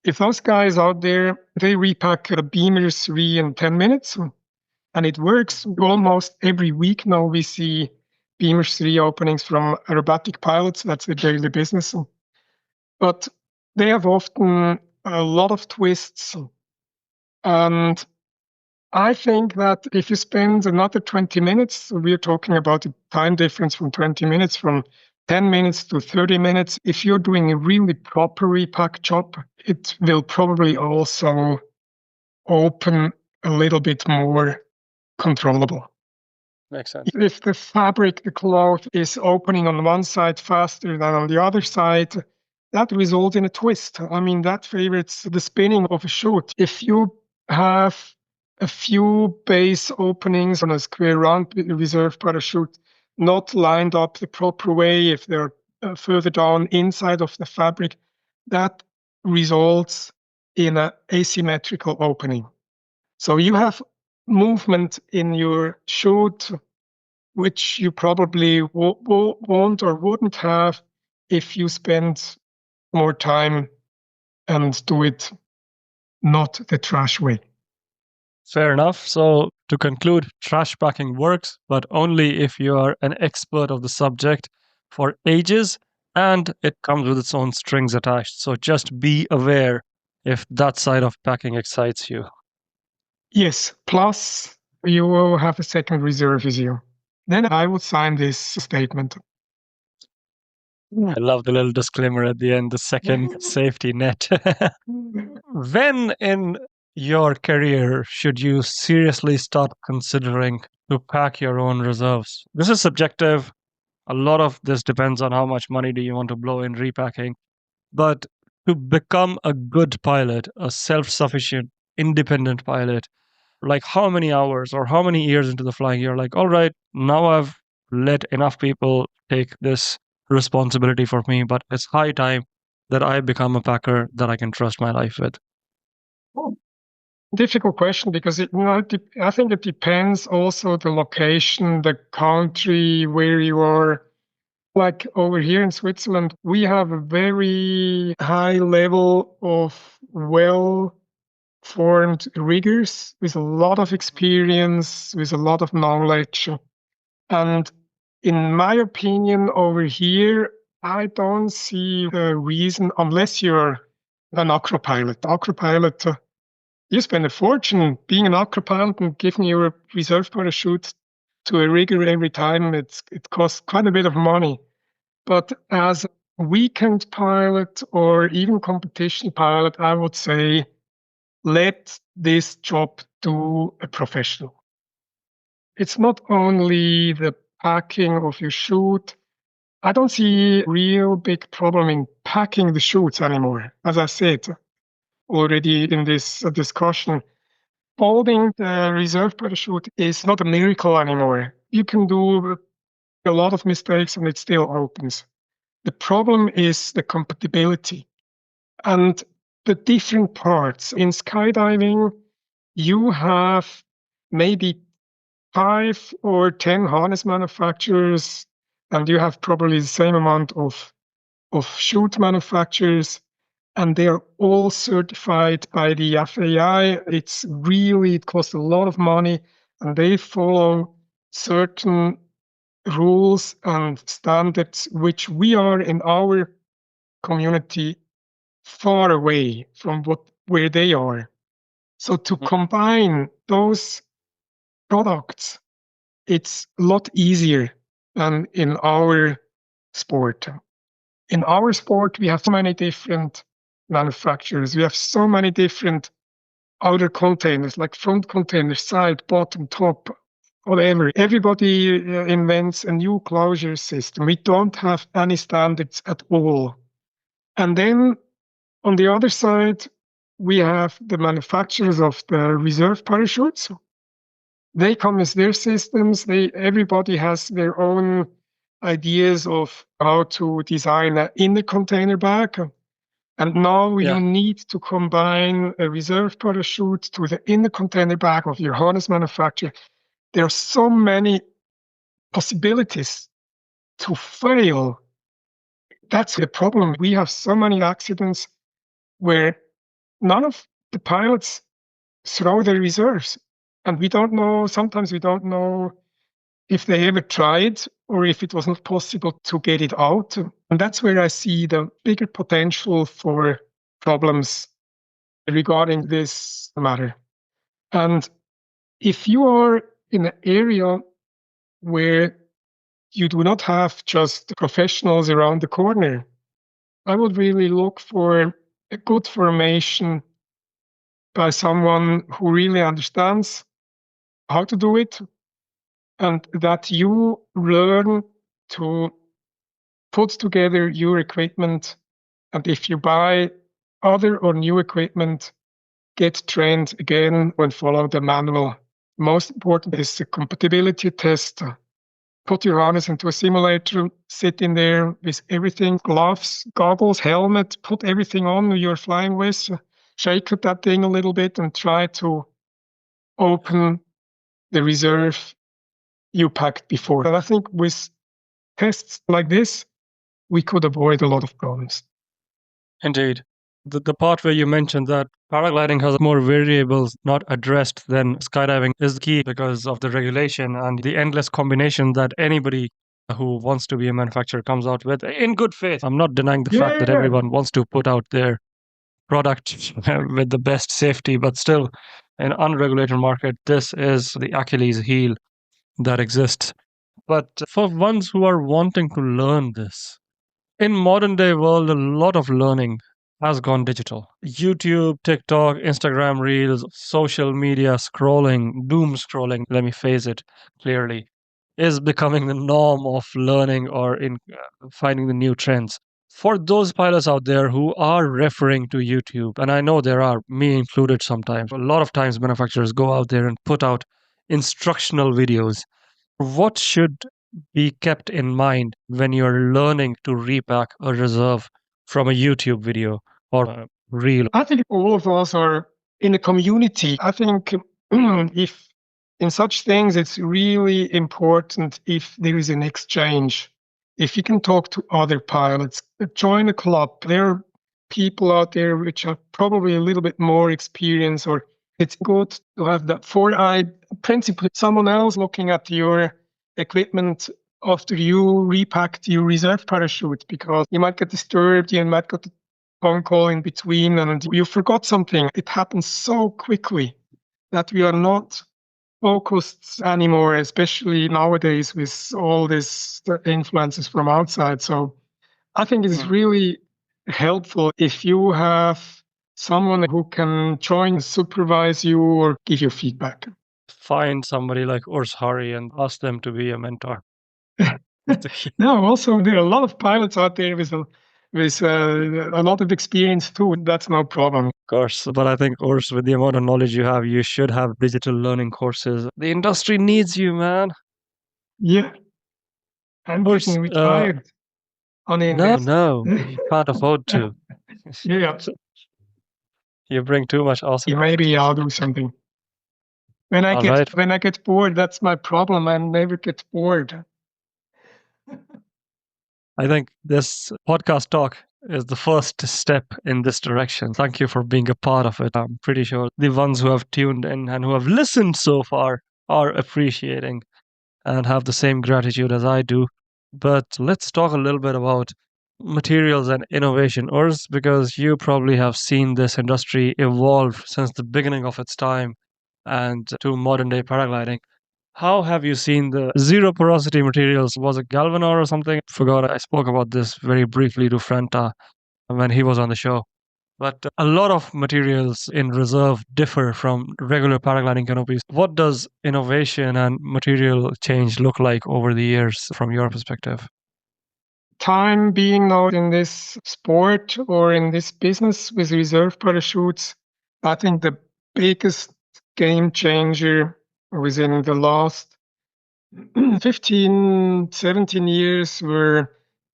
[SPEAKER 1] If those guys out there, they repack a Beamer 3 in 10 minutes, and it works almost every week now. We see Beamer 3 openings from aerobatic pilots. That's the daily business. But they have often a lot of twists. And I think that if you spend another 20 minutes, we're talking about a time difference from 20 minutes, from 10 minutes to 30 minutes. If you're doing a really proper repack job, it will probably also open a little bit more controllable.
[SPEAKER 3] Makes sense.
[SPEAKER 1] If the fabric, the cloth, is opening on one side faster than on the other side, that results in a twist. I mean, that favors the spinning of a chute. If you have a few base openings on a square round reserve parachute not lined up the proper way, if they're further down inside of the fabric, that results in an asymmetrical opening. So you have movement in your chute, which you probably won't or wouldn't have if you spend more time and do it not the trash way.
[SPEAKER 3] Fair enough. So to conclude, trash packing works, but only if you are an expert of the subject for ages, and it comes with its own strings attached. So just be aware if that side of packing excites you.
[SPEAKER 1] Yes, plus you will have a second reserve with you. Then I would sign this statement.
[SPEAKER 3] I love the little disclaimer at the end, the second safety net. When in your career should you seriously start considering to pack your own reserves? This is subjective. A lot of this depends on how much money do you want to blow in repacking. But to become a good pilot, a self-sufficient, independent pilot, like how many hours or how many years into the flying you're like, all right, now I've let enough people take this responsibility for me, but it's high time that I become a packer that I can trust my life with.
[SPEAKER 1] Oh, difficult question because I think it depends also the location, the country where you are. Like over here in Switzerland, we have a very high level of well-formed riggers with a lot of experience, with a lot of knowledge. And in my opinion, over here, I don't see a reason, unless you're an acro pilot. Acro pilot, you spend a fortune being an acro pilot and giving your reserve parachute to a rigger every time. It costs quite a bit of money. But as a weekend pilot or even competition pilot, I would say let this job to a professional. It's not only the packing of your chute. I don't see a real big problem in packing the chutes anymore. As I said already in this discussion, folding the reserve parachute is not a miracle anymore. You can do a lot of mistakes and it still opens. The problem is the compatibility and the different parts. In skydiving, you have maybe 5 or 10 harness manufacturers, and you have probably the same amount of chute manufacturers, and they are all certified by the FAI. It costs a lot of money, and they follow certain rules and standards which we are in our community far away from where they are. So to combine those products, it's a lot easier than in our sport. In our sport, we have so many different manufacturers. We have so many different outer containers, like front containers, side, bottom, top, whatever. Everybody invents a new closure system. We don't have any standards at all. And then on the other side, we have the manufacturers of the reserve parachutes. They come with their systems. Everybody has their own ideas of how to design an inner container bag. And now you need to combine a reserve parachute to the inner container bag of your harness manufacturer. There are so many possibilities to fail. That's the problem. We have so many accidents where none of the pilots throw their reserves. And sometimes we don't know if they ever tried or if it was not possible to get it out. And that's where I see the bigger potential for problems regarding this matter. And if you are in an area where you do not have just professionals around the corner, I would really look for a good formation by someone who really understands how to do it, and that you learn to put together your equipment. And if you buy other or new equipment, get trained again and follow the manual. Most important is the compatibility test. Put your harness into a simulator, sit in there with everything, gloves, goggles, helmet, put everything on you're flying with, shake that thing a little bit and try to open the reserve you packed before. But I think with tests like this, we could avoid a lot of problems.
[SPEAKER 3] Indeed. The part where you mentioned that paragliding has more variables not addressed than skydiving is key because of the regulation and the endless combination that anybody who wants to be a manufacturer comes out with in good faith. I'm not denying the fact that everyone wants to put out their product with the best safety, but still, in unregulated market, this is the Achilles heel that exists. But for ones who are wanting to learn this, in modern day world, a lot of learning has gone digital. YouTube, TikTok, Instagram Reels, social media scrolling, doom scrolling, let me phrase it clearly. is becoming the norm of learning or in finding the new trends. For those pilots out there who are referring to YouTube, and I know there are, me included sometimes, a lot of times manufacturers go out there and put out instructional videos. What should be kept in mind when you're learning to repack a reserve from a YouTube video or a reel?
[SPEAKER 1] I think all of us are in a community. I think if in such things, it's really important if there is an exchange. If you can talk to other pilots, join a club. There are people out there which are probably a little bit more experienced, or it's good to have that four-eyed principle, someone else looking at your equipment after you repacked your reserve parachute, because you might get disturbed, you might get a phone call in between and you forgot something. It happens so quickly that we are not focused anymore, especially nowadays with all these influences from outside. So I think it's really helpful if you have someone who can join, supervise you, or give you feedback.
[SPEAKER 3] Find somebody like Haari and ask them to be a mentor. That's the key.
[SPEAKER 1] No, also there are a lot of pilots out there with a lot of experience too. That's no problem.
[SPEAKER 3] Of course, but I think, Urs, with the amount of knowledge you have, you should have digital learning courses. The industry needs you, man.
[SPEAKER 1] Yeah, I'm
[SPEAKER 3] Urs,
[SPEAKER 1] getting retired on
[SPEAKER 3] no, you can't afford to.
[SPEAKER 1] Yeah,
[SPEAKER 3] You bring too much awesome.
[SPEAKER 1] maybe I'll do something. When I
[SPEAKER 3] All
[SPEAKER 1] get
[SPEAKER 3] right.
[SPEAKER 1] when I get bored, that's my problem. I never get bored.
[SPEAKER 3] I think this podcast talk is the first step in this direction. Thank you for being a part of it. I'm pretty sure the ones who have tuned in and who have listened so far are appreciating and have the same gratitude as I do. But let's talk a little bit about materials and innovation, Urs, because you probably have seen this industry evolve since the beginning of its time and to modern day paragliding. How have you seen the zero porosity materials? Was it Galvanor or something? Forgot, I spoke about this very briefly to Franta when he was on the show. But a lot of materials in reserve differ from regular paragliding canopies. What does innovation and material change look like over the years from your perspective?
[SPEAKER 1] Time being now in this sport or in this business with reserve parachutes, I think the biggest game changer within the last 15, 17 years were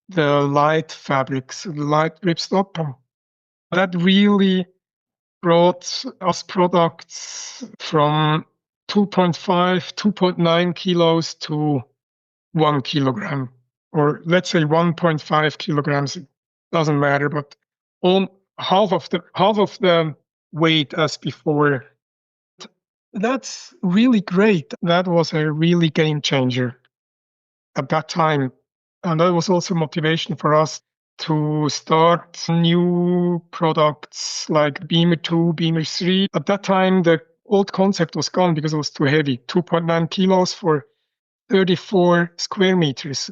[SPEAKER 1] the light fabrics, the light ripstop. That really brought us products from 2.5, 2.9 kilos to 1 kilogram, or let's say 1.5 kilograms. It doesn't matter, but half of the weight as before. That's really great. That was a really game changer at that time. And that was also motivation for us to start new products like Beamer 2, Beamer 3. At that time, the old concept was gone because it was too heavy, 2.9 kilos for 34 square meters.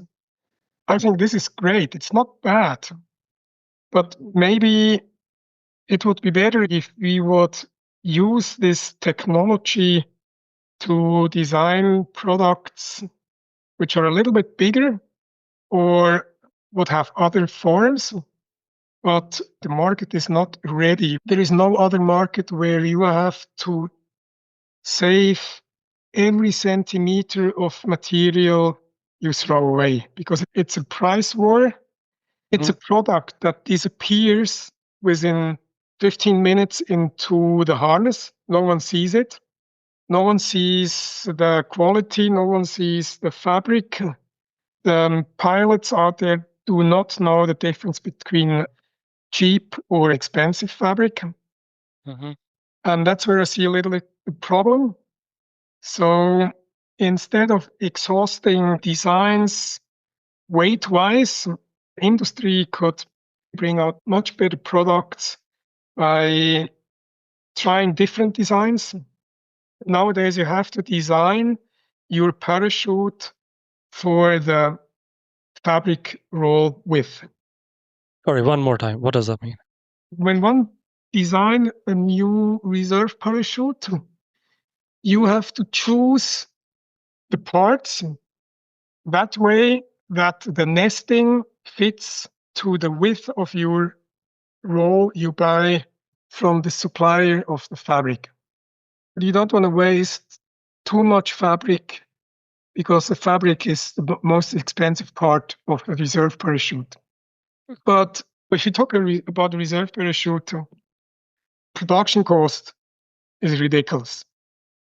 [SPEAKER 1] I think this is great. It's not bad. But maybe it would be better if we would use this technology to design products which are a little bit bigger or would have other forms, but the market is not ready. There is no other market where you have to save every centimeter of material you throw away because it's a price war. It's a product that disappears within 15 minutes into the harness. No one sees it. No one sees the quality. No one sees the fabric. The pilots out there do not know the difference between cheap or expensive fabric. And that's where I see a little bit the problem. So instead of exhausting designs weight-wise, industry could bring out much better products by trying different designs. Nowadays, you have to design your parachute for the fabric roll width.
[SPEAKER 3] Sorry, one more time. What does that mean?
[SPEAKER 1] When one design a new reserve parachute, you have to choose the parts that way that the nesting fits to the width of your roll you buy from the supplier of the fabric. You don't want to waste too much fabric because the fabric is the most expensive part of a reserve parachute. But if you talk about the reserve parachute, production cost is ridiculous.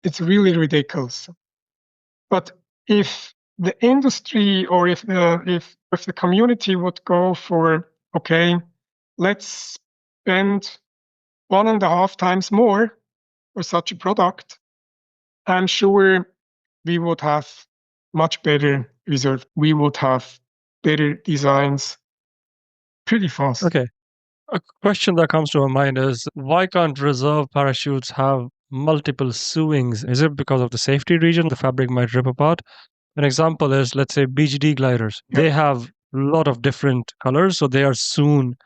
[SPEAKER 1] It's really ridiculous. But if the industry or if the community would go for, okay, let's spend 1.5 times more for such a product, I'm sure we would have much better reserve. We would have better designs pretty fast.
[SPEAKER 3] Okay. A question that comes to my mind is why can't reserve parachutes have multiple sewings? Is it because of the safety region the fabric might rip apart? An example is, let's say, BGD gliders.
[SPEAKER 1] Yeah.
[SPEAKER 3] They have a lot of different colors, so they are sewn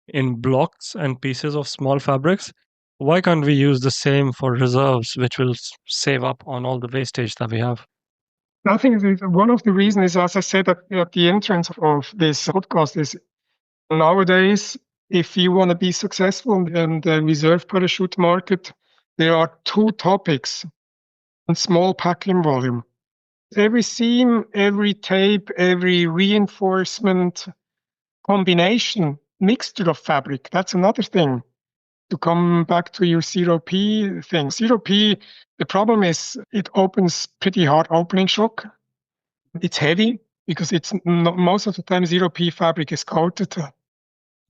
[SPEAKER 3] in blocks and pieces of small fabrics. Why can't we use the same for reserves, which will save up on all the wastage that we have?
[SPEAKER 1] I think one of the reasons is, as I said at the entrance of this podcast, is nowadays, if you want to be successful in the reserve parachute market, there are two topics and small packing volume. Every seam, every tape, every reinforcement combination, mixture of fabric, that's another thing. To come back to your 0P thing. 0P, the problem is it opens pretty hard opening shock. It's heavy because it's most of the time 0P fabric is coated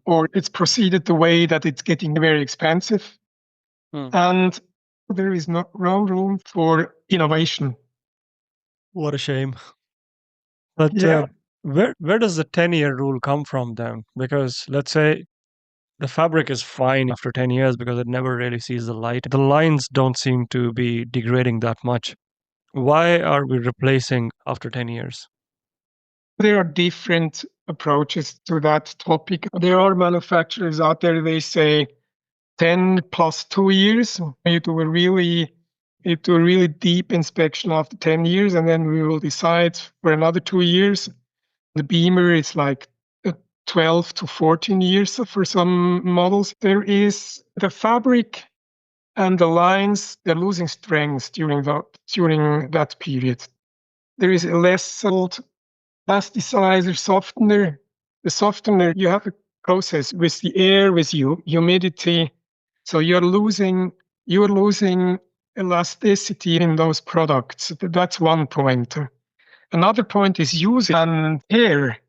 [SPEAKER 1] or it's proceeded the way that it's getting very expensive. And there is no room for innovation.
[SPEAKER 3] What a shame. But
[SPEAKER 1] Yeah.
[SPEAKER 3] where does the 10-year rule come from then? Because let's say the fabric is fine after 10 years because it never really sees the light. The lines don't seem to be degrading that much. Why are we replacing after 10 years?
[SPEAKER 1] There are different approaches to that topic. There are manufacturers out there, they say 10 plus 2 years. You do a really deep inspection after 10 years, and then we will decide for another 2 years. The Beamer is like 12 to 14 years for some models. There is the fabric and the lines, they're losing strength during that period. There is a less salt plasticizer, softener. The softener, you have a process with the air, with you, humidity. So you're losing elasticity in those products. That's one point. Another point is use and air.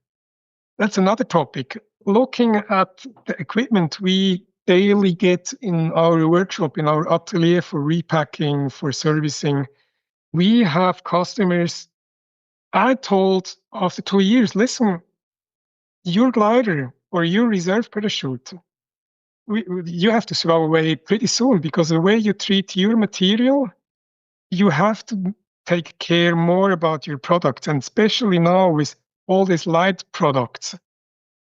[SPEAKER 1] That's another topic. Looking at the equipment we daily get in our workshop, in our atelier for repacking, for servicing, we have customers. I told after 2 years, listen, your glider or your reserve parachute, you have to throw away pretty soon because the way you treat your material, you have to take care more about your product. And especially now with all these light products,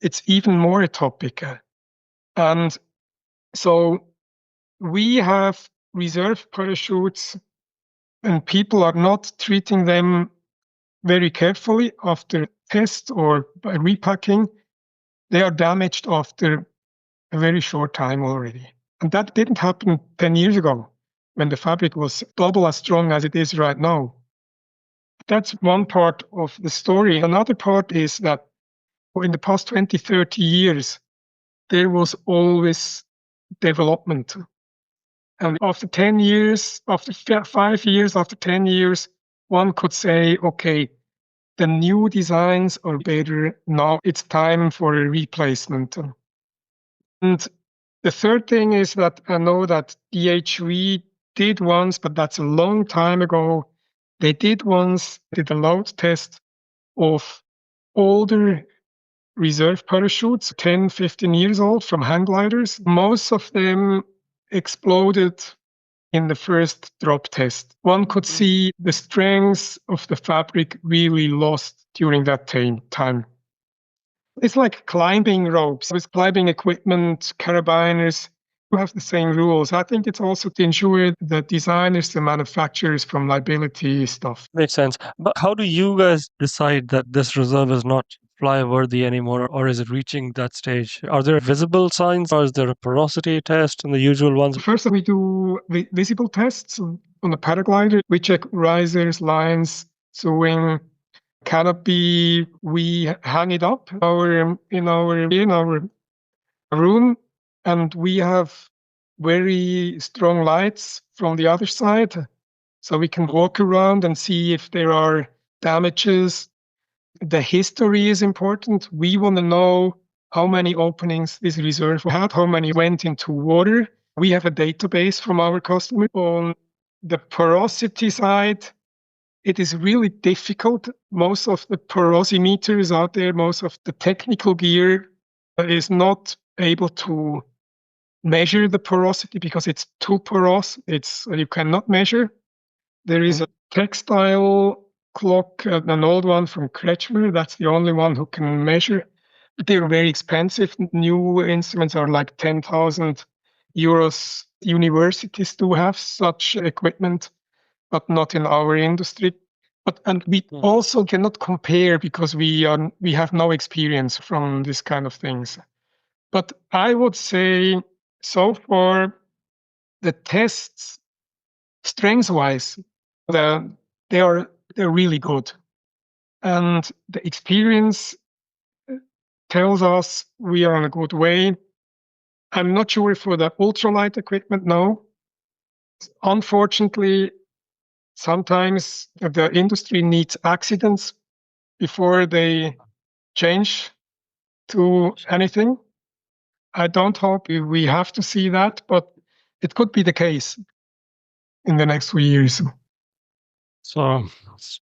[SPEAKER 1] it's even more a topic. And so we have reserve parachutes and people are not treating them very carefully after test or by repacking. They are damaged after a very short time already. And that didn't happen 10 years ago when the fabric was double as strong as it is right now. That's one part of the story. Another part is that in the past 20, 30 years, there was always development. And after 10 years, after 5 years, after 10 years, one could say, okay, the new designs are better. Now it's time for a replacement. And the third thing is that I know that DHV did once, but that's a long time ago. They did a load test of older reserve parachutes, 10, 15 years old from hang gliders. Most of them exploded in the first drop test. One could see the strength of the fabric really lost during that time. It's like climbing ropes with climbing equipment, carabiners. We have the same rules. I think it's also to ensure the designers, the manufacturers from liability stuff.
[SPEAKER 3] Makes sense. But how do you guys decide that this reserve is not fly worthy anymore, or is it reaching that stage? Are there visible signs, or is there a porosity test and the usual ones?
[SPEAKER 1] First, we do visible tests on the paraglider. We check risers, lines, sewing, canopy. We hang it up in our room, and we have very strong lights from the other side, so we can walk around and see if there are damages. The history is important. We want to know how many openings this reserve had, how many went into water. We have a database from our customer. On the porosity side, it is really difficult. Most of the porosimeters out there, most of the technical gear is not able to measure the porosity because it's too porous. You cannot measure. There is a textile clock, an old one from Kretschmer. That's the only one who can measure. They're very expensive. New instruments are like 10,000 euros. Universities do have such equipment, but not in our industry. And we also cannot compare because we have no experience from this kind of things. But I would say so far the tests, strength-wise, they're really good, and the experience tells us we are on a good way. I'm not sure for the ultralight equipment. No, unfortunately, sometimes the industry needs accidents before they change to anything. I don't hope we have to see that, but it could be the case in the next few years.
[SPEAKER 3] So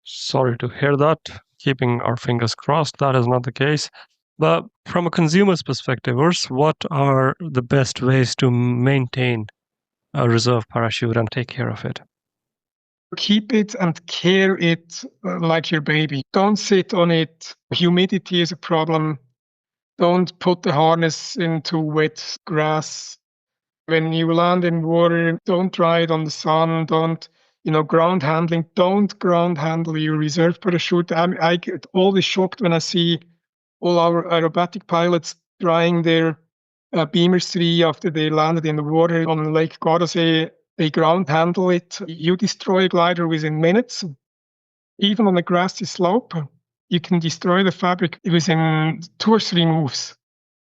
[SPEAKER 3] sorry to hear that. Keeping our fingers crossed that is not the case. But from a consumer's perspective, Urs, what are the best ways to maintain a reserve parachute and take care of it?
[SPEAKER 1] Keep it and care it like your baby. Don't sit on it. Humidity is a problem. Don't put the harness into wet grass. When you land in water, don't dry it on the sun. Don't, ground handling. Don't ground handle your reserve parachute. I get always shocked when I see all our aerobatic pilots drying their Beamers 3 after they landed in the water on Lake Gardasee. They ground handle it. You destroy a glider within minutes. Even on a grassy slope, you can destroy the fabric within 2 or 3 moves.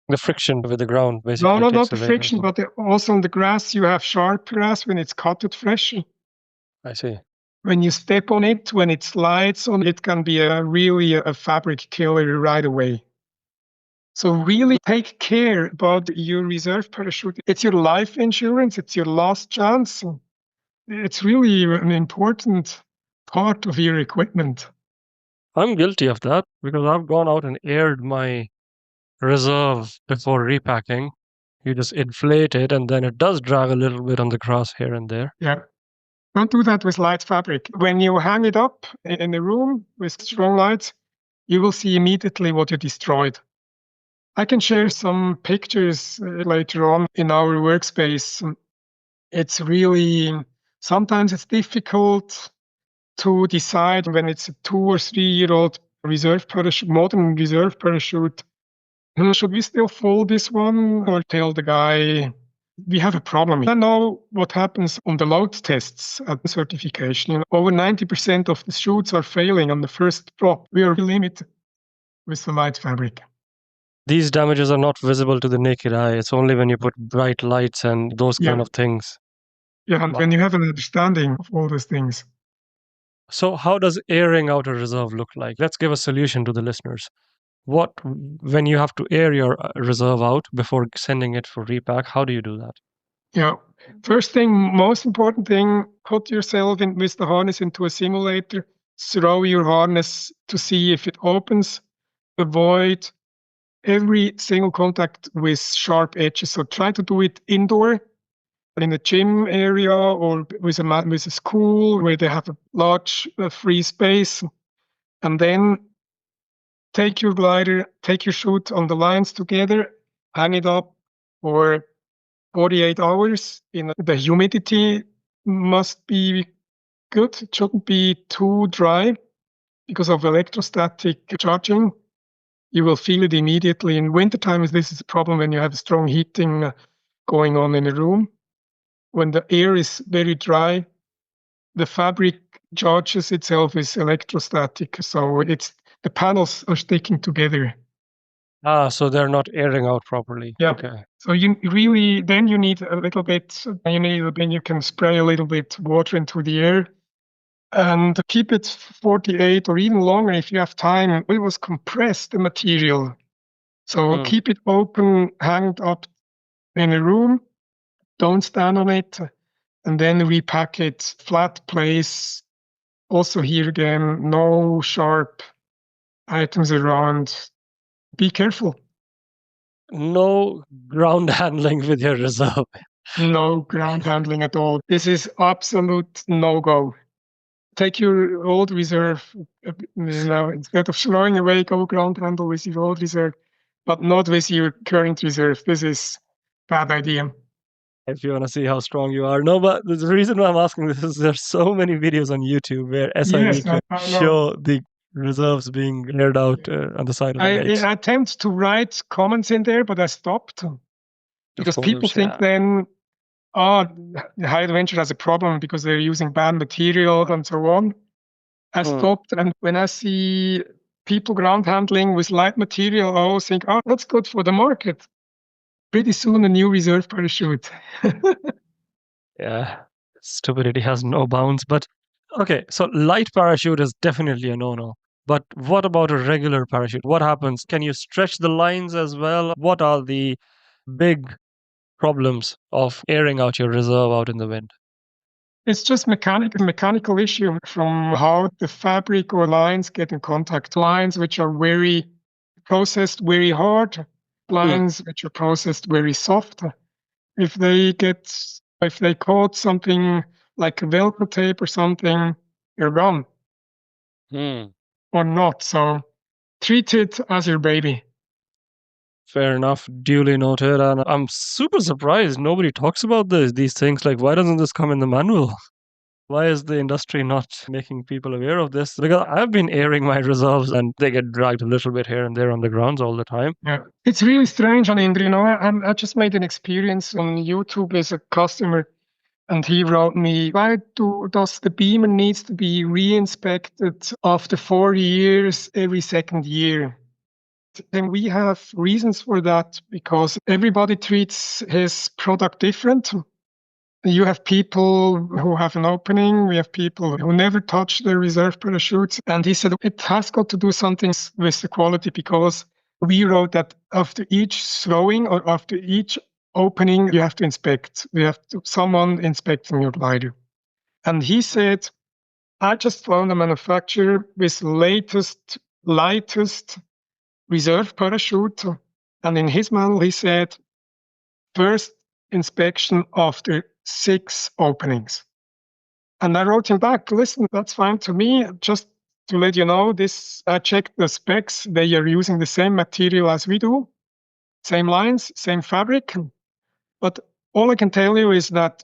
[SPEAKER 3] The friction with the ground, basically.
[SPEAKER 1] No, not the friction, but also on the grass, you have sharp grass when it's cut fresh.
[SPEAKER 3] I see.
[SPEAKER 1] When you step on it, when it slides on, it can be really a fabric killer right away. So really take care about your reserve parachute. It's your life insurance. It's your last chance. It's really an important part of your equipment.
[SPEAKER 3] I'm guilty of that because I've gone out and aired my reserve before repacking. You just inflate it and then it does drag a little bit on the grass here and there.
[SPEAKER 1] Yeah. Don't do that with light fabric. When you hang it up in a room with strong lights, you will see immediately what you destroyed. I can share some pictures later on in our workspace. It's really, sometimes it's difficult to decide when it's a 2 or 3-year-old reserve parachute, modern reserve parachute. Should we still fold this one or tell the guy we have a problem? I know what happens on the load tests at certification. Over 90% of the chutes are failing on the first drop. We are limited with the light fabric.
[SPEAKER 3] These damages are not visible to the naked eye. It's only when you put bright lights and those kind of things.
[SPEAKER 1] Yeah, and when you have an understanding of all those things.
[SPEAKER 3] So how does airing out a reserve look like? Let's give a solution to the listeners. When you have to air your reserve out before sending it for repack, how do you do that?
[SPEAKER 1] Yeah. First thing, most important thing, put yourself in with the harness into a simulator, throw your harness to see if it opens, avoid every single contact with sharp edges. So try to do it indoor, in a gym area or with a school where they have a large free space. And then take your glider, take your chute on the lines together, hang it up for 48 hours. The humidity must be good. It shouldn't be too dry because of electrostatic charging. You will feel it immediately. In wintertime, this is a problem when you have strong heating going on in a room. When the air is very dry, the fabric charges itself is electrostatic. So the panels are sticking together.
[SPEAKER 3] So they're not airing out properly.
[SPEAKER 1] Yeah.
[SPEAKER 3] Okay.
[SPEAKER 1] So you need a little bit, you can spray a little bit water into the air and keep it 48 or even longer if you have time. We will compress the material. So keep it open, hanged up in a room, don't stand on it, and then repack it, flat place. Also here again, no sharp items around. Be careful.
[SPEAKER 3] No ground handling with your reserve.
[SPEAKER 1] No ground handling at all. This is absolute no-go. Take your old reserve, instead of throwing away, go ground handle with your old reserve, but not with your current reserve. This is bad idea.
[SPEAKER 3] If you want to see how strong you are. No, but the reason why I'm asking this is there's so many videos on YouTube where SIV
[SPEAKER 1] Yes,
[SPEAKER 3] crews
[SPEAKER 1] I know.
[SPEAKER 3] show the reserves being aired out on the side of the lakes.
[SPEAKER 1] I attempt to write comments in there, but I stopped because people think then, the high adventure has a problem because they're using bad material and so on. I stopped, and when I see people ground handling with light material, I always think, that's good for the market. Pretty soon, a new reserve parachute.
[SPEAKER 3] Yeah, stupidity has no bounds. But okay, so light parachute is definitely a no-no. But what about a regular parachute? What happens? Can you stretch the lines as well? What are the big problems of airing out your reserve out in the wind?
[SPEAKER 1] It's just mechanical issue from how the fabric or lines get in contact. Lines which are processed very hard, lines which are processed very soft. If they caught something like a Velcro tape or something, you're gone. Or not. So treat it as your baby.
[SPEAKER 3] Fair enough, duly noted. And I'm super surprised nobody talks about these things. Like, why doesn't this come in the manual? Why is the industry not making people aware of this? Because I've been airing my reserves and they get dragged a little bit here and there on the grounds all the time.
[SPEAKER 1] Yeah, it's really strange on Indra. I just made an experience on YouTube with a customer, and he wrote me, why does the beamer needs to be re-inspected after 4 years every second year? And we have reasons for that because everybody treats his product different. You have people who have an opening. We have people who never touch the reserve parachutes. And he said it has got to do something with the quality because we wrote that after each throwing or after each opening, you have to inspect. We have someone inspecting your glider. And he said, I just found a manufacturer with lightest reserve parachute. And in his manual, he said, first inspection after 6 openings. And I wrote him back, listen, that's fine to me. Just to let you know, I checked the specs. They are using the same material as we do, same lines, same fabric. But all I can tell you is that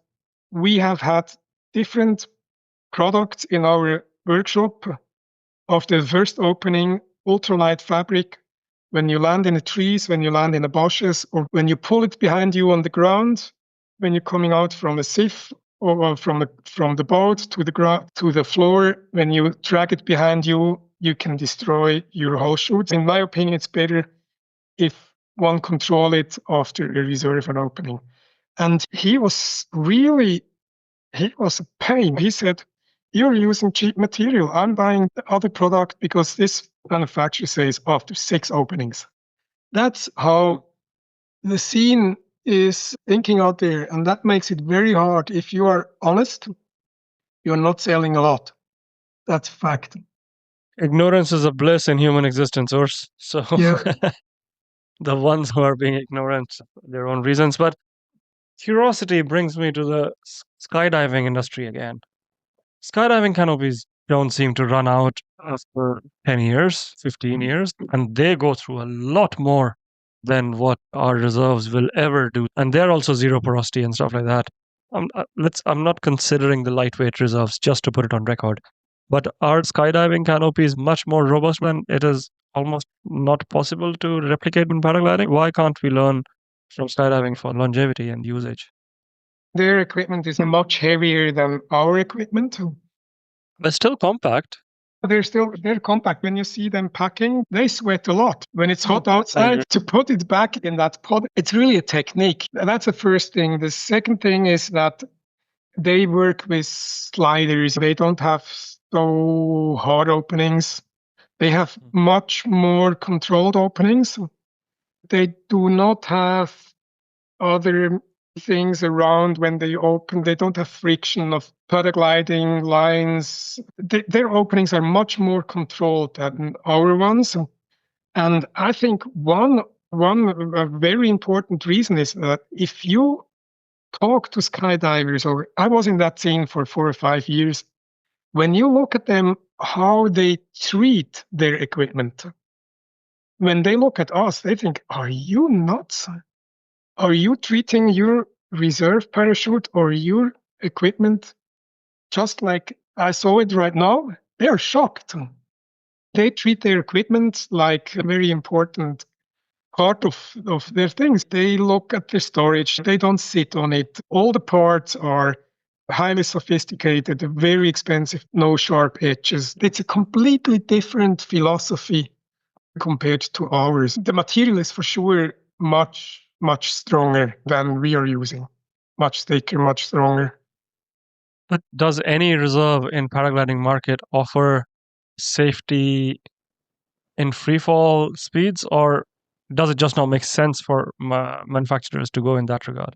[SPEAKER 1] we have had different products in our workshop. After the first opening, ultralight fabric, when you land in the trees, when you land in the bushes, or when you pull it behind you on the ground, when you're coming out from a SIF or from the boat to the floor, when you drag it behind you, you can destroy your whole chute. In my opinion, it's better if one control it after a reserve and opening. And he was a pain. He said, you're using cheap material. I'm buying the other product because this manufacturer says after 6 openings. That's how the scene is thinking out there. And that makes it very hard. If you are honest, you're not selling a lot. That's fact.
[SPEAKER 3] Ignorance is a bliss in human existence, Urs. So
[SPEAKER 1] Yeah.
[SPEAKER 3] the ones who are being ignorant, their own reasons. But curiosity brings me to the skydiving industry again. Skydiving canopies don't seem to run out after 10 years, 15 years, and they go through a lot more than what our reserves will ever do. And they're also zero porosity and stuff like that. I'm not considering the lightweight reserves, just to put it on record. But our skydiving canopy is much more robust than it is almost not possible to replicate in paragliding. Why can't we learn from skydiving for longevity and usage?
[SPEAKER 1] Their equipment is much heavier than our equipment.
[SPEAKER 3] But still compact.
[SPEAKER 1] They're compact. When you see them packing, they sweat a lot. When it's hot outside, to put it back in that pod, it's really a technique. That's the first thing. The second thing is that they work with sliders. They don't have so hard openings. They have much more controlled openings. They do not have other things around when they open. They don't have friction of paragliding lines. Their openings are much more controlled than our ones. And I think one a very important reason is that if you talk to skydivers, or I was in that scene for 4 or 5 years, when you look at them, how they treat their equipment, when they look at us, they think, are you nuts? Are you treating your reserve parachute or your equipment just like I saw it right now? They are shocked. They treat their equipment like a very important part of their things. They look at the storage, they don't sit on it. All the parts are highly sophisticated, very expensive, no sharp edges. It's a completely different philosophy compared to ours. The material is for sure much stronger than we are using. Much thicker, much stronger.
[SPEAKER 3] But does any reserve in paragliding market offer safety in freefall speeds, or does it just not make sense for manufacturers to go in that regard?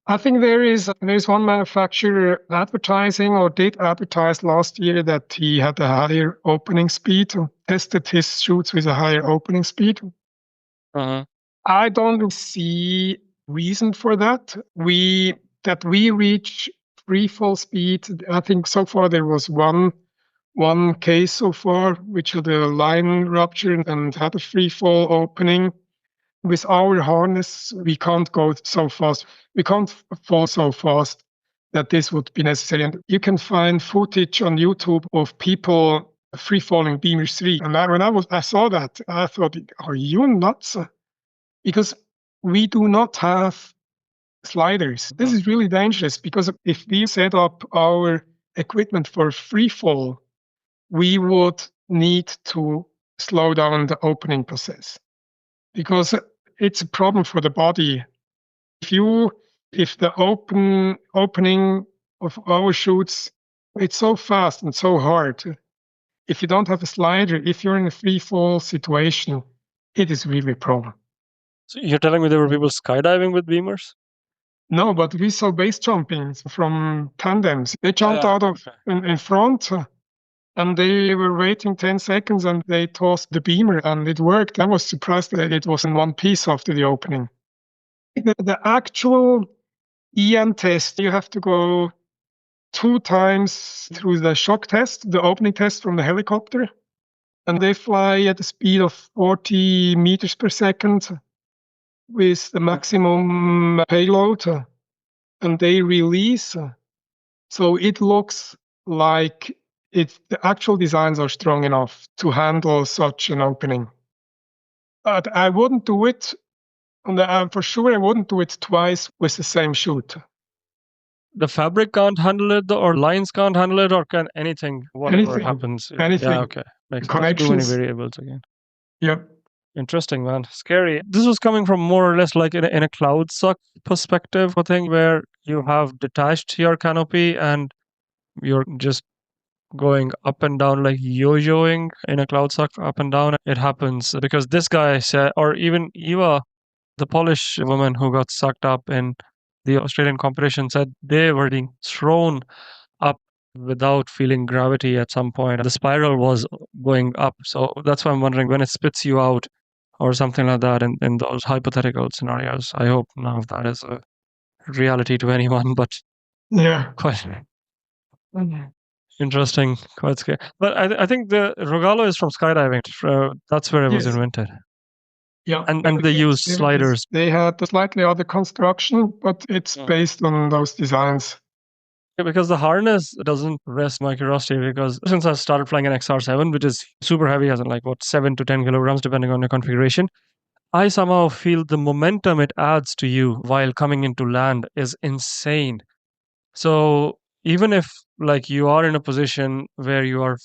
[SPEAKER 1] I think there's one manufacturer advertising or did advertise last year that he had a higher opening speed, tested his chutes with a higher opening speed. I don't see reason for that. We reach freefall speed. I think so far there was one case so far which had a line rupture and had a freefall opening. With our harness, we can't go so fast. We can't fall so fast that this would be necessary. And you can find footage on YouTube of people free falling Beamer 3. And when I saw that, I thought, are you nuts? Because we do not have sliders. This is really dangerous because if we set up our equipment for free fall, we would need to slow down the opening process because it's a problem for the body. If the opening of our chutes, it's so fast and so hard. If you don't have a slider, if you're in a free fall situation, it is really a problem.
[SPEAKER 3] So you're telling me there were people skydiving with Beamers?
[SPEAKER 1] No, but we saw base jumping from tandems. They jumped out of in front and they were waiting 10 seconds and they tossed the Beamer and it worked. I was surprised that it was in one piece after the opening. The actual EN test, you have to go 2 times through the shock test, the opening test from the helicopter. And they fly at a speed of 40 meters per second with the maximum payload. And they release. So it looks like the actual designs are strong enough to handle such an opening. But I wouldn't do it, and for sure I wouldn't do it twice with the same chute.
[SPEAKER 3] The fabric can't handle it, or lines can't handle it, or can anything, whatever happens?
[SPEAKER 1] Anything.
[SPEAKER 3] Yeah, okay. Makes
[SPEAKER 1] Connections.
[SPEAKER 3] Too many variables again.
[SPEAKER 1] Yep.
[SPEAKER 3] Interesting, man. Scary. This was coming from more or less like in a cloud suck perspective, a thing where you have detached your canopy and you're just going up and down like yo-yoing in a cloud suck up and down. It happens because this guy said, or even Eva, the Polish woman who got sucked up in the Australian competition, said they were being thrown up without feeling gravity at some point. The spiral was going up. So that's why I'm wondering when it spits you out or something like that in those hypothetical scenarios. I hope none of that is a reality to anyone, but
[SPEAKER 1] yeah,
[SPEAKER 3] quite interesting, quite scary. But I think the Rogallo is from skydiving. That's where it was invented.
[SPEAKER 1] Yeah.
[SPEAKER 3] And they use sliders.
[SPEAKER 1] They had a slightly other construction, but it's based on those designs.
[SPEAKER 3] Yeah, because the harness doesn't rest my curiosity, because since I started flying an XR7, which is super heavy, as in like 7 to 10 kilograms, depending on your configuration, I somehow feel the momentum it adds to you while coming into land is insane. So even if like you are in a position where you are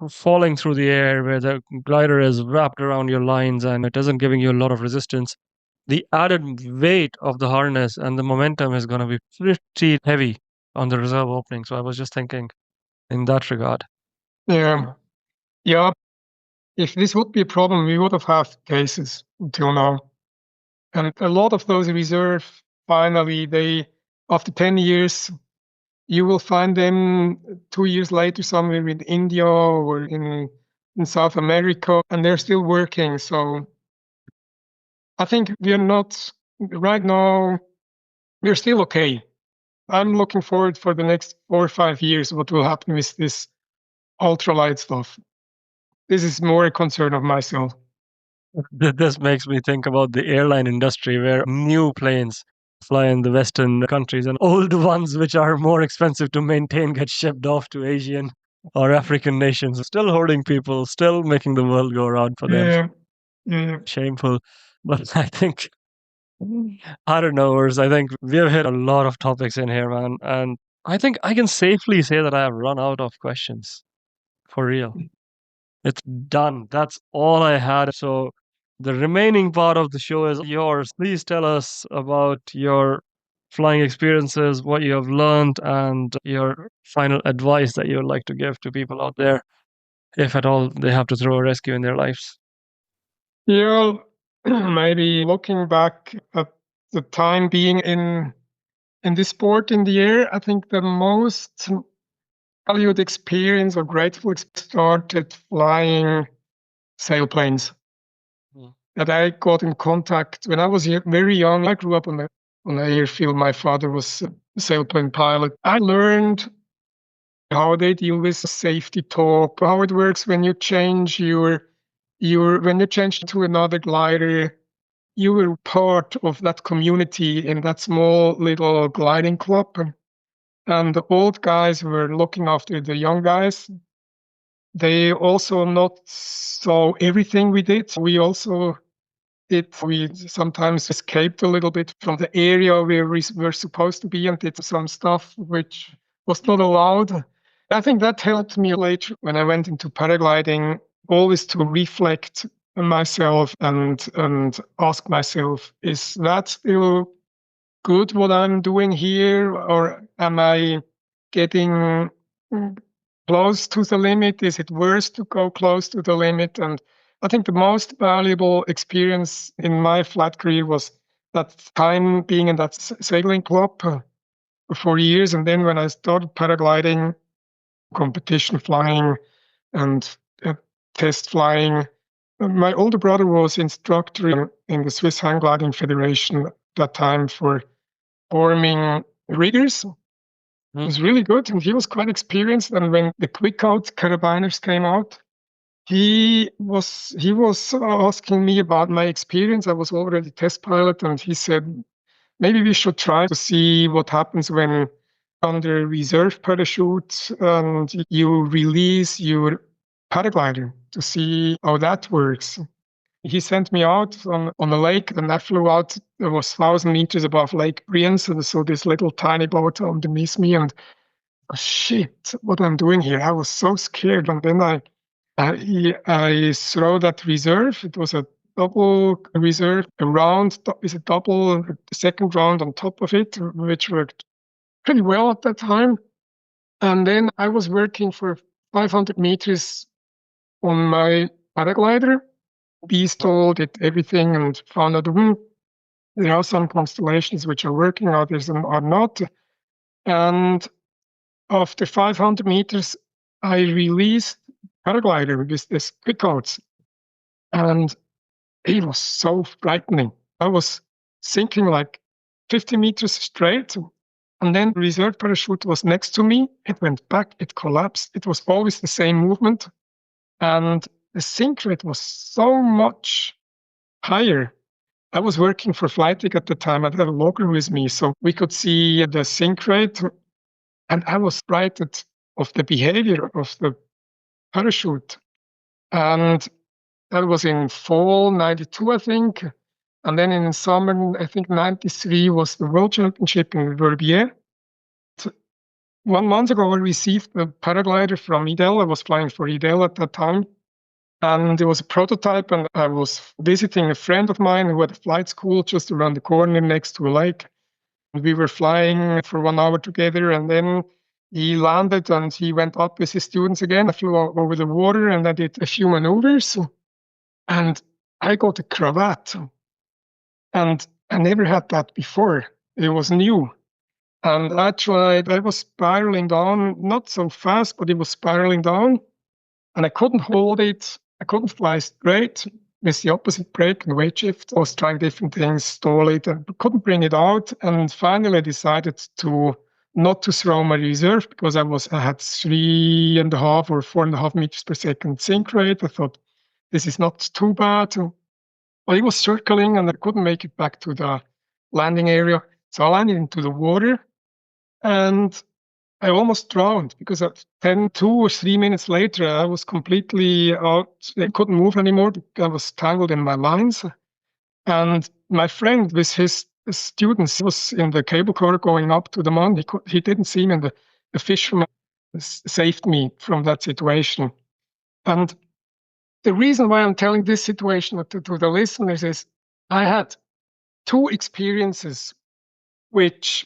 [SPEAKER 3] falling through the air, where the glider is wrapped around your lines and it isn't giving you a lot of resistance, the added weight of the harness and the momentum is going to be pretty heavy on the reserve opening. So I was just thinking in that regard.
[SPEAKER 1] Yeah. Yeah. If this would be a problem, we would have had cases until now. And a lot of those reserve, finally, they, after 10 years, you will find them 2 years later somewhere in India or in South America, and they're still working. So I think we are not, right now, we're still okay. I'm looking forward for the next 4 or 5 years what will happen with this ultralight stuff. This is more a concern of myself.
[SPEAKER 3] This makes me think about the airline industry, where new planes fly in the Western countries and old ones, which are more expensive to maintain, get shipped off to Asian or African nations, still holding people, still making the world go around for them.
[SPEAKER 1] Yeah.
[SPEAKER 3] Shameful. But I think, I don't know, Urs, I think we have hit a lot of topics in here, man. And I think I can safely say that I have run out of questions. For real. It's done. That's all I had. So the remaining part of the show is yours. Please tell us about your flying experiences, what you have learned, and your final advice that you would like to give to people out there, if at all they have to throw a rescue in their lives.
[SPEAKER 1] Yeah, maybe looking back at the time being in this sport in the air, I think the most valued experience or grateful experience started flying sailplanes. That I got in contact when I was very young. I grew up on the airfield. My father was a sailplane pilot. I learned how they deal with safety talk, how it works when you change when you change to another glider. You were part of that community in that small little gliding club. And the old guys were looking after the young guys. They also not saw everything we did. We sometimes escaped a little bit from the area where we were supposed to be and did some stuff which was not allowed. I think that helped me later when I went into paragliding, always to reflect on myself and ask myself, is that still good what I'm doing here, or am I getting close to the limit? Is it worse to go close to the limit? And I think the most valuable experience in my flight career was that time being in that sailing club for 4 years. And then when I started paragliding, competition flying, and test flying, my older brother was instructor in the Swiss Hang Gliding Federation at that time for forming riggers. It was really good, and he was quite experienced. And when the quick out carabiners came out, he was asking me about my experience. I was already test pilot, and he said, maybe we should try to see what happens when under reserve parachute and you release your paraglider, to see how that works. He sent me out on a lake, and I flew out. It was 1,000 meters above Lake Brienz, and so this little tiny boat underneath me, and oh, shit, what I'm doing here. I was so scared. And then I throw that reserve. It was a double reserve, a round is a double, the second round on top of it, which worked pretty well at that time. And then I was working for 500 meters on my paraglider. Beastall did everything and found out there are some constellations which are working, others are not. And after 500 meters, I released paraglider with this quick outs. And it was so frightening. I was sinking like 50 meters straight. And then the reserve parachute was next to me. It went back, it collapsed. It was always the same movement. And the sink rate was so much higher. I was working for Flytic at the time. I had a logger with me, so we could see the sink rate. And I was frightened of the behavior of the parachute. And that was in fall 92, I think. And then in summer, I think 93 was the World Championship in Verbier. 1 month ago, I received a paraglider from Idel. I was flying for Idel at that time. And it was a prototype, and I was visiting a friend of mine who had a flight school just around the corner next to a lake. And we were flying for 1 hour together, and then he landed and he went up with his students again. I flew over the water and I did a few maneuvers, and I got a cravat. And I never had that before. It was new. And I was spiraling down, not so fast, but it was spiraling down. And I couldn't hold it. I couldn't fly straight with the opposite brake and weight shift. I was trying different things, stall it, and couldn't bring it out. And finally, I decided not to throw my reserve because I had 3.5 or 4.5 meters per second sink rate. I thought, this is not too bad. Well, it was circling, and I couldn't make it back to the landing area. So I landed into the water, and I almost drowned because at 2 or 3 minutes later, I was completely out. I couldn't move anymore. I was tangled in my lines. And my friend with his students was in the cable car going up to the mountain. He didn't see me, and the fisherman saved me from that situation. And the reason why I'm telling this situation to the listeners is I had 2 experiences which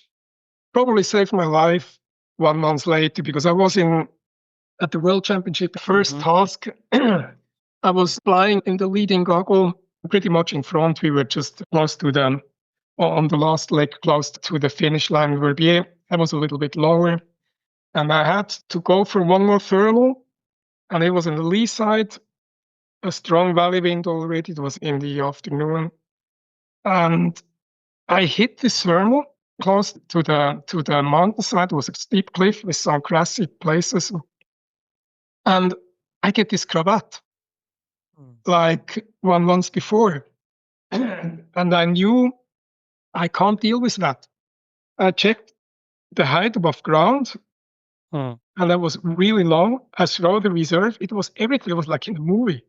[SPEAKER 1] probably saved my life 1 month later, because I was at the World Championship first task. I was flying in the leading goggle, pretty much in front. We were just close to on the last leg, close to the finish line. Verbier. I was a little bit lower, and I had to go for 1 more thermal, and it was on the lee side. A strong valley wind already. It was in the afternoon, and I hit the thermal close to the mountainside. It was a steep cliff with some grassy places, and I get this cravat like 1 month before, and I knew I can't deal with that. I checked the height above ground, and I was really low. I threw the reserve. It was everything. It was like in a movie.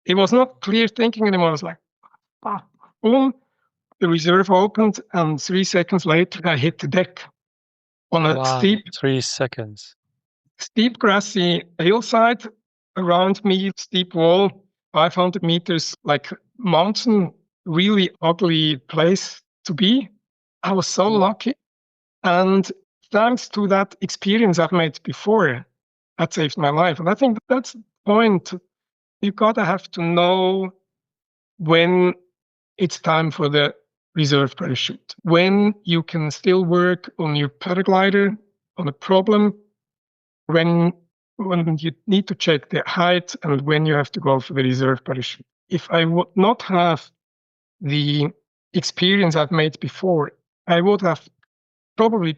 [SPEAKER 1] It was not clear thinking anymore. It was like, boom, the reserve opened, and 3 seconds later, I hit the deck on a steep
[SPEAKER 3] 3 seconds.
[SPEAKER 1] Steep grassy hillside around me, steep wall, 500 meters, like mountain, really ugly place to be. I was so lucky. And thanks to that experience I've made before, that saved my life. And I think that's the point. You gotta have to know when it's time for the reserve parachute, when you can still work on your paraglider, on a problem, when you need to check the height, and when you have to go for the reserve parachute. If I would not have the experience I've made before, I would have probably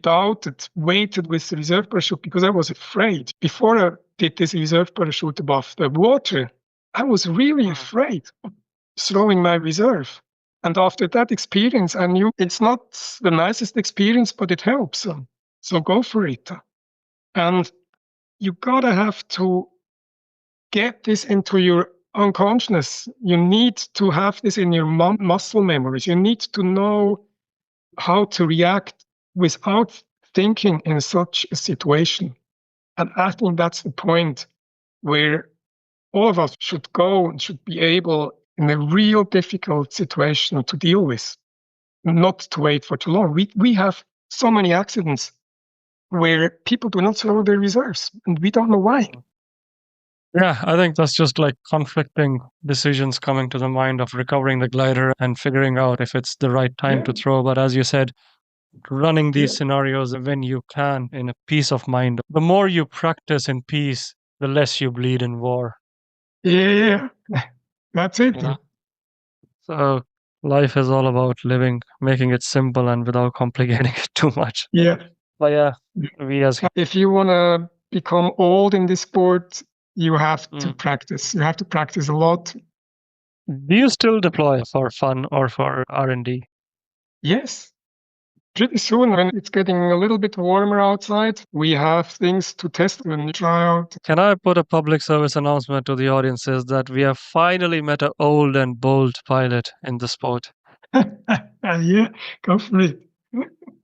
[SPEAKER 1] waited with the reserve parachute because I was afraid. Before I did this reserve parachute above the water, I was really afraid of throwing my reserve. And after that experience, I knew it's not the nicest experience, but it helps. So go for it. And you gotta have to get this into your unconsciousness. You need to have this in your muscle memories. You need to know how to react without thinking in such a situation. And I think that's the point where all of us should go and should be able, in a real difficult situation, to deal with, not to wait for too long. We have so many accidents where people do not throw their reserves, and we don't know why.
[SPEAKER 3] Yeah, I think that's just like conflicting decisions coming to the mind of recovering the glider and figuring out if it's the right time to throw. But as you said, running these scenarios when you can in a peace of mind. The more you practice in peace, the less you bleed in war.
[SPEAKER 1] Yeah, that's it.
[SPEAKER 3] So life is all about living, making it simple and without complicating it too much.
[SPEAKER 1] Yeah.
[SPEAKER 3] But yeah,
[SPEAKER 1] if you want to become old in this sport, you have to practice. You have to practice a lot.
[SPEAKER 3] Do you still deploy for fun or for R&D?
[SPEAKER 1] Yes. Pretty soon, when it's getting a little bit warmer outside, we have things to test and try out.
[SPEAKER 3] Can I put a public service announcement to the audiences that we have finally met an old and bold pilot in the sport?
[SPEAKER 1] Yeah, go for it.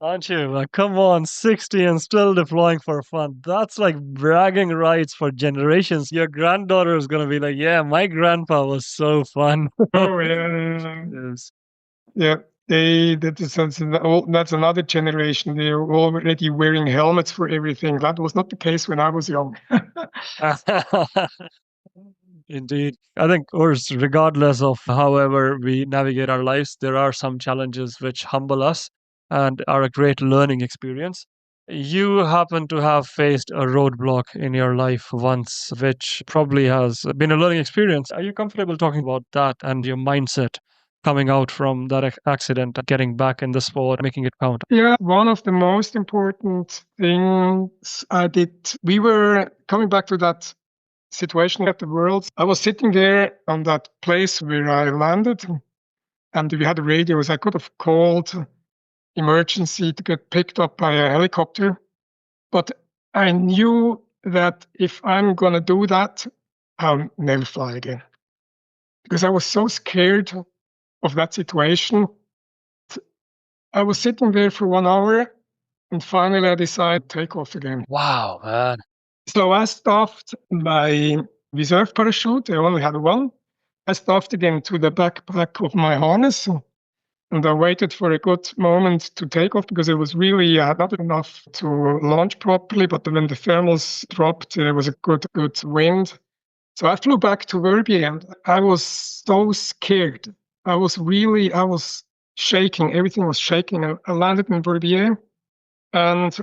[SPEAKER 3] Aren't you? Like, come on, 60 and still deploying for fun. That's like bragging rights for generations. Your granddaughter is going to be like, yeah, my grandpa was so fun.
[SPEAKER 1] Oh, yeah.
[SPEAKER 3] Yes.
[SPEAKER 1] Yeah, that's another generation. They're already wearing helmets for everything. That was not the case when I was young.
[SPEAKER 3] Indeed. I think, Urs, regardless of however we navigate our lives, there are some challenges which humble us and are a great learning experience. You happen to have faced a roadblock in your life once, which probably has been a learning experience. Are you comfortable talking about that and your mindset coming out from that accident, getting back in the sport, making it count?
[SPEAKER 1] Yeah, one of the most important things I did, we were coming back to that situation at the Worlds. I was sitting there on that place where I landed, and we had radios. I could have called emergency to get picked up by a helicopter, but I knew that if I'm going to do that, I'll never fly again. Because I was so scared of that situation. I was sitting there for 1 hour, and finally I decided to take off again.
[SPEAKER 3] Wow, man.
[SPEAKER 1] So I stuffed my reserve parachute. I only had one. I stuffed it into the backpack of my harness, and I waited for a good moment to take off because it was really not enough to launch properly. But when the thermals dropped, there was a good wind. So I flew back to Verbier, and I was so scared. I was shaking. Everything was shaking. I landed in Verbier, and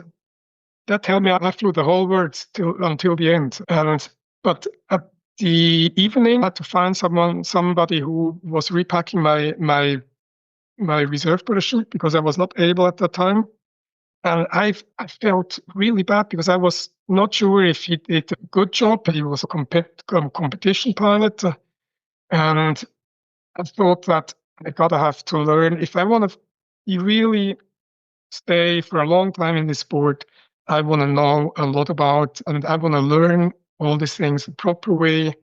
[SPEAKER 1] that helped me. I flew the whole world until the end. But at the evening, I had to find somebody who was repacking my reserve parachute because I was not able at that time. And I felt really bad because I was not sure if he did a good job. He was a competition pilot. And I thought that I gotta have to learn. If I want to really stay for a long time in this sport, I want to know a lot about, and I want to learn all these things the proper way.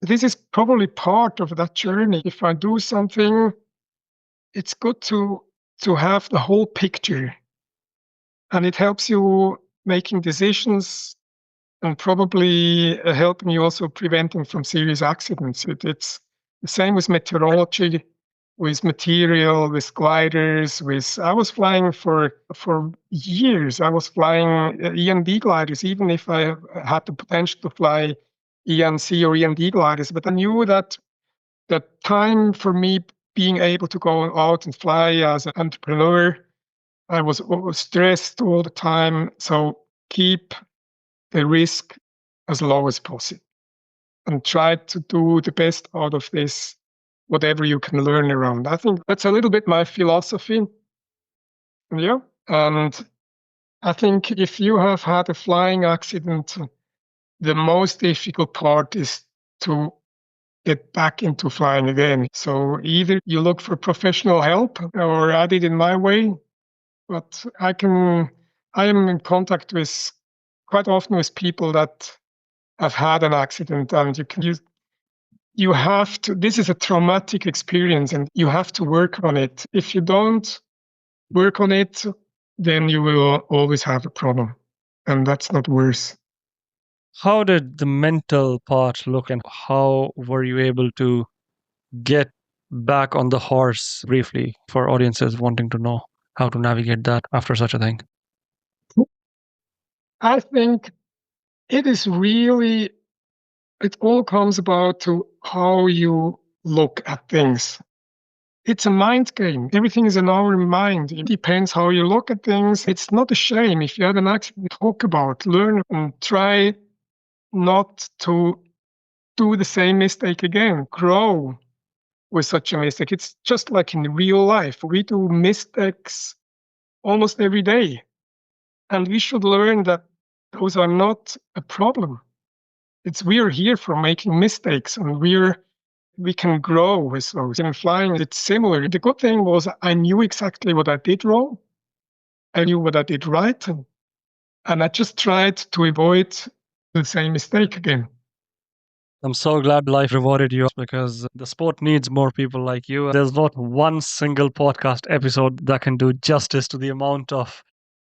[SPEAKER 1] This is probably part of that journey. If I do something, it's good to have the whole picture, and it helps you making decisions and probably helping you also preventing from serious accidents. It's the same with meteorology, with material, with gliders. I was flying for years. I was flying END gliders, even if I had the potential to fly ENC or END gliders. But I knew that the time for me being able to go out and fly as an entrepreneur, I was stressed all the time. So keep the risk as low as possible and try to do the best out of this, whatever you can learn around. I think that's a little bit my philosophy. Yeah. And I think if you have had a flying accident, the most difficult part is to get back into flying again. So either you look for professional help, or I did in my way, but I am in contact with quite often with people that have had an accident, and you have to, this is a traumatic experience and you have to work on it. If you don't work on it, then you will always have a problem, and that's not worse.
[SPEAKER 3] How did the mental part look, and how were you able to get back on the horse briefly for audiences wanting to know how to navigate that after such a thing?
[SPEAKER 1] I think it is really, it all comes about to how you look at things. It's a mind game. Everything is in our mind. It depends how you look at things. It's not a shame if you had an accident. Talk about, learn, and try not to do the same mistake again. Grow with such a mistake. It's just like in real life. We do mistakes almost every day. And we should learn that those are not a problem. We are here for making mistakes, and we're we can grow with those. In flying, it's similar. The good thing was I knew exactly what I did wrong. I knew what I did right. And I just tried to avoid the same mistake again.
[SPEAKER 3] I'm so glad life rewarded you because the sport needs more people like you. There's not one single podcast episode that can do justice to the amount of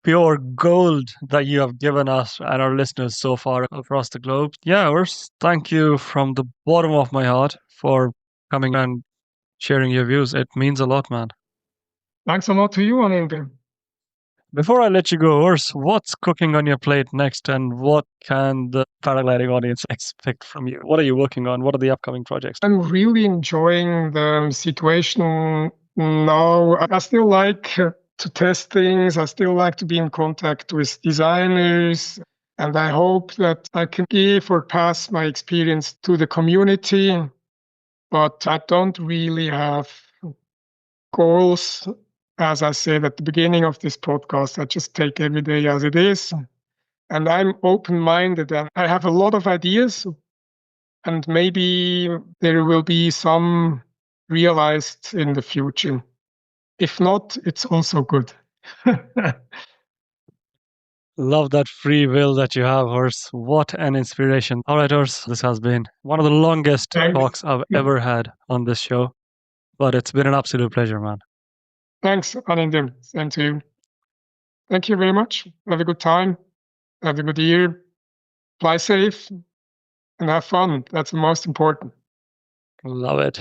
[SPEAKER 3] pure gold that you have given us and our listeners so far across the globe. Yeah, Urs, thank you from the bottom of my heart for coming and sharing your views. It means a lot, man.
[SPEAKER 1] Thanks a lot to you, Anil.
[SPEAKER 3] Before I let you go, Urs, what's cooking on your plate next and what can the paragliding audience expect from you? What are you working on? What are the upcoming projects?
[SPEAKER 1] I'm really enjoying the situation now. I still like to test things. I still like to be in contact with designers. And I hope that I can give or pass my experience to the community. But I don't really have goals. As I said at the beginning of this podcast, I just take every day as it is. And I'm open minded. And I have a lot of ideas. And maybe there will be some realized in the future. If not, it's also good.
[SPEAKER 3] Love that free will that you have, Urs. What an inspiration. All right, Urs, this has been one of the longest
[SPEAKER 1] Thanks.
[SPEAKER 3] talks I've ever had on this show, but it's been an absolute pleasure, man.
[SPEAKER 1] Thanks, Anindam. Same to you. Thank you very much. Have a good time. Have a good year. Fly safe and have fun. That's the most important.
[SPEAKER 3] Love it.